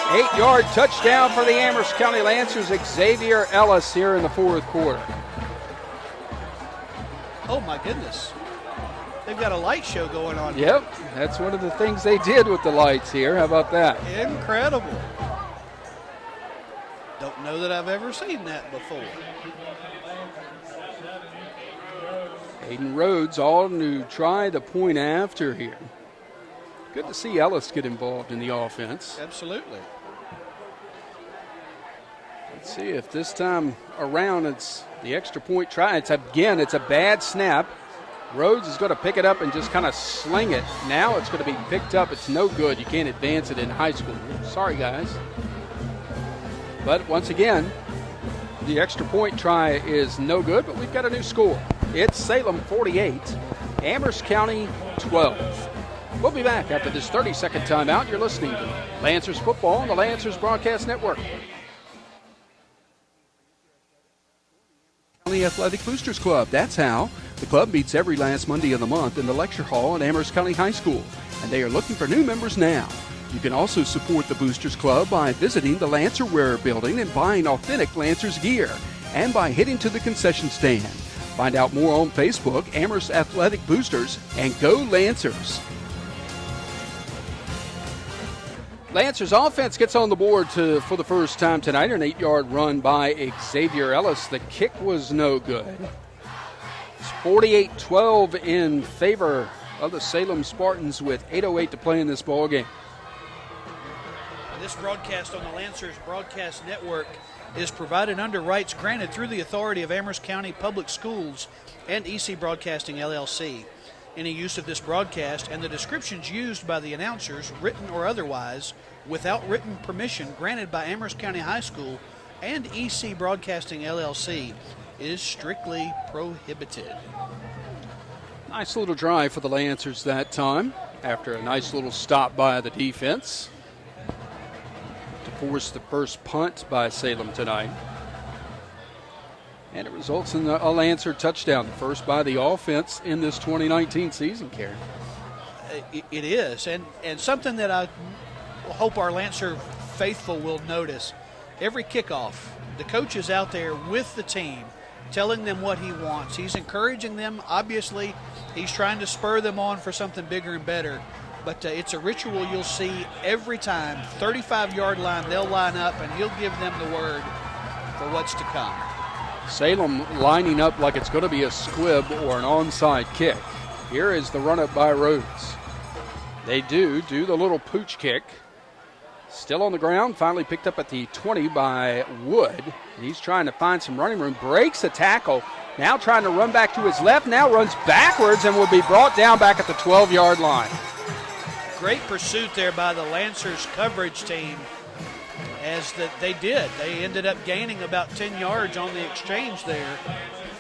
8-yard touchdown for the Amherst County Lancers. Xavier Ellis here in the 4th quarter. Oh, my goodness. They've got a light show going on. Yep, that's one of the things they did with the lights here. How about that? Incredible. Don't know that I've ever seen that before. Aiden Rhodes all to try the point after here. Good to see Ellis get involved in the offense. Absolutely. Let's see if this time around it's the extra point try. It's a bad snap. Rhodes is going to pick it up and just kind of sling it. Now it's going to be picked up. It's no good. You can't advance it in high school. Sorry, guys. But once again, the extra point try is no good, but we've got a new score. It's Salem 48, Amherst County 12. We'll be back after this 30-second timeout. You're listening to Lancers Football on the Lancers Broadcast Network. County Athletic Boosters Club, that's how. The club meets every last Monday of the month in the lecture hall at Amherst County High School, and they are looking for new members now. You can also support the Boosters Club by visiting the Lancer Wearer building and buying authentic Lancers gear, and by heading to the concession stand. Find out more on Facebook, Amherst Athletic Boosters, and go Lancers. Lancers offense gets on the board for the first time tonight. An 8-yard run by Xavier Ellis. The kick was no good. It's 48-12 in favor of the Salem Spartans with 8:08 to play in this ball game. This broadcast on the Lancers Broadcast Network is provided under rights granted through the authority of Amherst County Public Schools and EC Broadcasting, LLC. Any use of this broadcast and the descriptions used by the announcers, written or otherwise, without written permission granted by Amherst County High School and EC Broadcasting, LLC, is strictly prohibited. Nice little drive for the Lancers that time after a nice little stop by the defense to force the first punt by Salem tonight. And it results in a Lancer touchdown, the first by the offense in this 2019 season, Karen. It is, and something that I hope our Lancer faithful will notice. Every kickoff, the coach is out there with the team, telling them what he wants. He's encouraging them. Obviously, he's trying to spur them on for something bigger and better. But it's a ritual you'll see every time. 35-yard line, they'll line up, and he'll give them the word for what's to come. Salem lining up like it's going to be a squib or an onside kick. Here is the run-up by Rhodes. They do the little pooch kick. Still on the ground, finally picked up at the 20 by Wood. He's trying to find some running room, breaks a tackle, now trying to run back to his left, now runs backwards and will be brought down back at the 12-yard line. Great pursuit there by the Lancers coverage team. As that they did. They ended up gaining about 10 yards on the exchange there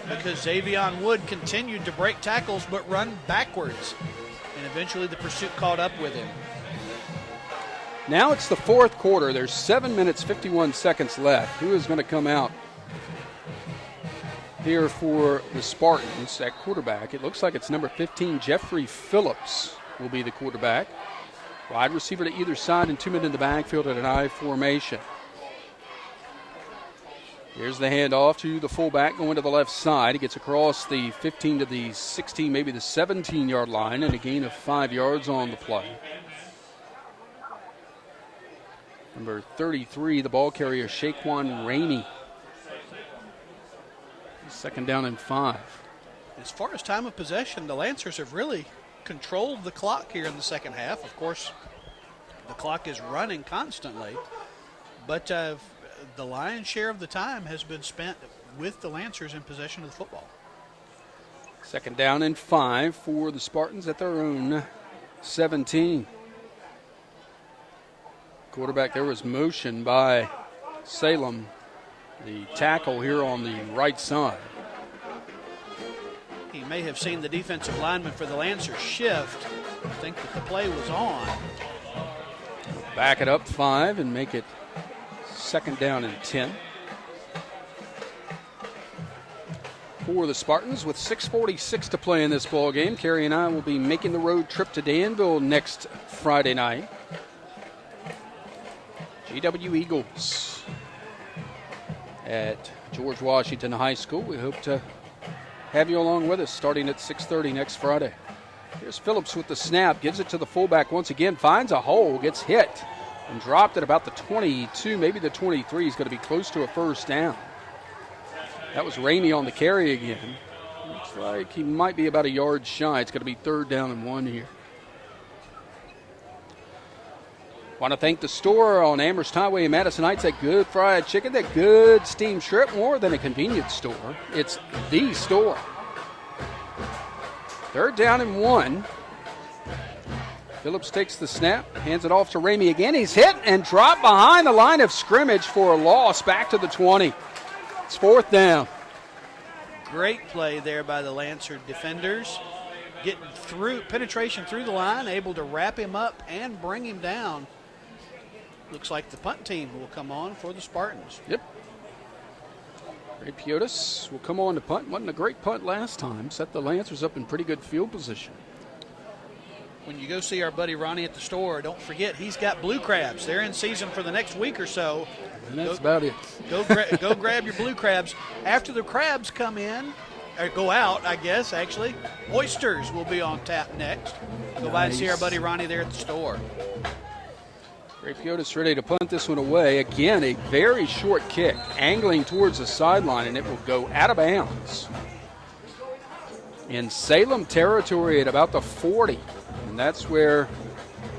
because Xavier Wood continued to break tackles but run backwards. And eventually the pursuit caught up with him. Now it's the 4th quarter. There's 7 minutes, 51 seconds left. Who is going to come out here for the Spartans at quarterback? It looks like it's number 15, Jeffrey Phillips, will be the quarterback. Wide receiver to either side and 2 men in the backfield at an I formation. Here's the handoff to the fullback going to the left side. He gets across the 15 to the 16, maybe the 17-yard line, and a gain of 5 yards on the play. Number 33, the ball carrier, Shaquan Ramey. 2nd down and 5. As far as time of possession, the Lancers have really controlled the clock here in the second half. Of course, the clock is running constantly, but the lion's share of the time has been spent with the Lancers in possession of the football. 2nd down and 5 for the Spartans at their own 17. Quarterback, there was motion by Salem, the tackle here on the right side. He may have seen the defensive lineman for the Lancers shift. I think that the play was on. Back it up 5 and make it 2nd down and 10. For the Spartans, with 6:46 to play in this ball game, Carrie and I will be making the road trip to Danville next Friday night. GW Eagles at George Washington High School. We hope to have you along with us starting at 6:30 next Friday. Here's Phillips with the snap, gives it to the fullback once again, finds a hole, gets hit, and dropped at about the 22, maybe the 23. He's going to be close to a 1st down. That was Ramey on the carry again. Looks like he might be about a yard shy. It's going to be 3rd down and 1 here. Want to thank the store on Amherst Highway in Madison Heights. That good fried chicken, that good steamed shrimp, more than a convenience store. It's the store. 3rd down and 1. Phillips takes the snap, hands it off to Ramey again. He's hit and dropped behind the line of scrimmage for a loss back to the 20. It's 4th down. Great play there by the Lancer defenders. Getting through, penetration through the line, able to wrap him up and bring him down. Looks like the punt team will come on for the Spartans. Yep. Ray Piotis will come on to punt. Wasn't a great punt last time. Set the Lancers up in pretty good field position. When you go see our buddy Ronnie at the store, don't forget he's got blue crabs. They're in season for the next week or so. And that's about it. Go grab your blue crabs. After the crabs come in, or go out, I guess, actually, oysters will be on tap next. Go by and see our buddy Ronnie there at the store. Ray Piotis ready to punt this one away. Again, a very short kick, angling towards the sideline, and it will go out of bounds. In Salem territory at about the 40. And that's where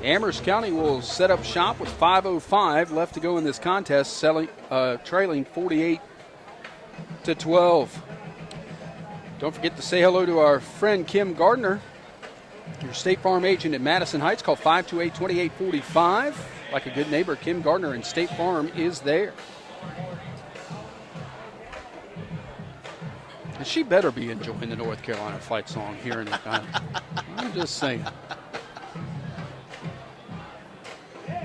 Amherst County will set up shop with 5:05 left to go in this contest, trailing 48-12. Don't forget to say hello to our friend Kim Gardner, your State Farm agent in Madison Heights. Call 528-2845. Like a good neighbor, Kim Gardner and State Farm is there. And she better be enjoying the North Carolina fight song here in the time. I'm just saying.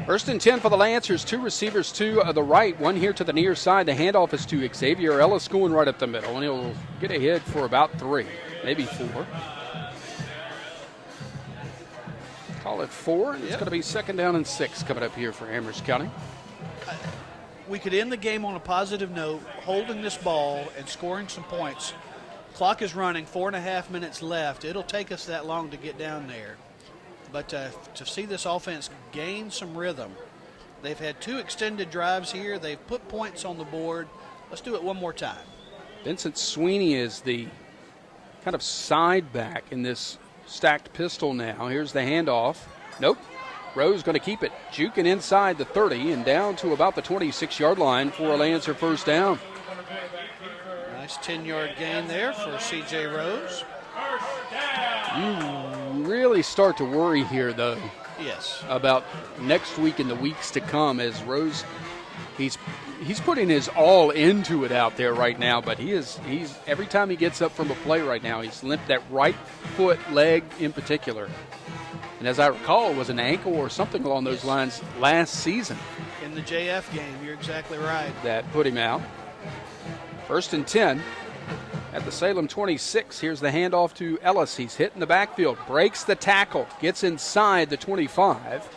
1st and 10 for the Lancers. 2 receivers to the right, 1 here to the near side. The handoff is to Xavier Ellis going right up the middle, and he'll get ahead for about 3, maybe 4. Call it 4. It's going to be 2nd down and 6 coming up here for Amherst County. We could end the game on a positive note, holding this ball and scoring some points. Clock is running, 4.5 minutes left. It'll take us that long to get down there. But to see this offense gain some rhythm, they've had 2 extended drives here. They've put points on the board. Let's do it one more time. Vincent Sweeney is the kind of side back in this stacked pistol now. Here's the handoff. Nope. Rose going to keep it. Juking inside the 30 and down to about the 26-yard line for a Lancer 1st down. Nice 10-yard gain there for C.J. Rose. You really start to worry here, though. Yes. About next week and the weeks to come, as Rose, he's putting his all into it out there right now, but he's every time he gets up from a play right now, he's limped that right foot, leg in particular. And as I recall, it was an ankle or something along those lines last season. In the JF game, you're exactly right. That put him out. 1st and 10 at the Salem 26. Here's the handoff to Ellis. He's hit in the backfield, breaks the tackle, gets inside the 25,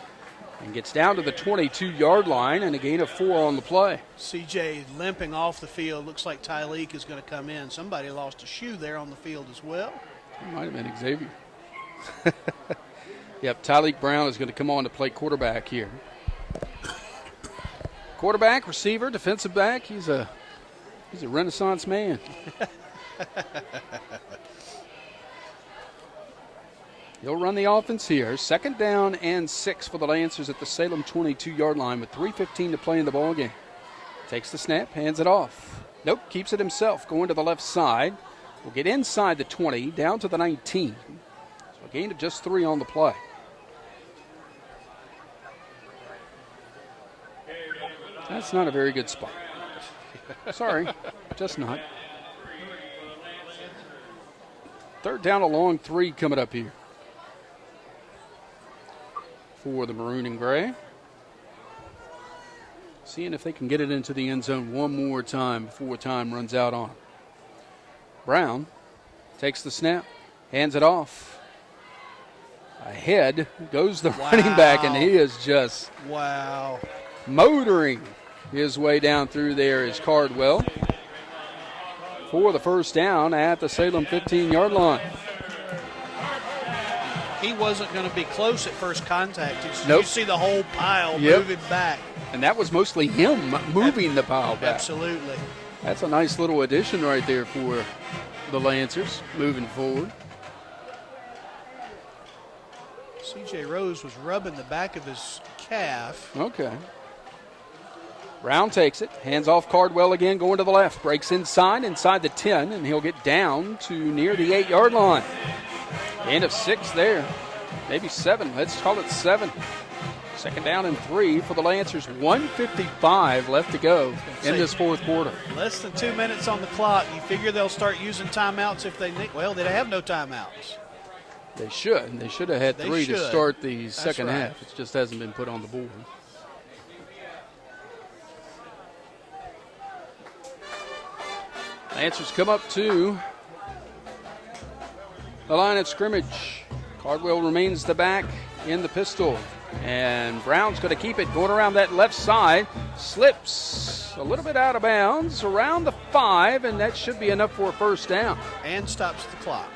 and gets down to the 22-yard line, and a gain of 4 on the play. CJ limping off the field. Looks like Tyleek is going to come in. Somebody lost a shoe there on the field as well. It might have been Xavier. Yep, Tyleek Brown is going to come on to play quarterback here. Quarterback, receiver, defensive back. He's a Renaissance man. He'll run the offense here. 2nd down and 6 for the Lancers at the Salem 22-yard line with 3:15 to play in the ballgame. Takes the snap, hands it off. Nope, keeps it himself, going to the left side. Will get inside the 20, down to the 19. So a gain of just 3 on the play. That's not a very good spot. Sorry, just not. 3rd down, a long 3 coming up here for the maroon and gray. Seeing if they can get it into the end zone one more time before time runs out on them. Brown takes the snap, hands it off. Ahead goes the running back, and he is just motoring his way down through there is Cardwell for the 1st down at the Salem 15-yard line. He wasn't going to be close at first contact. Nope. You see the whole pile moving back. And that was mostly him moving the pile back. Absolutely. That's a nice little addition right there for the Lancers moving forward. C.J. Rose was rubbing the back of his calf. Okay. Brown takes it, hands off Cardwell again, going to the left, breaks inside the 10, and he'll get down to near the 8-yard line. End of 6 there, maybe 7. Let's call it 7. 2nd down and 3 for the Lancers. 1:55 left to go in this 4th quarter. Less than 2 minutes on the clock. You figure they'll start using timeouts if they need. Well, they have no timeouts. They should. They should have had 3 to start the second right. half. It just hasn't been put on the board. Lancers come up to the line of scrimmage. Cardwell remains the back in the pistol. And Brown's going to keep it going around that left side. Slips a little bit out of bounds around the 5, and that should be enough for a 1st down. And stops the clock,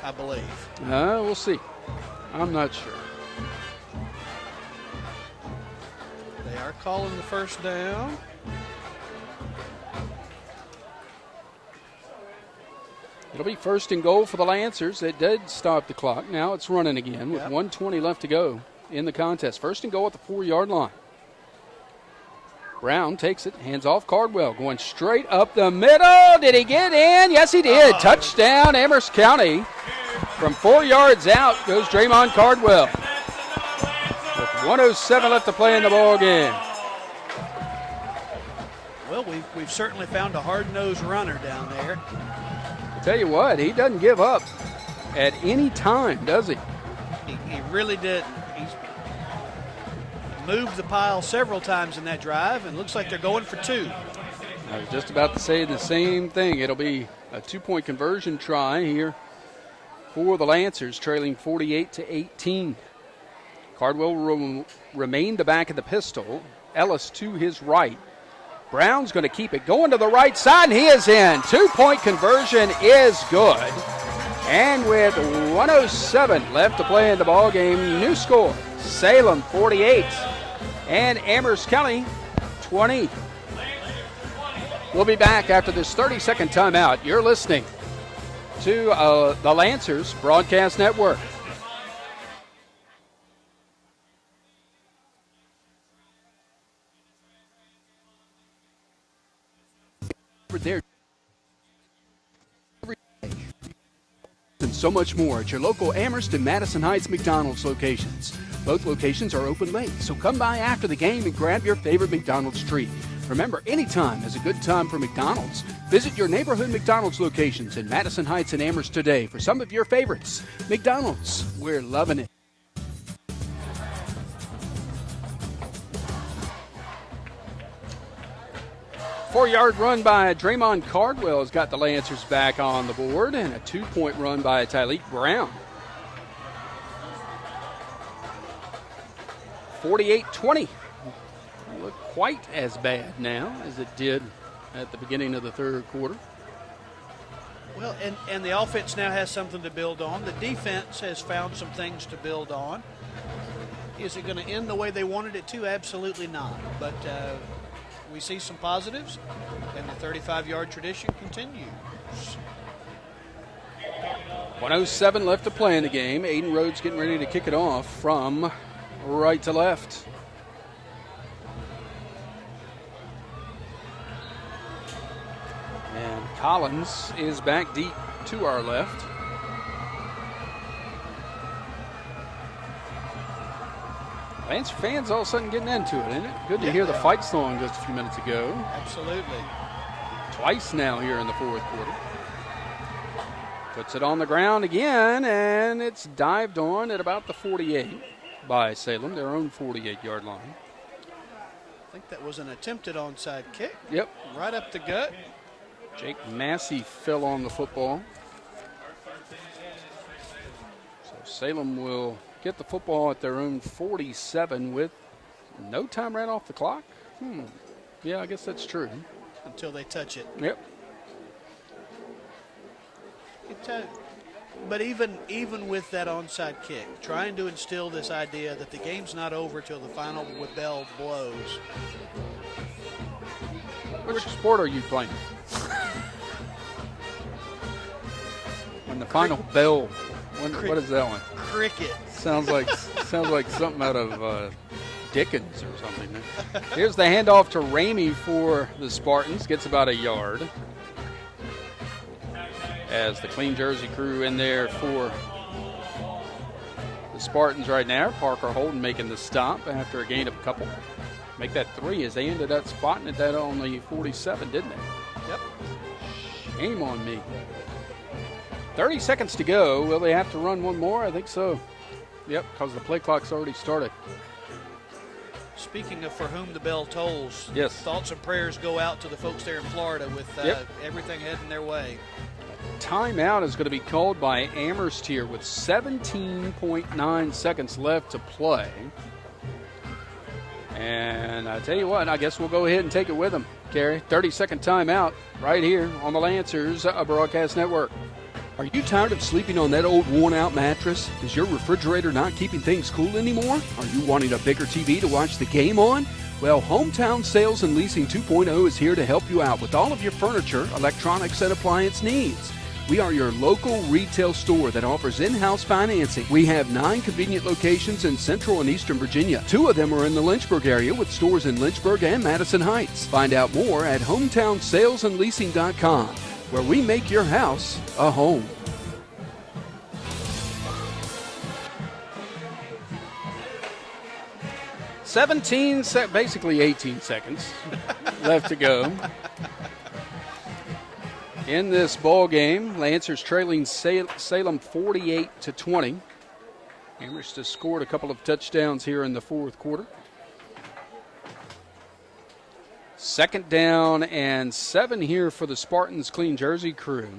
I believe. We'll see. I'm not sure. They are calling the 1st down. It'll be 1st and goal for the Lancers. It did stop the clock. Now it's running again with 1:20 left to go in the contest. 1st and goal at the 4-yard line. Brown takes it, hands off Cardwell, going straight up the middle. Did he get in? Yes, he did. Touchdown, Amherst County. From 4 yards out goes Draymond Cardwell. With 1:07 left to play in the ball game. Well, we've certainly found a hard-nosed runner down there. Tell you what, he doesn't give up at any time, does he? He really didn't. He's moved the pile several times in that drive, and looks like they're going for 2. I was just about to say the same thing. It'll be a 2-point conversion try here for the Lancers, trailing 48-18. Cardwell will remain the back of the pistol. Ellis to his right. Brown's going to keep it going to the right side, and he is in. 2-point conversion is good. And with 1:07 left to play in the ball game, new score, Salem 48 and Amherst County 20. We'll be back after this 30-second timeout. You're listening to the Lancers Broadcast Network. There and so much more at your local Amherst and Madison Heights McDonald's locations. Both locations are open late, so come by after the game and grab your favorite McDonald's treat. Remember, anytime is a good time for McDonald's. Visit your neighborhood McDonald's locations in Madison Heights and Amherst today for some of your favorites. McDonald's, we're loving it. Four-yard run by Draymond Cardwell has got the Lancers back on the board, and a 2-point run by Tyleek Brown. 48-20. Doesn't look quite as bad now as it did at the beginning of the 3rd quarter. Well, and the offense now has something to build on. The defense has found some things to build on. Is it going to end the way they wanted it to? Absolutely not. But we see some positives, and the 35-yard tradition continues. 1:07 left to play in the game. Aiden Rhodes getting ready to kick it off from right to left. And Collins is back deep to our left. Lancer fans all of a sudden getting into it, isn't it? Good to hear the fight song just a few minutes ago. Absolutely. Twice now here in the fourth quarter. Puts it on the ground again, and it's dived on at about the 48 by Salem, their own 48-yard line. I think that was an attempted onside kick. Yep. Right up the gut. Jake Massey fell on the football. So Salem will get the football at their own 47 with no time ran off the clock. Yeah, I guess that's true. Until they touch it. Yep. But even with that onside kick, trying to instill this idea that the game's not over till the final bell blows. Which sport are you playing? When the final bell, what is that one? Cricket. Sounds like something out of Dickens or something. Here's the handoff to Ramey for the Spartans. Gets about a yard. As the clean jersey crew in there for the Spartans right now. Parker Holden making the stop after a gain of a couple. Make that 3 as they ended up spotting it that on the 47, didn't they? Yep. Shame on me. 30 seconds to go. Will they have to run one more? I think so. Yep, because the play clock's already started. Speaking of for whom the bell tolls, yes. Thoughts and prayers go out to the folks there in Florida with everything heading their way. Timeout is going to be called by Amherst here with 17.9 seconds left to play. And I tell you what, I guess we'll go ahead and take it with them, Carrie. 30-second timeout right here on the Lancers Broadcast Network. Are you tired of sleeping on that old worn-out mattress? Is your refrigerator not keeping things cool anymore? Are you wanting a bigger TV to watch the game on? Well, Hometown Sales and Leasing 2.0 is here to help you out with all of your furniture, electronics, and appliance needs. We are your local retail store that offers in-house financing. We have 9 convenient locations in Central and Eastern Virginia. 2 of them are in the Lynchburg area with stores in Lynchburg and Madison Heights. Find out more at hometownsalesandleasing.com, where we make your house a home. Basically 18 seconds left to go. In this ball game, Lancers trailing Salem 48-20. Amherst has scored a couple of touchdowns here in the fourth quarter. 2nd down and 7 here for the Spartans clean jersey crew.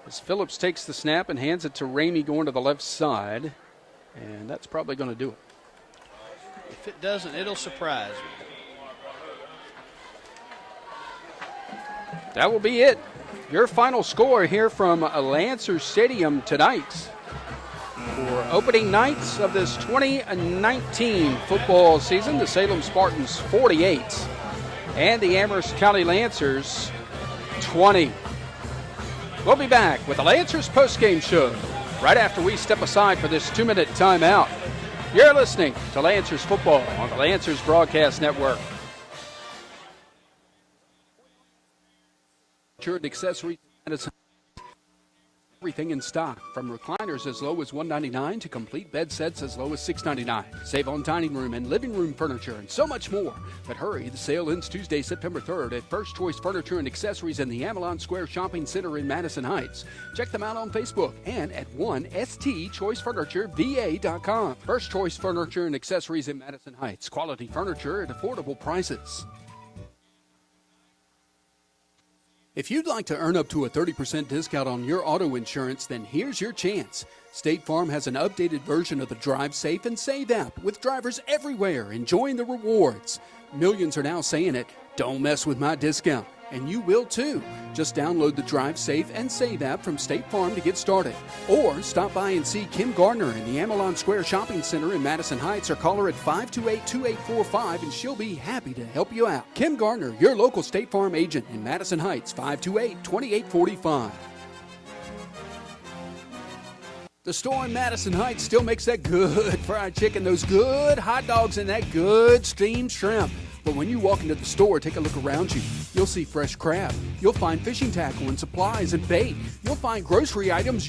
As Phillips takes the snap and hands it to Ramey going to the left side. And that's probably going to do it. If it doesn't, it'll surprise me. That will be it. Your final score here from Lancers Stadium tonight for opening nights of this 2019 football season. The Salem Spartans 48 and the Amherst County Lancers 20. We'll be back with the Lancers postgame show right after we step aside for this 2-minute timeout. You're listening to Lancers football on the Lancers Broadcast Network. And accessories, everything in stock, from recliners as low as $199 to complete bed sets as low as $699. Save on dining room and living room furniture and so much more. But hurry, the sale ends Tuesday, September 3rd at First Choice Furniture and Accessories in the Avalon Square Shopping Center in Madison Heights. Check them out on Facebook and at 1stchoicefurnitureVA.com. First Choice Furniture and Accessories in Madison Heights. Quality furniture at affordable prices. If you'd like to earn up to a 30% discount on your auto insurance, then here's your chance. State Farm has an updated version of the Drive Safe and Save app with drivers everywhere enjoying the rewards. Millions are now saying it, don't mess with my discount. and you will too. Just download the Drive Safe and Save app from State Farm to get started. Or stop by and see Kim Gardner in the Amelon Square Shopping Center in Madison Heights, or call her at 528-2845 and she'll be happy to help you out. Kim Gardner, your local State Farm agent in Madison Heights, 528-2845. The store in Madison Heights still makes that good fried chicken, those good hot dogs, and that good steamed shrimp. But when you walk into the store, take a look around you. You'll see fresh crab. You'll find fishing tackle and supplies and bait. You'll find grocery items